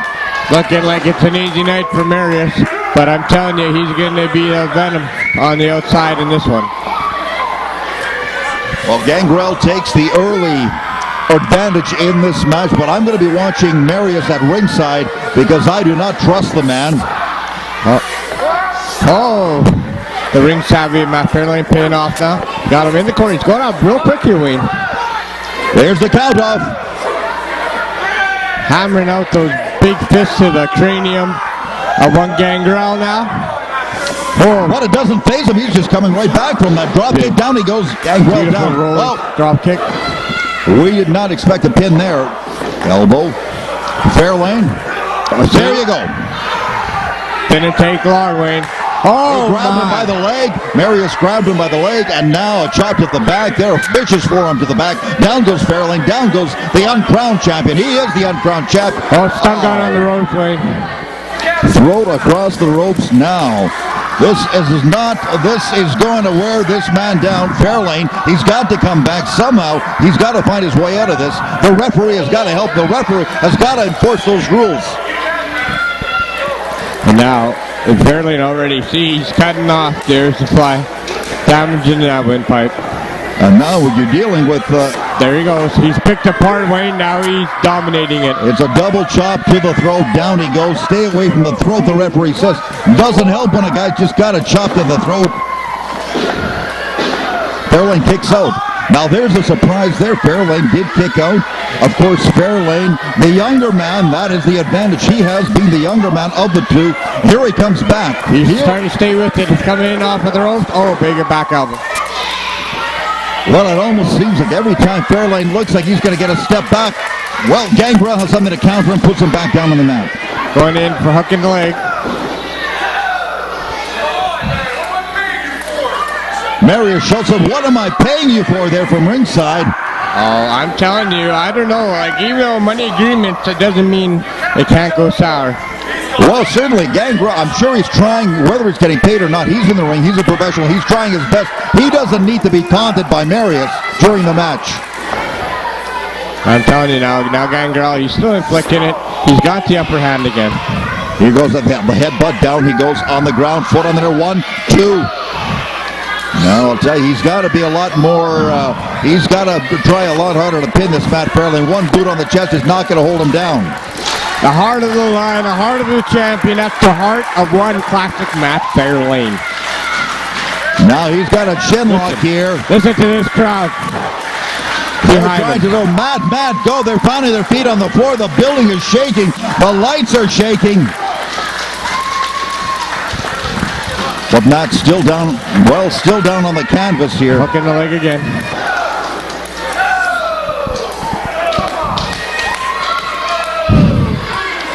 Looking like it's an easy night for Marius, but I'm telling you, he's going to be a Venom on the outside in this one. Well, Gangrel takes the early advantage in this match, but I'm going to be watching Marius at ringside because I do not trust the man. The ring savvy Matt Fairlane paying off now. Got him in the corner. He's going out real quick here, Wayne. There's the count off. Hammering out those big fists to the cranium of one Gangrel now. What, it doesn't phase him. He's just coming right back from that drop kick. Down he goes. Gangrel down. Drop kick. We did not expect a pin there. Elbow. Fairlane. There you go. Didn't take long, Wayne. He grabbed him by the leg. Marius grabbed him by the leg, and now a chop to the back. There are bitches for him to the back. Down goes Fairlane. Down goes the uncrowned champion. He is the uncrowned champ. Stun gun on the ropes, Wayne. Thrown across the ropes now. This is going to wear this man down. Fairlane, he's got to come back somehow. He's got to find his way out of this. The referee has got to help. The referee has got to enforce those rules. And now, Fairlane already sees cutting off. There's the fly. Damaging that windpipe. And now you're dealing with... there he goes. He's picked apart Wayne. Now he's dominating it. It's a double chop to the throat. Down he goes. Stay away from the throat, the referee says. Doesn't help when a guy just got a chop to the throat. Fairlane kicks out. Now there's a surprise there. Fairlane did kick out. Of course, Fairlane, the younger man, that is the advantage he has, being the younger man of the two. Here he comes back. He's trying to stay with it. He's coming in off of the ropes. Bigger back elbow. Well, it almost seems like every time Fairlane looks like he's going to get a step back, well, Gangrel has something to counter and puts him back down on the mat. Going in for hooking the leg. Marius shouts, what am I paying you for there from ringside? I'm telling you, I don't know. Like, even though money agreements, it doesn't mean it can't go sour. Well, certainly, Gangrel, I'm sure he's trying, whether he's getting paid or not. He's in the ring. He's a professional. He's trying his best. He doesn't need to be taunted by Marius during the match. I'm telling you now Gangrel, he's still inflicting it. He's got the upper hand again. Here goes the headbutt down. He goes on the ground, foot on there. 1, 2. Now, I'll tell you, he's got to be a lot more, he's got to try a lot harder to pin this Matt Fairlane. One boot on the chest is not going to hold him down. The heart of the line, the heart of the champion. That's the heart of one classic Matt Fairlane. Now he's got a chin lock here. Listen to this crowd. They're behind trying him. to go, Matt, go. They're finding their feet on the floor. The building is shaking. The lights are shaking. But Matt's still down, still down on the canvas here. Hooking the leg again.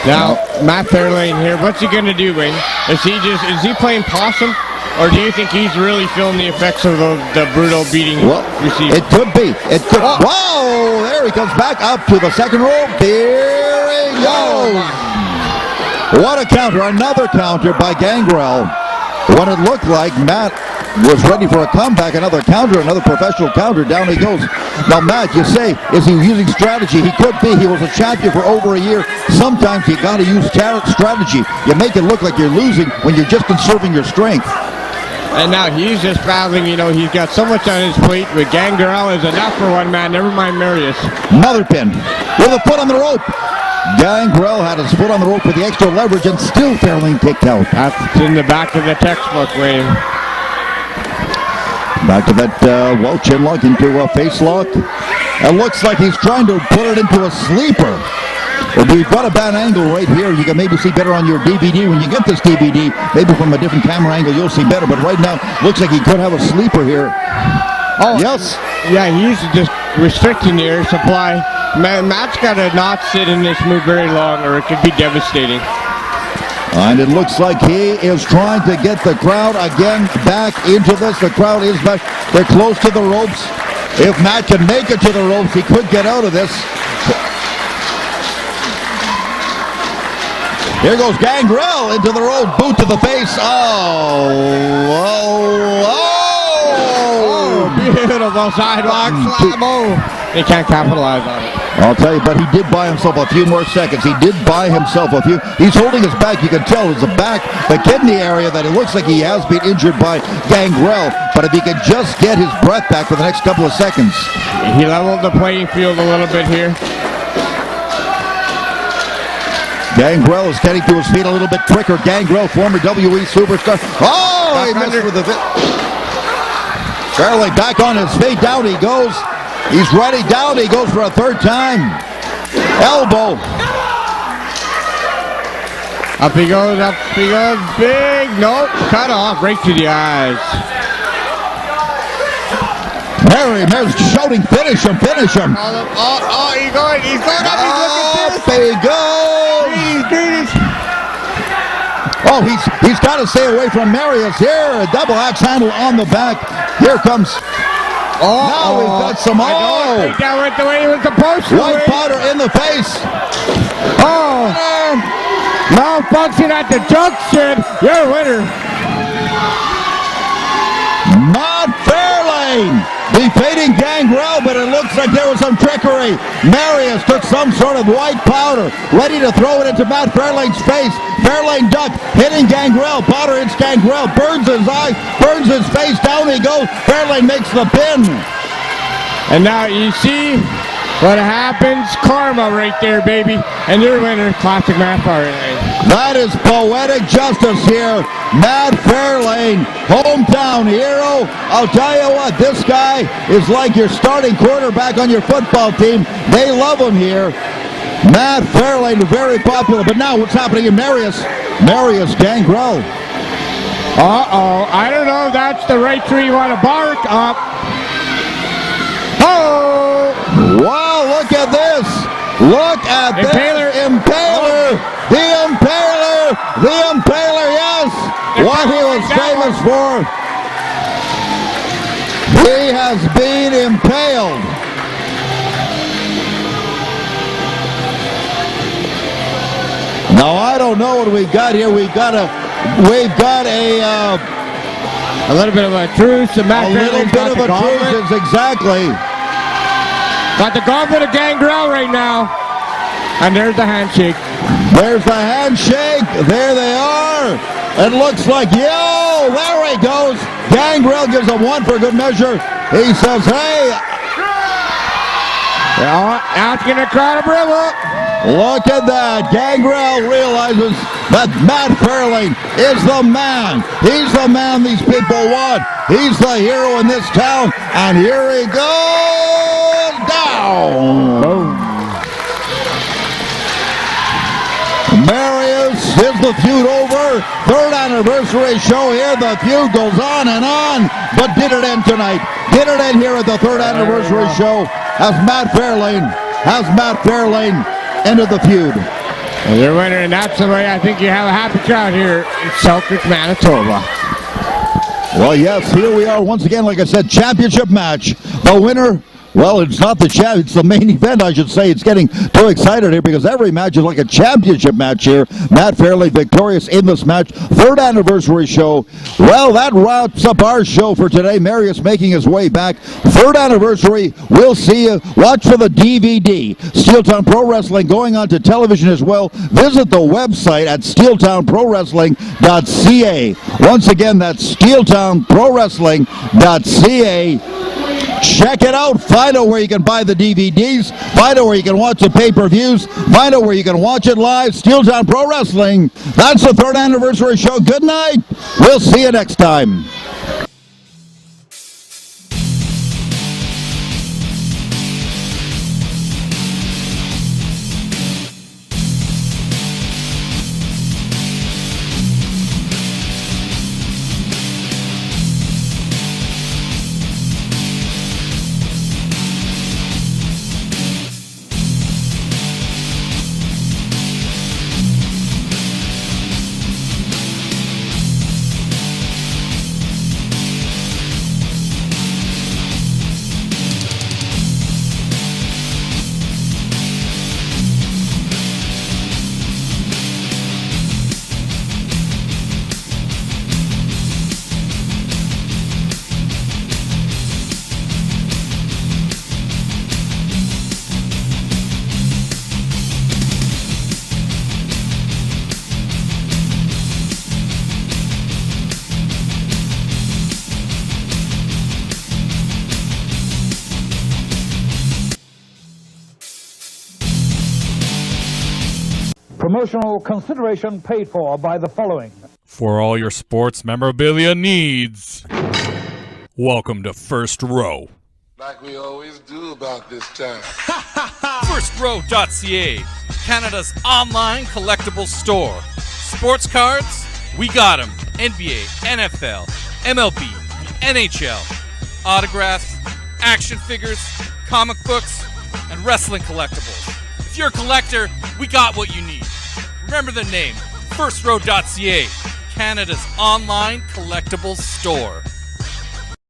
Now, Matt Fairlane here, what's he going to do, Wayne? Is he playing possum? Or do you think he's really feeling the effects of the brutal beating receiver? It could be. It could. Oh. Whoa! There he comes back up to the second rope. Here he goes. What a counter. Another counter by Gangrel. When it looked like Matt was ready for a comeback, another counter, another professional counter. Down he goes. Now, Matt, you say, is he using strategy? He could be. He was a champion for over a year. Sometimes you got to use strategy. You make it look like you're losing when you're just conserving your strength. And now he's just battling, he's got so much on his plate, but Gangrel is enough for one man, never mind Marius. Another pin with a foot on the rope. Gangrel had his foot on the rope with the extra leverage and still Fairlane kicked out. That's in the back of the textbook, Wayne. Back to that, chin lock into a face lock. It looks like he's trying to put it into a sleeper. We've got a bad angle right here. You can maybe see better on your DVD. When you get this DVD, maybe from a different camera angle, you'll see better. But right now, looks like he could have a sleeper here. Oh, yes. Yeah, he's just restricting the air supply. Matt's got to not sit in this move very long, or it could be devastating. And it looks like he is trying to get the crowd again back into this. The crowd is back. They're close to the ropes. If Matt can make it to the ropes, he could get out of this. Here goes Gangrel into the rope, boot to the face. Oh, beautiful sidewalk slam. Oh, they can't capitalize on it. I'll tell you, but he did buy himself a few more seconds. He did buy himself a few. He's holding his back. You can tell it's the back, the kidney area that it looks like he has been injured by Gangrel. But if he could just get his breath back for the next couple of seconds. He leveled the playing field a little bit here. Gangrel is getting to his feet a little bit quicker. Gangrel, former WE superstar. Oh, he missed with the... Fairlane back on his feet. Down he goes. He's ready. Down he goes for a third time. Elbow. Up he goes, big, nope, cut off, right to the eyes. Mary's shouting, finish him. He's going up, he's looking Up he goes. Oh, he's got to stay away from Marius here. A double axe handle on the back. Here comes. Now we've got some. I don't think that went the way he was supposed to. White powder in the face. Malfunction at the junction. You're a winner. Matt Fairlane defeating Gangrel, but it looks like there was some trickery. Marius took some sort of white powder, ready to throw it into Matt Fairlane's face. Fairlane ducked, hitting Gangrel. Powder hits Gangrel, burns his eye, burns his face. Down he goes. Fairlane makes the pin. And now you see what happens. Karma right there, baby. And your winner, classic Matt Fairlane. That is poetic justice here. Matt Fairlane, hometown hero. I'll tell you what, this guy is like your starting quarterback on your football team. They love him here. Matt Fairlane, very popular. But now what's happening in Marius? Marius Gangrel. I don't know if that's the right tree you want to bark up. Oh! Wow, look at this. Look at this. Impaler. The Impaler. The Impaler, yes. What he was famous for. He has been impaled. Now I don't know what we've got here. We've got a little bit of a truce. A little bit of a truce, exactly. Got the gauntlet of Gangrel right now. And there's the handshake. There's the handshake. There they are. It looks like, there he goes. Gangrel gives him one for good measure. He says, hey. Asking the crowd to bring up. Look at that. Gangrel realizes that Matt Fairlane is the man. He's the man these people want. He's the hero in this town. And here he goes down. Wow! Boom. Marius, is the feud over? Third anniversary show here. The feud goes on and on. But did it end tonight? Did it end here at the third anniversary show? As Matt Fairlane ended the feud. Well, your winner, and that's the way I think you have a happy crowd here in Selkirk, Manitoba. Well, yes, here we are once again, like I said, championship match. The winner, well, it's not the champ, it's the main event, I should say. It's getting too excited here because every match is like a championship match here. Matt Fairlane victorious in this match. Third anniversary show. Well, that wraps up our show for today. Marius making his way back. Third anniversary. We'll see you. Watch for the DVD. Steeltown Pro Wrestling going on to television as well. Visit the website at steeltownprowrestling.ca. Once again, that's steeltownprowrestling.ca. Check it out. Find out where you can buy the DVDs. Find out where you can watch the pay-per-views. Find out where you can watch it live. Steeltown Pro Wrestling. That's the third anniversary show. Good night. We'll see you next time. Promotional consideration paid for by the following. For all your sports memorabilia needs, welcome to First Row. Like we always do about this time. FirstRow.ca, Canada's online collectible store. Sports cards, we got them. NBA, NFL, MLB, NHL. Autographs, action figures, comic books, and wrestling collectibles. If you're a collector, we got what you need. Remember the name, FirstRow.ca, Canada's online collectibles store.